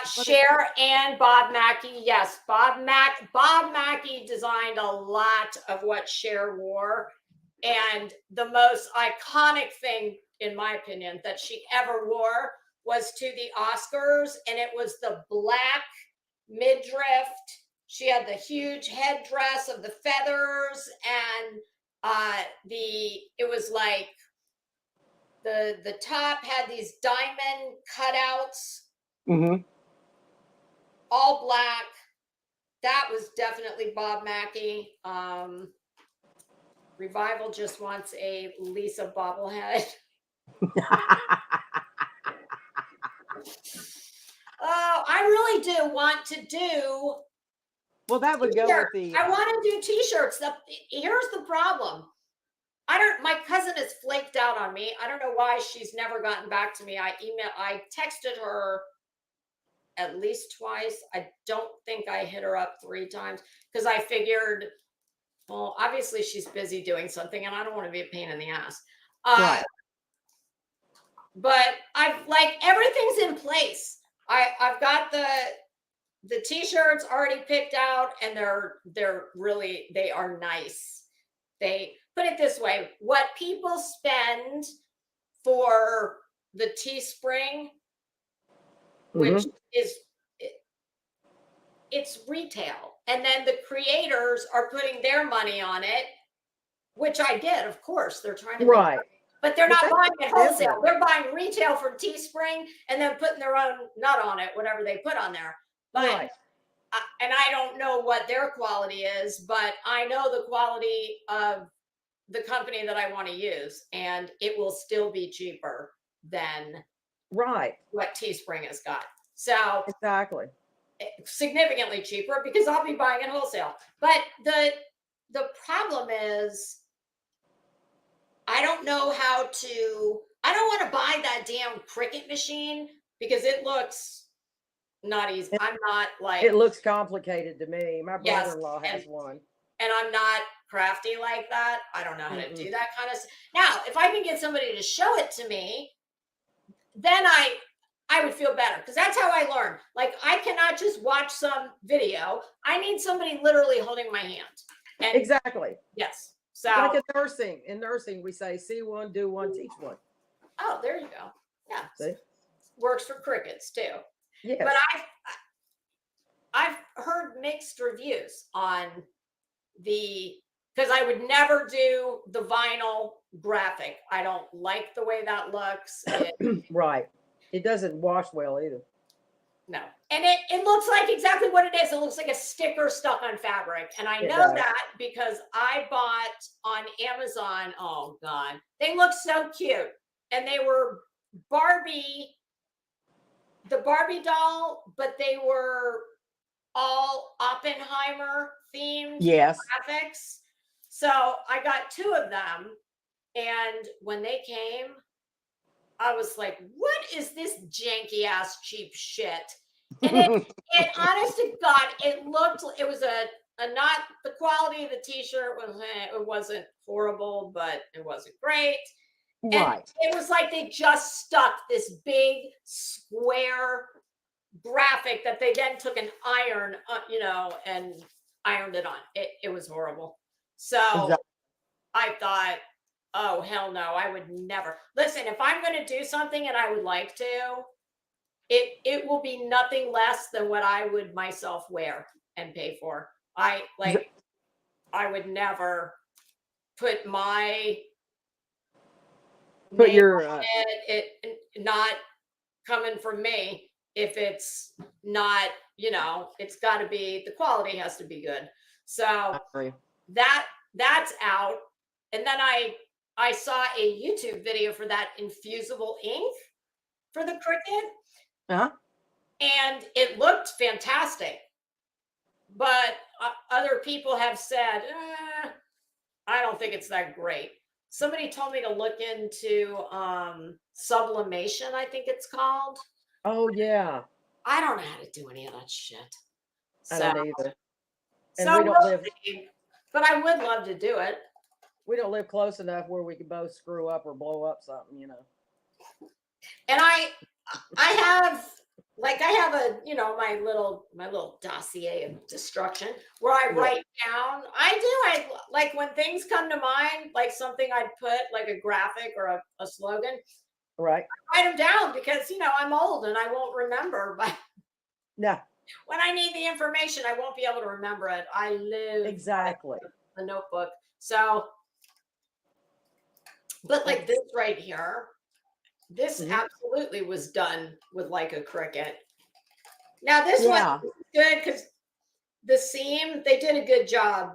Cher and Bob Mackie. Yes, Bob Mackie designed a lot of what Cher wore. And the most iconic thing, in my opinion, that she ever wore was to the Oscars. And it was the black midriff. She had the huge headdress of the feathers. And it was like the top had these diamond cutouts. Mm-hmm. All black. That was definitely Bob Mackie. Revival just wants a Lisa bobblehead. Oh, I really do want to do. Well, that would go with the. I want to do t-shirts. Here's the problem. My cousin has flaked out on me. I don't know why she's never gotten back to me. I texted her at least twice. I don't think I hit her up 3 times because I figured, well, obviously she's busy doing something and I don't want to be a pain in the ass. Right. But everything's in place. I've got the t-shirts already picked out and they are nice. They put it this way, what people spend for the Teespring, which is it's retail, and then the creators are putting their money on it, which I get, of course. They're trying to but they're not buying it wholesale. They're buying retail from Teespring and then putting their own nut on it, whatever they put on there. But and I don't know what their quality is, but I know the quality of the company that I want to use, and it will still be cheaper than Right. what Teespring has got. So Exactly. significantly cheaper because I'll be buying it wholesale. But the problem is I don't know how to. I don't want to buy that damn Cricut machine because it looks not easy. I'm not like It looks complicated to me. My yes, brother-in-law has one. and I'm not crafty like that. I don't know how to Mm-mm. do that kind of stuff. Now, if I can get somebody to show it to me, then I would feel better because that's how I learn. Like I cannot just watch some video. I need somebody literally holding my hand. And Exactly. yes. So Like in nursing. In nursing, we say see one, do one, teach one. oh, there you go. Yeah. See? Works for crickets too. Yes. But I've heard mixed reviews on the because I would never do the vinyl graphic. I don't like the way that looks. Right. It doesn't wash well either. No. And it looks like exactly what it is. It looks like a sticker stuck on fabric. And I It know does. that because I bought on Amazon. Oh God. They look so cute. And they were the Barbie doll, but they were all Oppenheimer themed Yes. graphics. So I got 2 of them. And when they came, I was like, what is this janky ass cheap shit? And it honest to God, it was a not the quality of the t-shirt it wasn't horrible, but it wasn't great. And Right. it was like they just stuck this big square graphic that they then took an iron, and ironed it on. It was horrible. So Exactly. I thought, oh hell no, I would never listen. If I'm going to do something and I would like to, it will be nothing less than what I would myself wear and pay for. I would never put my Put name your on it not coming from me if it's not, it's got to be, the quality has to be good. So that's out. And then I saw a YouTube video for that infusible ink for the Cricut. uh-huh. And it looked fantastic. But other people have said, I don't think it's that great. Somebody told me to look into sublimation, I think it's called. Oh yeah. I don't know how to do any of that shit. I don't either. And so we don't live. But I would love to do it. We don't live close enough where we can both screw up or blow up something, And I have a, my little dossier of destruction where I write down. I like when things come to mind, like something I'd put like a graphic or a slogan. Right. I write them down because, I'm old and I won't remember. But yeah, when I need the information, I won't be able to remember it. I live exactly a notebook. So, but like this right here, this absolutely was done with like a Cricut. Now this one is good because the seam, they did a good job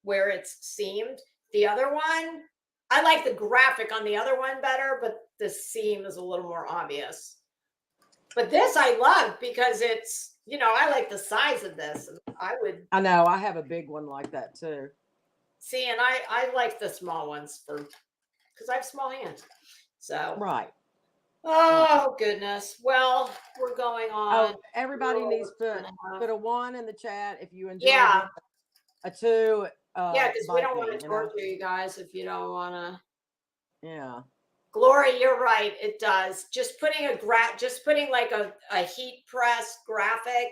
where it's seamed. The other one, I like the graphic on the other one better, but the seam is a little more obvious. But this I love because it's, I like the size of this. I know, I have a big one like that too. See, and I like the small ones because I have small hands. So right. Oh goodness. Well, we're going on. Oh, everybody needs to put a 1 in the chat if you enjoy it. A 2. Yeah, because we don't want to torture you guys if you don't want to. Yeah. Glory, you're right. It does. Just putting like a heat press graphic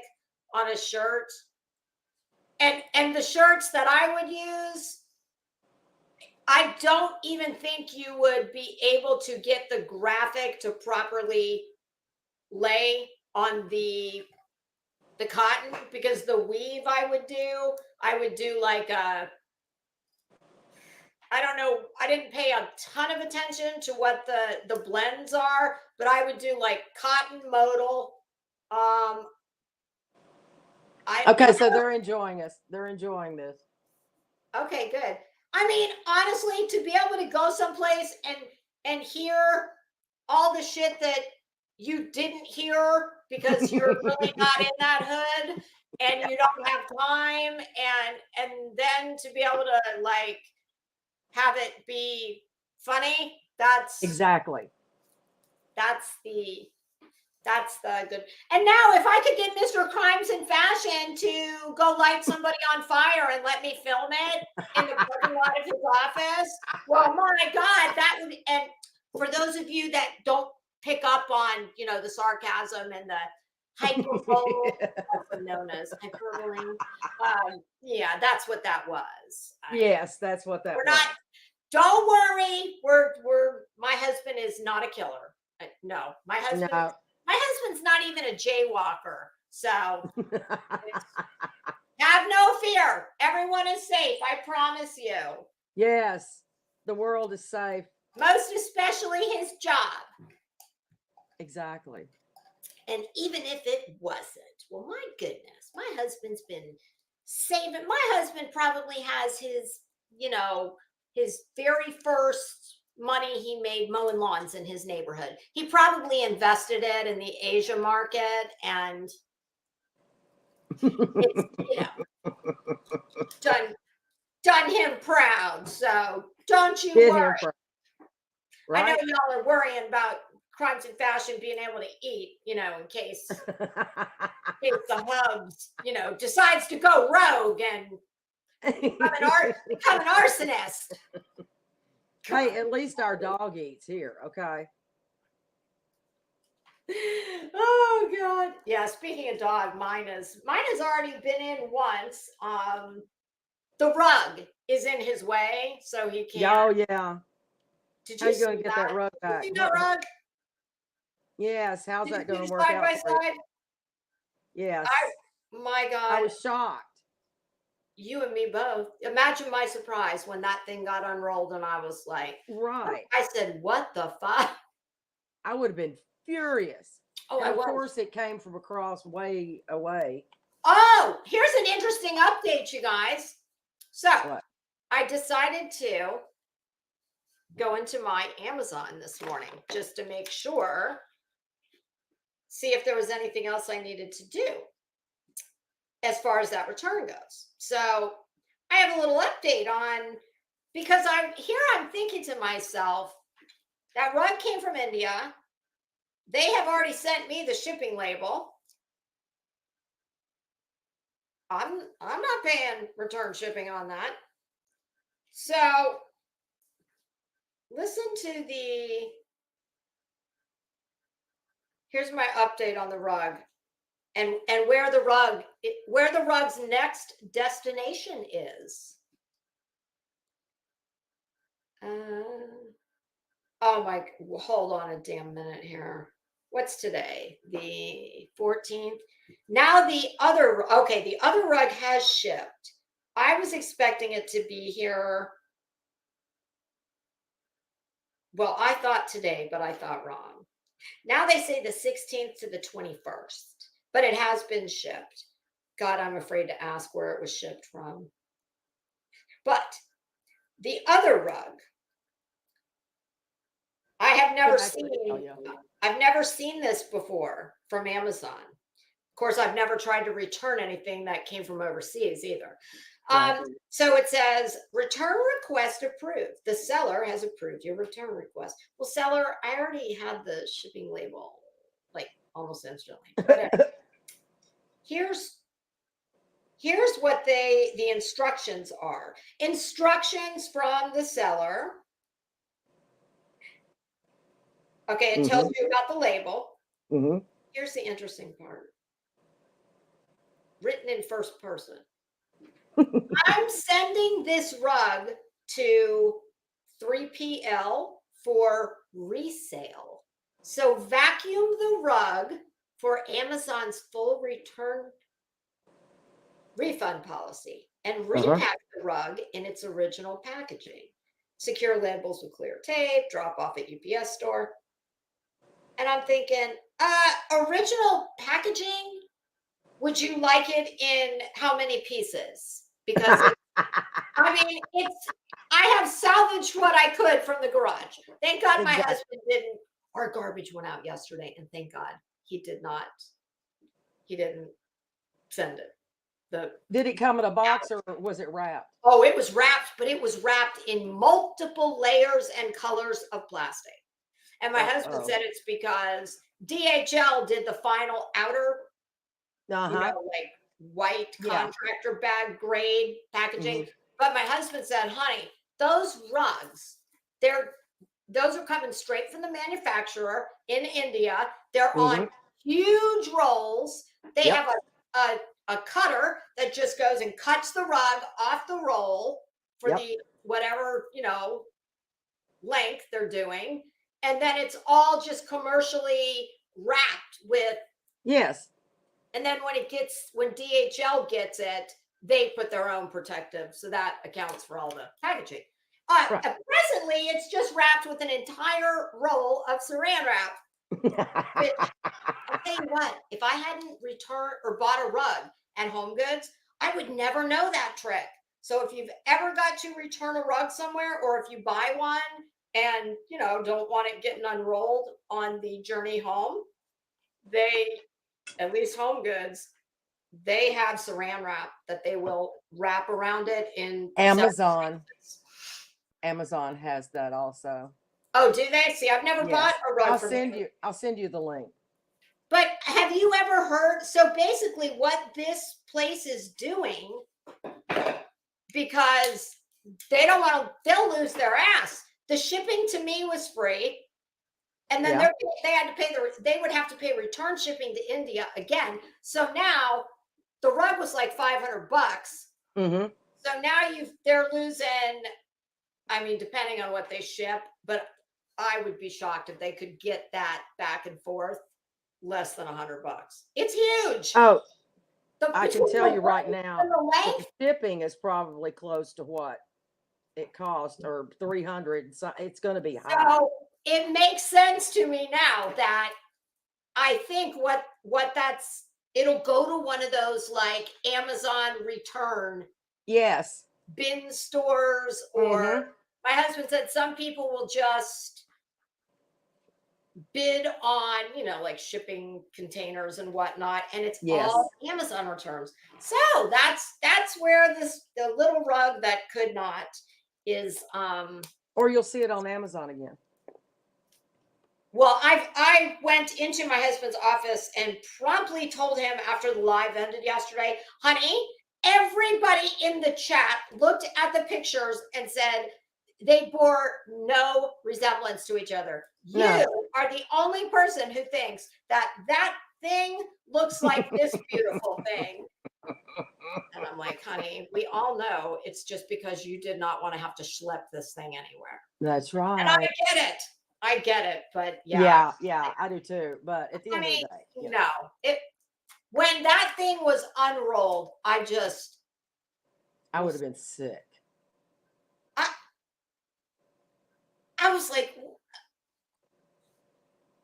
on a shirt, and the shirts that I would use, I don't even think you would be able to get the graphic to properly lay on the cotton because the weave I would do like I don't know, I didn't pay a ton of attention to what the blends are, but I would do like cotton modal Okay, so they're enjoying us. They're enjoying this. Okay, good. I mean, honestly, to be able to go someplace and hear all the shit that you didn't hear because you're really not in that hood and you don't have time, and then to be able to like have it be funny, that's Exactly. the good. And now if I could get Mr. Crimes and Fashion to go light somebody on fire and let me film it in the parking lot of his office, well, my God, that would, and for those of you that don't pick up on, the sarcasm and the hyperbole, also known as hyperbole. Yeah, that's what that was. Yes, that's what that We're was. not, don't worry. We're my husband is not a killer. No, my husband's not even a jaywalker. So have no fear. Everyone is safe. I promise you. Yes, the world is safe. Most especially his job. Exactly. And even if it wasn't, well, my goodness, my husband's been saving. My husband probably has his, his very first money he made mowing lawns in his neighborhood. He probably invested it in the Asia market, and it's, done him proud. So don't you worry. Right? I know y'all are worrying about Crimes and Fashion being able to eat, in case the hubs, decides to go rogue and become an arsonist. Hey, at least our dog eats here, okay? Oh God. Yeah, speaking of dog, mine has already been in once. The rug is in his way, so he can't. Oh yeah. Did you gonna get that rug back? Did you see that rug? Yes. How's that gonna work side out? By side? Yes. My God. I was shocked. You and me both. Imagine my surprise when that thing got unrolled and I was like, right. I said, what the fuck? I would have been furious. Oh, and of course it came from across way away. Oh, here's an interesting update, you guys. So what? I decided to go into my Amazon this morning just to make sure, see if there was anything else I needed to do as far as that return goes. So I have a little update on, because I'm thinking to myself, that rug came from India. They have already sent me the shipping label. I'm not paying return shipping on that. So listen to here's my update on the rug and where the rug's next destination is. Hold on a damn minute here. What's today? The 14th. Now the other rug has shipped. I was expecting it to be here. Well, I thought today, but I thought wrong. Now they say the 16th to the 21st, but it has been shipped. God, I'm afraid to ask where it was shipped from. But the other rug, I have never seen. I've never seen this before from Amazon. Of course, I've never tried to return anything that came from overseas either. So it says, return request approved. The seller has approved your return request. Well, seller, I already had the shipping label like almost instantly. But here's what the instructions are. Instructions from the seller. Okay, it tells you about the label. Here's the interesting part. Written in first person. I'm sending this rug to 3PL for resale. So vacuum the rug for Amazon's full refund policy and repack the rug in its original packaging. Secure labels with clear tape, drop off at UPS store. And I'm thinking, original packaging Would you like it in how many pieces? Because I mean, I have salvaged what I could from the garage. Thank God my husband didn't. Our garbage went out yesterday, and thank God he didn't send it. Did it come in a box or was it wrapped? Oh, it was wrapped, but it was wrapped in multiple layers and colors of plastic. And my husband said it's because DHL did the final outer, like white contractor bag grade packaging. But my husband said, honey, those rugs, those are coming straight from the manufacturer in India. They're on huge rolls. They have a cutter that just goes and cuts the rug off the roll for the whatever, length they're doing. And then it's all just commercially wrapped with. Yes. And then when DHL gets it, they put their own protective. So that accounts for all the packaging. Presently, it's just wrapped with an entire roll of saran wrap. I'll tell you what, if I hadn't returned or bought a rug at Home Goods, I would never know that trick. So if you've ever got to return a rug somewhere, or if you buy one and don't want it getting unrolled on the journey home, at least Home Goods, they have saran wrap that they will wrap around it in Amazon. Amazon has that also. Oh, do they? See, I've never bought a rug. I'll send you the link. But have you ever heard? So basically, what this place is doing, because they don't want to, they'll lose their ass. The shipping to me was free, and then they would have to pay return shipping to India again. So now the rug was like $500. Mm-hmm. So now they're losing. I mean, depending on what they ship, but I would be shocked if they could get that back and forth less than $100. It's huge. Oh, I can tell you right now, the shipping is probably close to what it cost, or 300. So it's going to be high. So it makes sense to me now that I think it'll go to one of those like Amazon return. Yes. Bin stores, or my husband said some people will just bid on, like shipping containers and whatnot, and it's all Amazon returns. So that's where the little rug that could not is. Or you'll see it on Amazon again. Well, I went into my husband's office and promptly told him after the live ended yesterday, honey, everybody in the chat looked at the pictures and said they bore no resemblance to each other. You are the only person who thinks that thing looks like this beautiful thing. And I'm like, honey, we all know it's just because you did not want to have to schlep this thing anywhere. That's right. And I get it. But yeah, I do too. But at the end of the day, no, when that thing was unrolled, I would have been sick. I was like,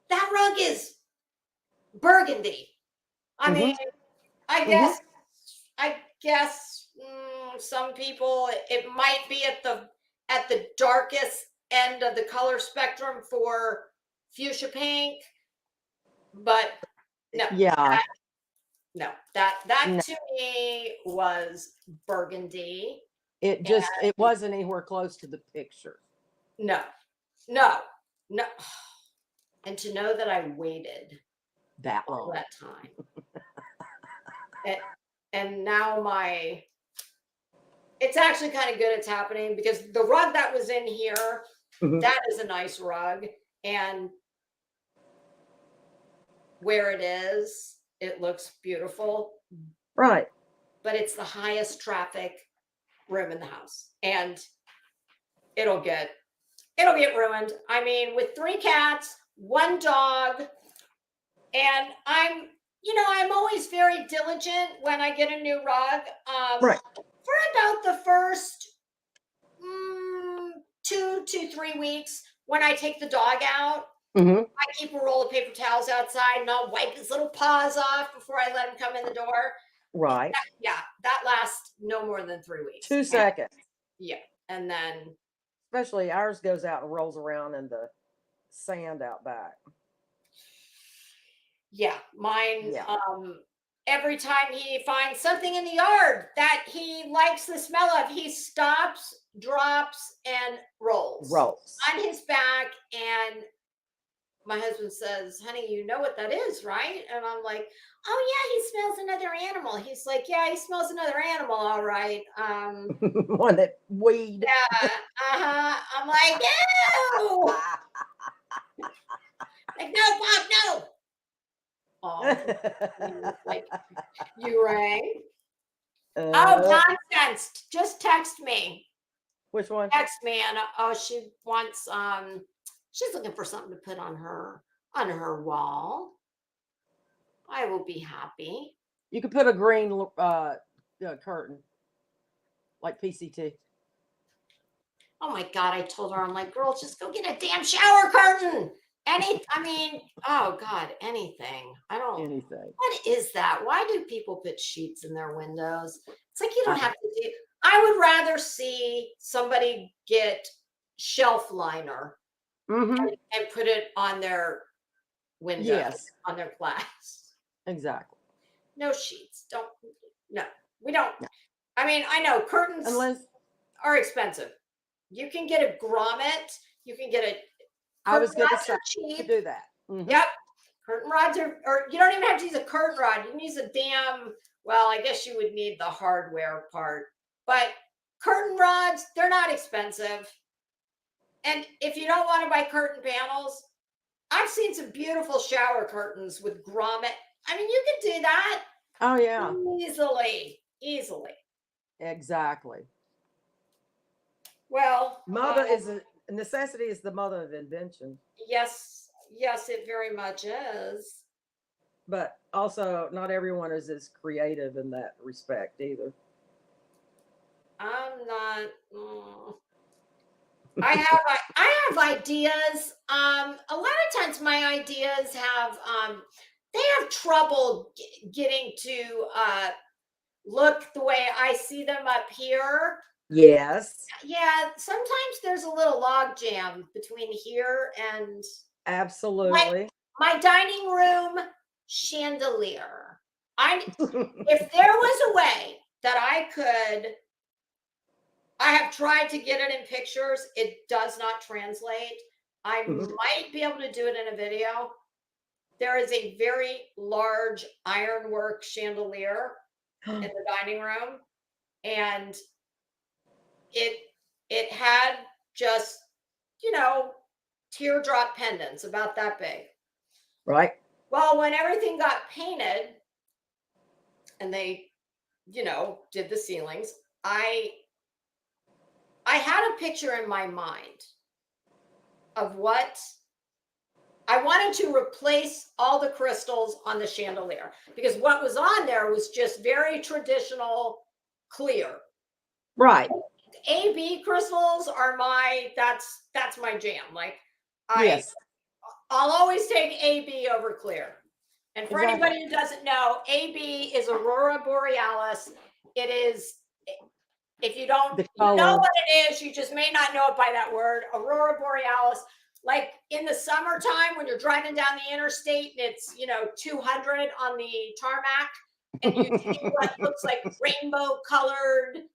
that rug is burgundy. I mean, I guess some people, it might be at the darkest end of the color spectrum for fuchsia pink, but no. Yeah. That to me was burgundy. It wasn't anywhere close to the picture. No. And to know that I waited that long, all that time. and now it's actually kind of good it's happening, because the rug that was in here, that is a nice rug. And where it is, it looks beautiful. Right. But it's the highest traffic room in the house. And it'll get ruined. I mean, with 3 cats, 1 dog, and I'm always very diligent when I get a new rug. Right. For about the first 2 to 3 weeks, when I take the dog out, Mhm. I keep a roll of paper towels outside, and I'll wipe his little paws off before I let him come in the door. Right. Yeah, that lasts no more than 3 weeks. 2 seconds. Yeah, and then Especially ours goes out and rolls around in the sand out back. yeah, mine. Yeah. Every time he finds something in the yard that he likes the smell of, he stops, drops, and rolls Rolls. on his back. And my husband says, "Honey, you know what that is, right?" And I'm like, "Oh yeah, he smells another animal." He's like, "Yeah, he smells another animal, all right." One that weed. Yeah, I'm like, "No!" Like, "No, Bob, no." He's like, "You rang?" Oh, nonsense. Just text me. Which one? Text me, and oh, she wants she's looking for something to put on her wall. I will be happy. You could put a green curtain, like PCT. Oh my god, I told her, I'm like, girl, just go get a damn shower curtain. Oh god, anything. I don't. Anything. What is that? Why do people put sheets in their windows? It's like you don't have to do. I would rather see somebody get shelf liner and put it on their window, Yes. on their glass. Exactly. No sheets. No, we don't. No. I mean, I know curtains are expensive. You can get a grommet. You can get a. I was going to say to do that. Yep. Curtain rods or you don't even have to use a curtain rod. You can use a damn, well, I guess you would need the hardware part. But curtain rods, they're not expensive. And if you don't want to buy curtain panels, I've seen some beautiful shower curtains with grommet. I mean, you can do that. Oh, yeah. Easily. Exactly. Well, necessity is the mother of invention. Yes, it very much is. But also, not everyone is as creative in that respect either. I'm not. I have ideas. A lot of times my ideas have they have trouble getting to look the way I see them up here. Yes. Yeah, sometimes there's a little log jam between here and absolutely my dining room chandelier. If there was a way that I have tried to get it in pictures. It does not translate. I might be able to do it in a video. There is a very large ironwork chandelier in the dining room, and it had just, teardrop pendants about that big. Right. Well, when everything got painted and they, did the ceilings, I had a picture in my mind of what I wanted to replace all the crystals on the chandelier, because what was on there was just very traditional clear. Right. AB crystals are that's my jam. Like yes. I'll always take AB over clear. And for anybody who doesn't know, AB is Aurora Borealis. It is, if you don't know what it is, you just may not know it by that word. Aurora Borealis, like in the summertime when you're driving down the interstate and it's 200 on the tarmac, and you see what looks like rainbow colored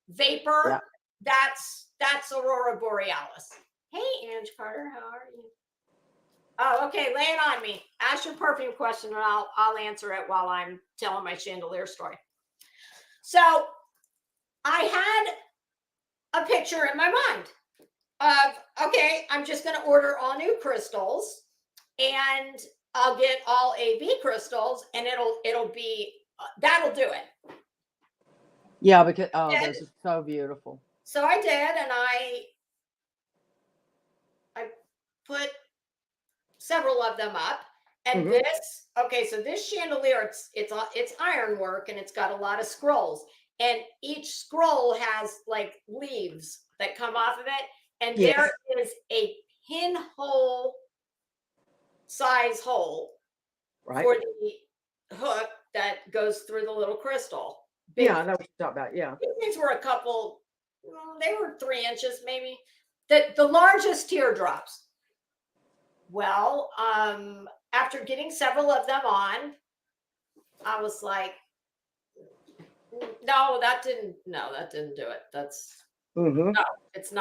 vapor. That's Aurora Borealis. Hey, Ange Carter, how are you? Oh, okay, lay it on me. Ask your perfume question and I'll answer it while I'm telling my chandelier story. So I had a picture in my mind of, okay, I'm just going to order all new crystals and I'll get all AB crystals and it'll be, that'll do it. Yeah, because, those are so beautiful. So I did, and I put several of them up. And so this chandelier, it's ironwork and it's got a lot of scrolls. And each scroll has like leaves that come off of it. And there is a pinhole size hole Right. for the hook that goes through the little crystal. Big. Yeah, I know what you're talking about. Yeah. These things were a couple, they were 3 inches maybe. The largest teardrops. Well, after getting several of them on, I was like, no, that didn't do it. That's Mm-hmm. no, that's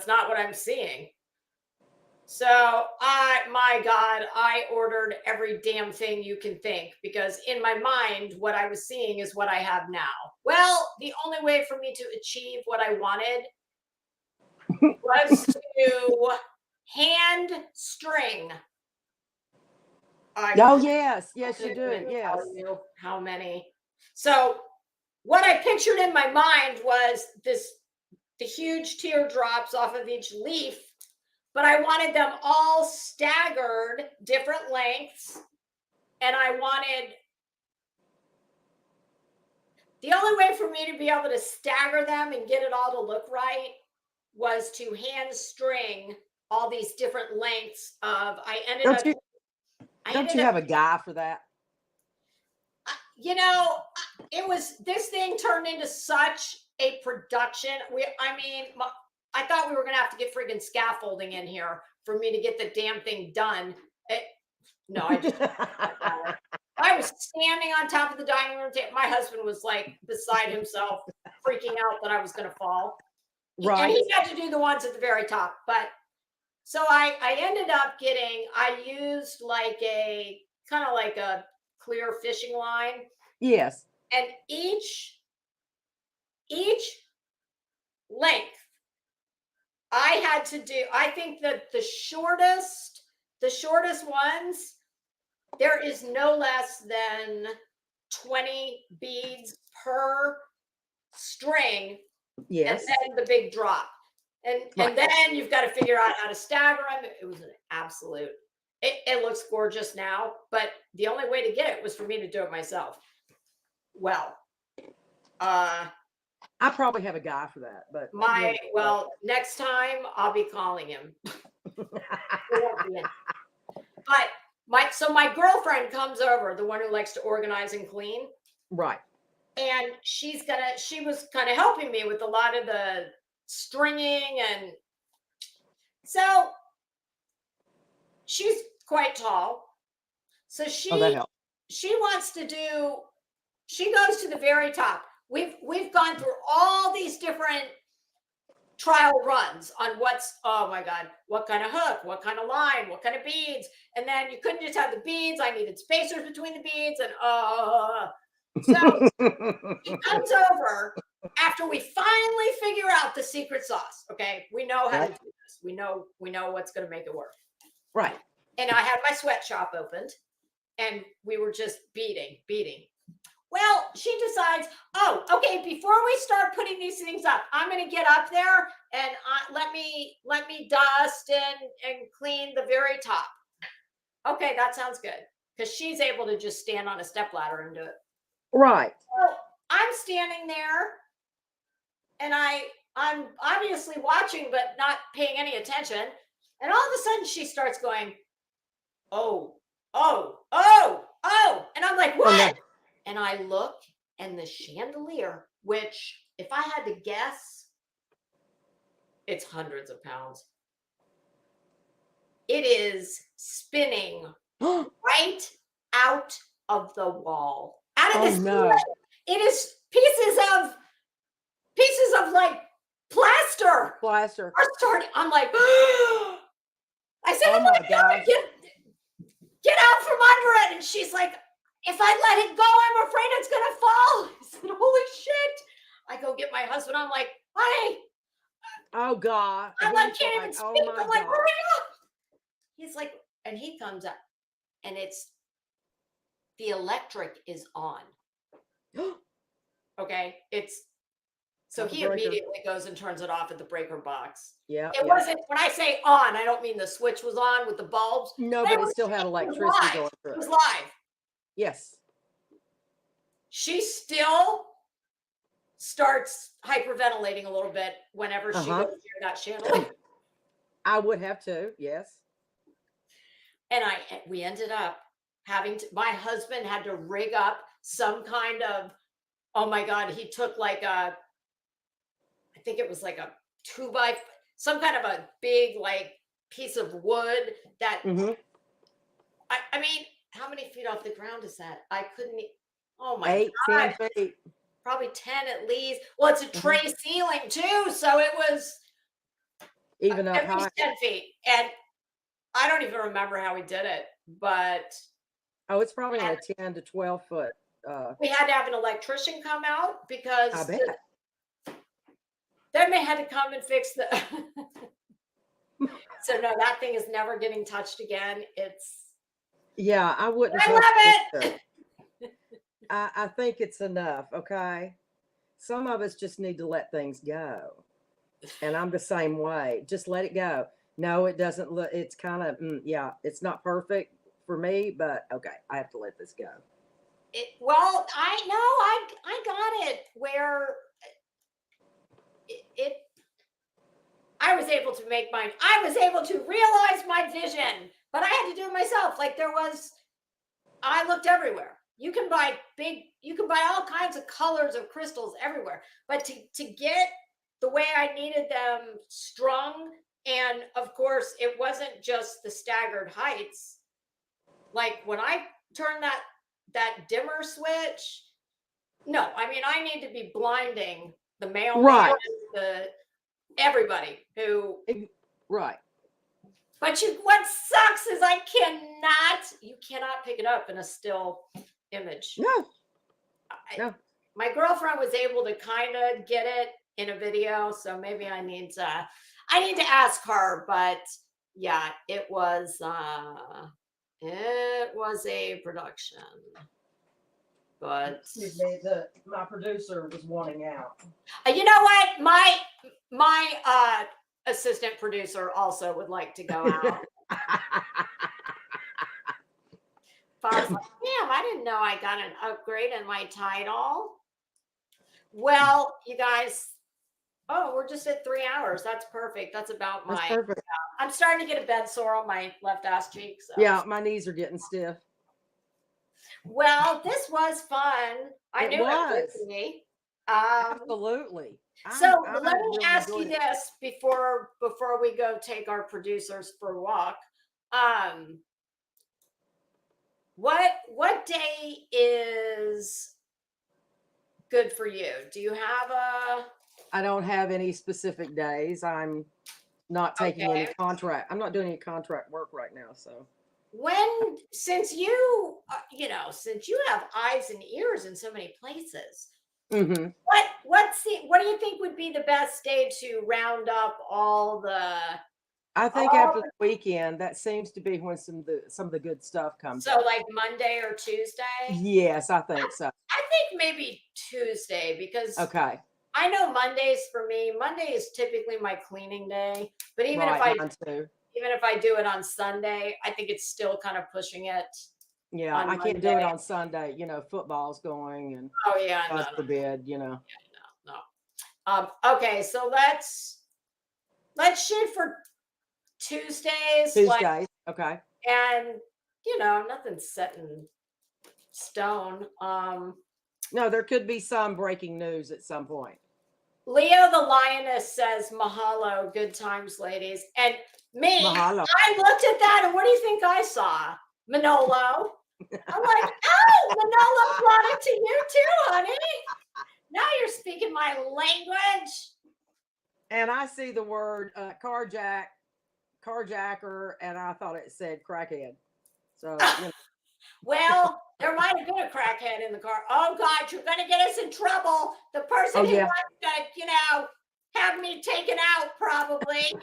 not what I'm seeing. So my God, I ordered every damn thing you can think, because in my mind, what I was seeing is what I have now. Well, the only way for me to achieve what I wanted was to hand string. Oh, yes. Yes, you couldn't do. Yes. tell you how many. So what I pictured in my mind was the huge teardrops off of each leaf, but I wanted them all staggered, different lengths, and I wanted the only way for me to be able to stagger them and get it all to look right was to hand string all these different lengths of. Don't you have a guy for that? You know, this thing turned into such a production. I thought we were gonna have to get friggin' scaffolding in here for me to get the damn thing done. No, I was standing on top of the dining room table. My husband was like beside himself, freaking out that I was gonna fall. Right. And he had to do the ones at the very top. But so I ended up I used like a kind of like a clear fishing line. Yes. And each length I had to do, I think that the shortest ones, there is no less than 20 beads per string. Yes. And then the big drop. And then you've got to figure out how to stagger them. It was an absolute, it looks gorgeous now, but the only way to get it was for me to do it myself. Well, I probably have a guy for that, but next time I'll be calling him. But my girlfriend comes over, the one who likes to organize and clean. Right. And she was kind of helping me with a lot of the stringing, and so she's quite tall. So she wants to do, she goes to the very top. We've gone through all these different trial runs on oh my God, what kind of hook, what kind of line, what kind of beads. And then you couldn't just have the beads. I needed spacers between the beads, and so he comes over after we finally figure out the secret sauce. Okay, we know how to do this. We know what's going to make it work. Right. And I had my sweatshop opened, and we were just beating. Well, she decides, oh, okay, before we start putting these things up, I'm going to get up there and let me dust and clean the very top. Okay, that sounds good, because she's able to just stand on a stepladder and do it. Right. So I'm standing there, and I'm obviously watching but not paying any attention. And all of a sudden she starts going, oh. And I'm like, what? Oh, no. And I look, and the chandelier, which if I had to guess, it's hundreds of pounds. It is spinning right out of the wall. Out of this. No. It is pieces of like plaster. Are starting. I'm like, I said, oh my God, get out from under it. And she's like, if I let it go, I'm afraid it's gonna fall. I said, holy shit. I go get my husband. I'm like, honey. Oh God. I'm like, can't even speak. I'm like, hurry up. He's like, and he comes up, and it's the electric is on. Okay. So he immediately goes and turns it off at the breaker box. Yeah. It wasn't, when I say on, I don't mean the switch was on with the bulbs. No, but it still had electricity going through it. It was live. Yes. She still starts hyperventilating a little bit whenever she goes near that chandelier. I would have too. Yes. And we ended up having to, my husband had to rig up some kind of, oh my God, he took like I think it was like a some kind of a big like piece of wood that, Mm-hmm. I mean, how many feet off the ground is that? I couldn't, oh my 8, God, 10 feet. probably 10 at least. Well, it's a tray ceiling too. So it was Even up at high. least 10 feet. And I don't even remember how we did it, but Oh, it's probably in a 10 to 12 foot. we had to have an electrician come out I because bet. then they had to come and fix the. So no, that thing is never getting touched again. Yeah, I wouldn't. I touch love it. I think it's enough. Okay. Some of us just need to let things go. And I'm the same way. Just let it go. No, it doesn't look, it's kind of, yeah, it's not perfect for me, but okay, I have to let this go. Well, I know I got it where I was able to I was able to realize my vision, but I had to do it myself. Like I looked everywhere. You can buy all kinds of colors of crystals everywhere, but to get the way I needed them strung, and of course it wasn't just the staggered heights. Like when I turned that dimmer switch, no, I mean I need to be blinding the mailman, Right. everybody who. Right. But what sucks is you cannot pick it up in a still image. No. My girlfriend was able to kind of get it in a video, so maybe I need to ask her, but yeah, it was a production. But Excuse me, my producer was wanting out. You know what? My assistant producer also would like to go out. I was like, damn, I didn't know I got an upgrade in my title. Well, you guys, we're just at 3 hours. That's perfect. That's about That's perfect. I'm starting to get a bed sore on my left ass cheek. So. Yeah, my knees are getting stiff. Well, this was fun. I knew it would be. Absolutely. So let me ask you this before we go take our producers for a walk. What day is good for you? Do you have I don't have any specific days. I'm not taking any contract. I'm not doing any contract work right now. So since you have eyes and ears in so many places, mm-hmm. what do you think would be the best day to round up all the? I think after the weekend, that seems to be when some of the good stuff comes. So like Monday or Tuesday? Yes, I think so. I think maybe Tuesday because I know Mondays for me. Monday is typically my cleaning day, but even if I do it on Sunday, I think it's still kind of pushing it. Yeah, I can't do it on Sunday. You know, football's going, and God forbid, you know. No. Okay, so let's shoot for Tuesdays. Okay. And nothing's set in stone. No, there could be some breaking news at some point. Leo the Lioness says, mahalo, good times, ladies. And me, mahalo. I looked at that, and what do you think I saw? Manolo. I'm like, oh, Manolo brought it to you too, honey. Now you're speaking my language. And I see the word carjacker, and I thought it said crackhead. So, Well, there might have been a crackhead in the car. Oh God, you're going to get us in trouble. The person who wants to, have me taken out, probably.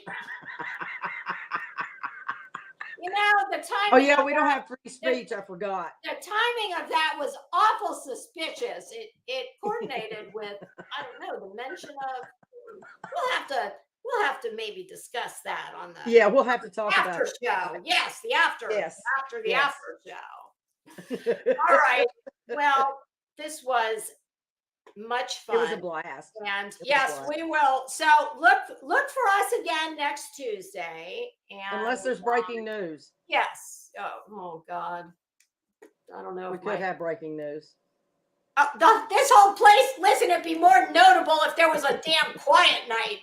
The timing. Oh yeah, we don't have free speech. I forgot. The timing of that was awful suspicious. It coordinated with, I don't know, the mention of. We'll have to maybe discuss that on the. Yeah, we'll have to talk about after show. Yes, the after. Yes. After the after show. All right. Well, this was Much fun. It was a blast. And yes, we will. So look for us again next Tuesday. And unless there's breaking news. Yes. Oh God. I don't know. We could have breaking news. This whole place, listen, it'd be more notable if there was a damn quiet night.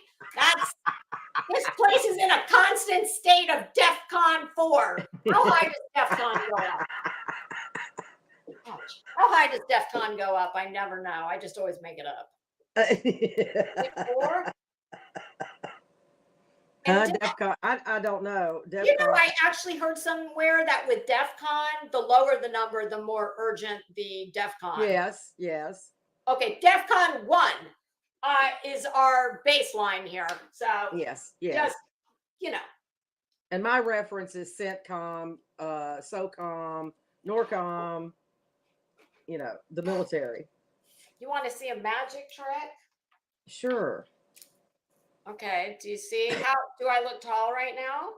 This place is in a constant state of DEFCON 4. How high does DEFCON go up? How high does DEFCON go up? I never know. I just always make it up. Like 4? DEFCON, I don't know. DEFCON. You know, I actually heard somewhere that with DEFCON, the lower the number, the more urgent the DEFCON. Yes, yes. Okay, DEFCON 1 is our baseline here. So yes, just, you know. And my reference is CENTCOM, SOCOM, NORCOM, you know, the military. You want to see a magic trick? Sure. Okay. Do you see do I look tall right now?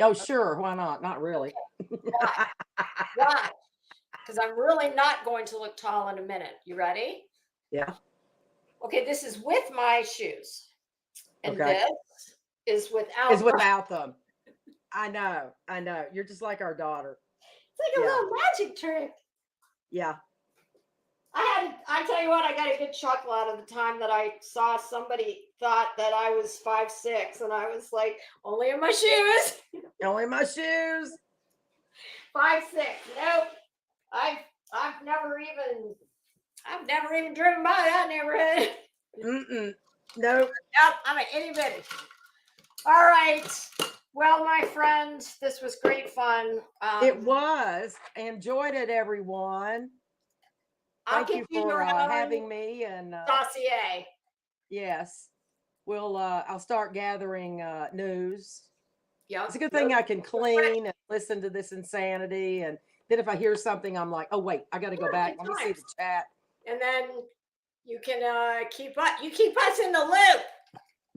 Oh, sure. Why not? Not really. Why? Why? Because I'm really not going to look tall in a minute. You ready? Yeah. Okay. This is with my shoes. And okay. this is without. Is without them. I know. You're just like our daughter. It's like a little magic trick. Yeah. I tell you what, I got a good chuckle out of the time that I saw somebody thought that I was 5'6", and I was like, only in my shoes. Only in my shoes. 5'6". Nope. I've never even driven by that neighborhood. Nope. Yep, I'm an itty bitty. All right. Well, my friend, this was great fun. It was. Enjoyed it, everyone. Thank you for having me and dossier. Yes, I'll start gathering news. Yeah, it's a good thing I can clean and listen to this insanity, and then if I hear something, I'm like, oh wait, I got to go back. Let me see the chat. And then you can keep us in the loop.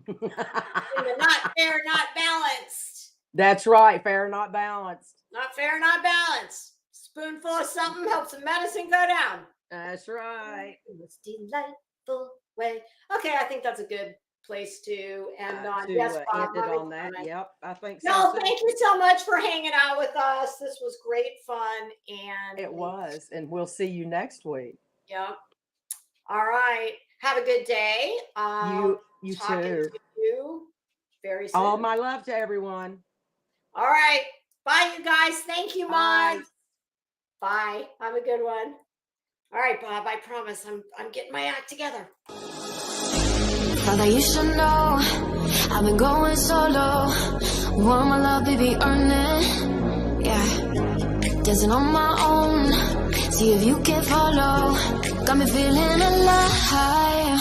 In the not fair, not balanced. That's right, fair, not balanced. Not fair, not balanced. Spoonful of something helps the medicine go down. That's right. It's delightful way. Okay, I think that's a good place to end on. Yes, end it on that. Yep, I think so. No, thank you so much for hanging out with us. This was great fun, and it was. And we'll see you next week. Yep. All right. Have a good day. You too. To you very soon. All my love to everyone. All right. Bye, you guys. Thank you, Mom. Bye. Have a good one. All right, Bob, I promise I'm getting my act together. Father, you should know I've been going solo. Want my love, baby, earn it. Yeah, dancing on my own. See if you can follow. Got me feeling alive.